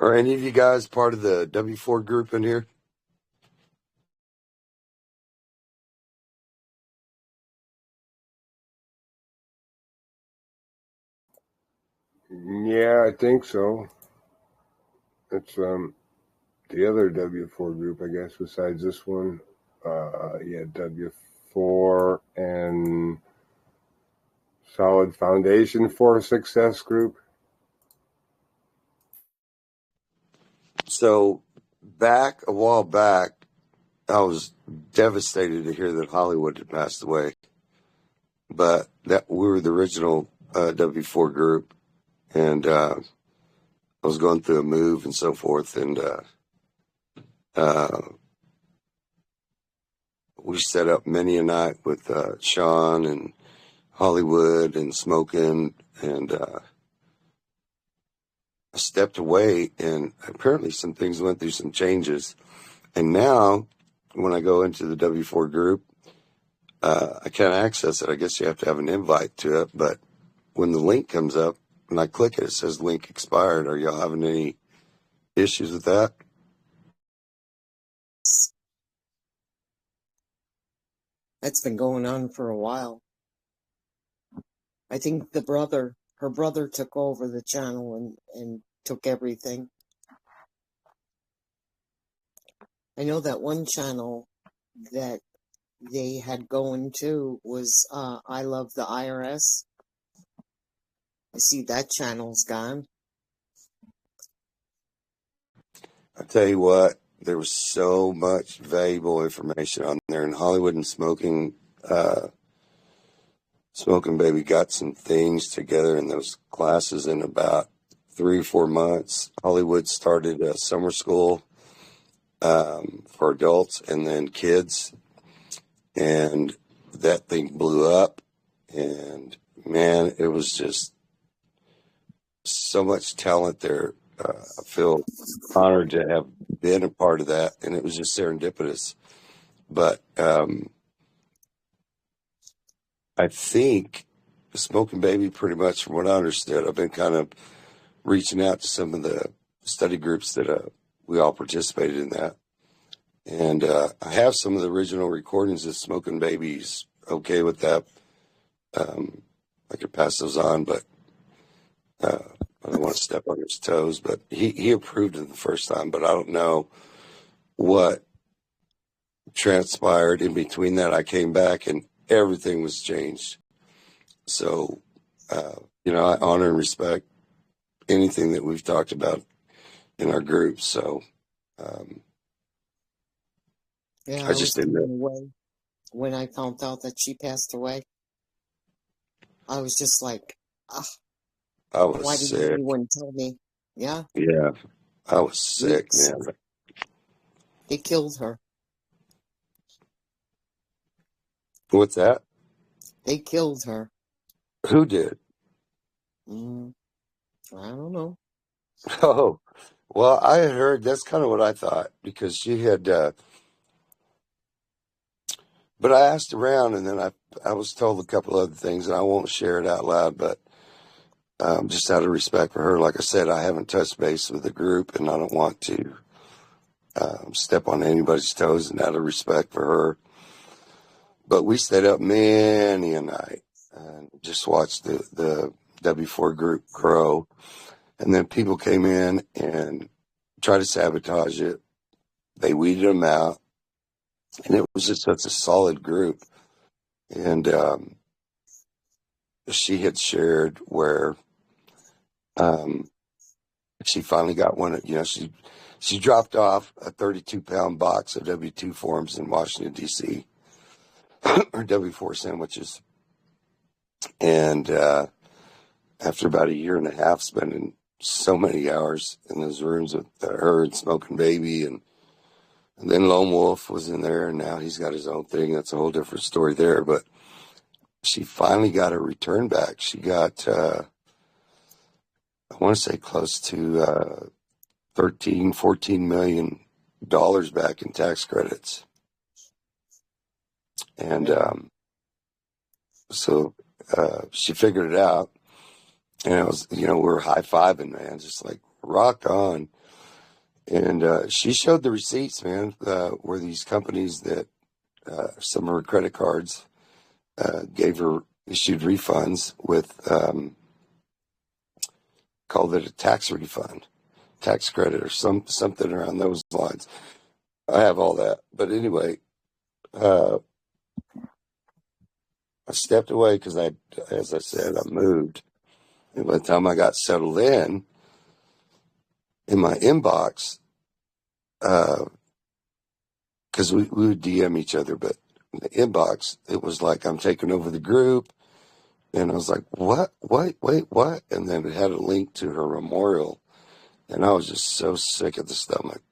Speaker 2: Are any of you guys part of the W4 group in here?
Speaker 9: Yeah, I think so. It's the other W4 group, I guess, besides this one. Yeah, W4 and Solid Foundation for Success group.
Speaker 2: So a while back, I was devastated to hear that Hollywood had passed away. But that we were the original W4 group, and I was going through a move and so forth, and we set up many a night with Sean and Hollywood and Smoking, and I stepped away, and apparently some things went through some changes. And now, when I go into the W4 group, I can't access it. I guess you have to have an invite to it. But when the link comes up and I click it, it says link expired. Are y'all having any issues with that?
Speaker 6: That's been going on for a while. I think her brother took over the channel and took everything. I know that one channel that they had going too was I Love the IRS. I see that channel's gone.
Speaker 2: I tell you what, there was so much valuable information on there, and Hollywood and Smoking Baby got some things together in those classes in about 3 or 4 months. Hollywood started a summer school for adults and then kids, and that thing blew up. And man, it was just so much talent there. I feel honored to have been a part of that, and it was just serendipitous. But I think Smoking Baby, pretty much from what I understood, I've been kind of reaching out to some of the study groups that we all participated in that. And I have some of the original recordings of Smoking Baby's okay with that. I could pass those on, but I don't want to step on his toes. But he approved it the first time, but I don't know what transpired in between that, I came back and everything was changed. So, you know, I honor and respect anything that we've talked about in our group. So,
Speaker 6: Yeah,
Speaker 2: I
Speaker 6: I
Speaker 2: just
Speaker 6: was
Speaker 2: didn't know.
Speaker 6: blown away when I found out that she passed away. I was just like, ah,
Speaker 2: I was
Speaker 6: why didn't
Speaker 2: sick.
Speaker 6: anyone tell me? Yeah,
Speaker 2: Yeah, I was sick,
Speaker 6: weeks.
Speaker 2: man.
Speaker 6: They killed her.
Speaker 2: What's that?
Speaker 6: They killed her.
Speaker 2: Who did?
Speaker 6: Mm, I don't know.
Speaker 2: Oh, well, I had heard that's kind of what I thought because she had, but I asked around and then I was told a couple other things and I won't share it out loud, but just out of respect for her, like I said, I haven't touched base with the group and I don't want to step on anybody's toes and out of respect for her. But we stayed up many a night and just watched the W4 group grow. And then people came in and tried to sabotage it. They weeded them out. And it was just such a solid group. And she had shared where she finally got one. You know, she dropped off a 32-pound box of W2 forms in Washington, D.C., or W4 sandwiches. And after about a year and a half spending so many hours in those rooms with her and SmokingBaby, and then Lone Wolf was in there, and now he's got his own thing. That's a whole different story there. But she finally got her return back. She got, I want to say close to $13-14 million back in tax credits. And so she figured it out. And it was, you know, we were high-fiving, man, just like rock on. And she showed the receipts, man, where these companies that some of her credit cards issued refunds with, called it a tax refund, tax credit, or something around those lines. I have all that. But anyway, I stepped away because as I said, I moved. And by the time I got settled in my inbox, because we would DM each other, but in the inbox, it was like, I'm taking over the group. And I was like, what? Wait, what? And then it had a link to her memorial. And I was just so sick at the stomach.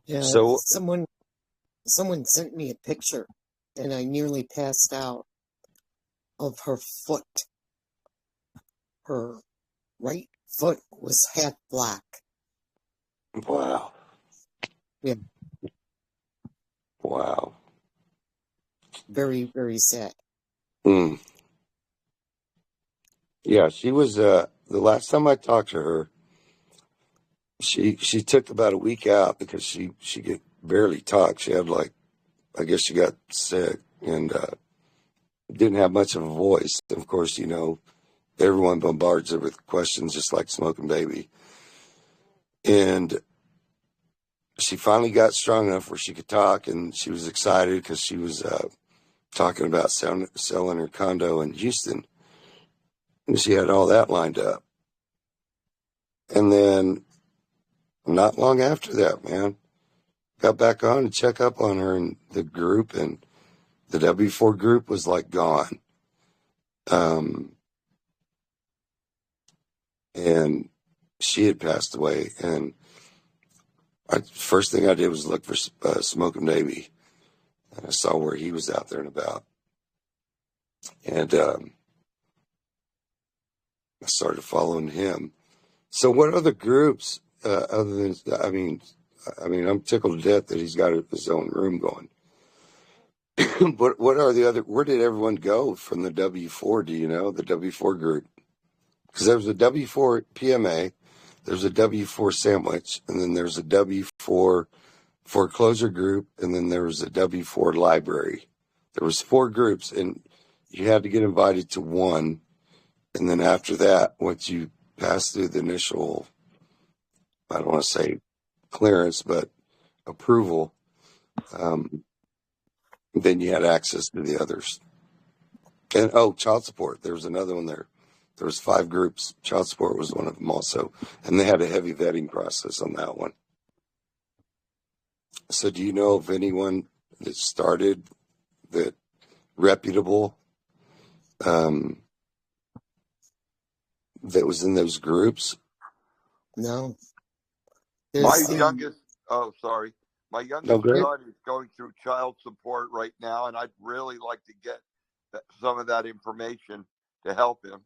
Speaker 6: Yeah,
Speaker 2: So,
Speaker 6: someone sent me a picture, and I nearly passed out, of her foot. Her right foot was half black.
Speaker 2: wow.
Speaker 6: Yeah,
Speaker 2: Wow.
Speaker 6: very, very sad.
Speaker 2: Mm. Yeah, she was, the last time I talked to her, she took about a week out because she could barely talk. She had I guess she got sick and didn't have much of a voice. Of course, you know, everyone bombards her with questions just like SmokingBaby. And she finally got strong enough where she could talk, and she was excited because she was talking about selling her condo in Houston. And she had all that lined up. And then not long after that, man, got back on to check up on her and the group, and the W4 group was like gone. And she had passed away. And first thing I did was look for SmokingBaby. And I saw where he was out there and about. And I started following him. So what other groups, other than, I mean, I'm tickled to death that he's got his own room going. What are the other, where did everyone go from the W4? Do you know, the W4 group? Because there was a W4 PMA, there's a W4 sandwich, and then there's a W4 foreclosure group, and then there was a W4 library. There was 4 groups, and you had to get invited to one. And then after that, once you passed through the initial, I don't want to say clearance, but approval, then you had access to the others. And child support. There was another one there. There was 5 groups. Child support was one of them also, and they had a heavy vetting process on that one. So, do you know of anyone that started that reputable that was in those groups?
Speaker 13: No.
Speaker 14: My youngest, sorry. My youngest
Speaker 2: good.
Speaker 14: son is going through child support right now, and I'd really like to get some of that information to help him.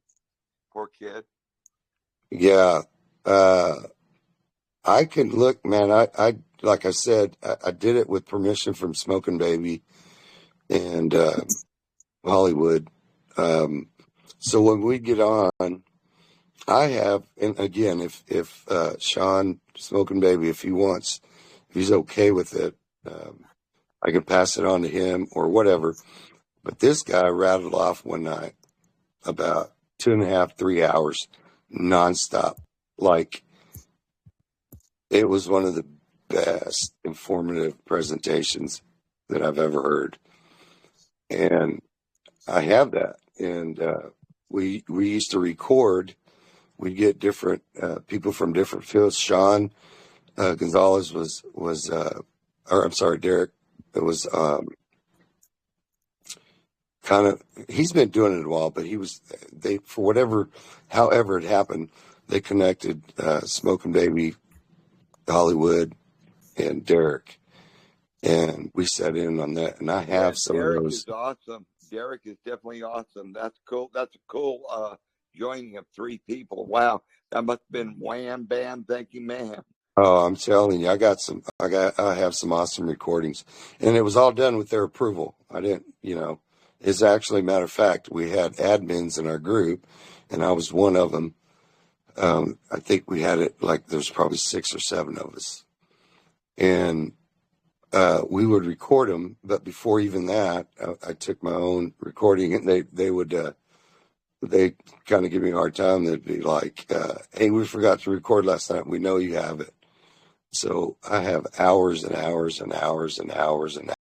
Speaker 14: Poor kid.
Speaker 2: Yeah. I can look, man. I like I said, I did it with permission from SmokingBaby and Hollywood. So when we get on, I have, and again, if Sean SmokingBaby, if he's okay with it, I can pass it on to him or whatever. But this guy rattled off one night about 2.5, 3 hours nonstop. Like, it was one of the best informative presentations that I've ever heard. And I have that. And we used to record. We'd get different people from different fields. Sean Gonzalez Derek. It was kind of, he's been doing it a while, but however it happened, they connected SmokingBaby, Hollywood, and Derek, and we sat in on that. And I have some
Speaker 14: Derek
Speaker 2: of those.
Speaker 14: Is awesome. Derek is definitely awesome. That's cool. That's a cool joining of 3 people. Wow, that must have been wham bam. Thank you, ma'am.
Speaker 2: Oh, I'm telling you, I have some awesome recordings, and it was all done with their approval. I didn't, it's actually, matter of fact, we had admins in our group, and I was one of them. I think we had it like there's probably 6 or 7 of us, and we would record them. But before even that, I took my own recording, and they kind of give me a hard time. They'd be like, "Hey, we forgot to record last night. We know you have it." So I have hours and hours and hours and hours and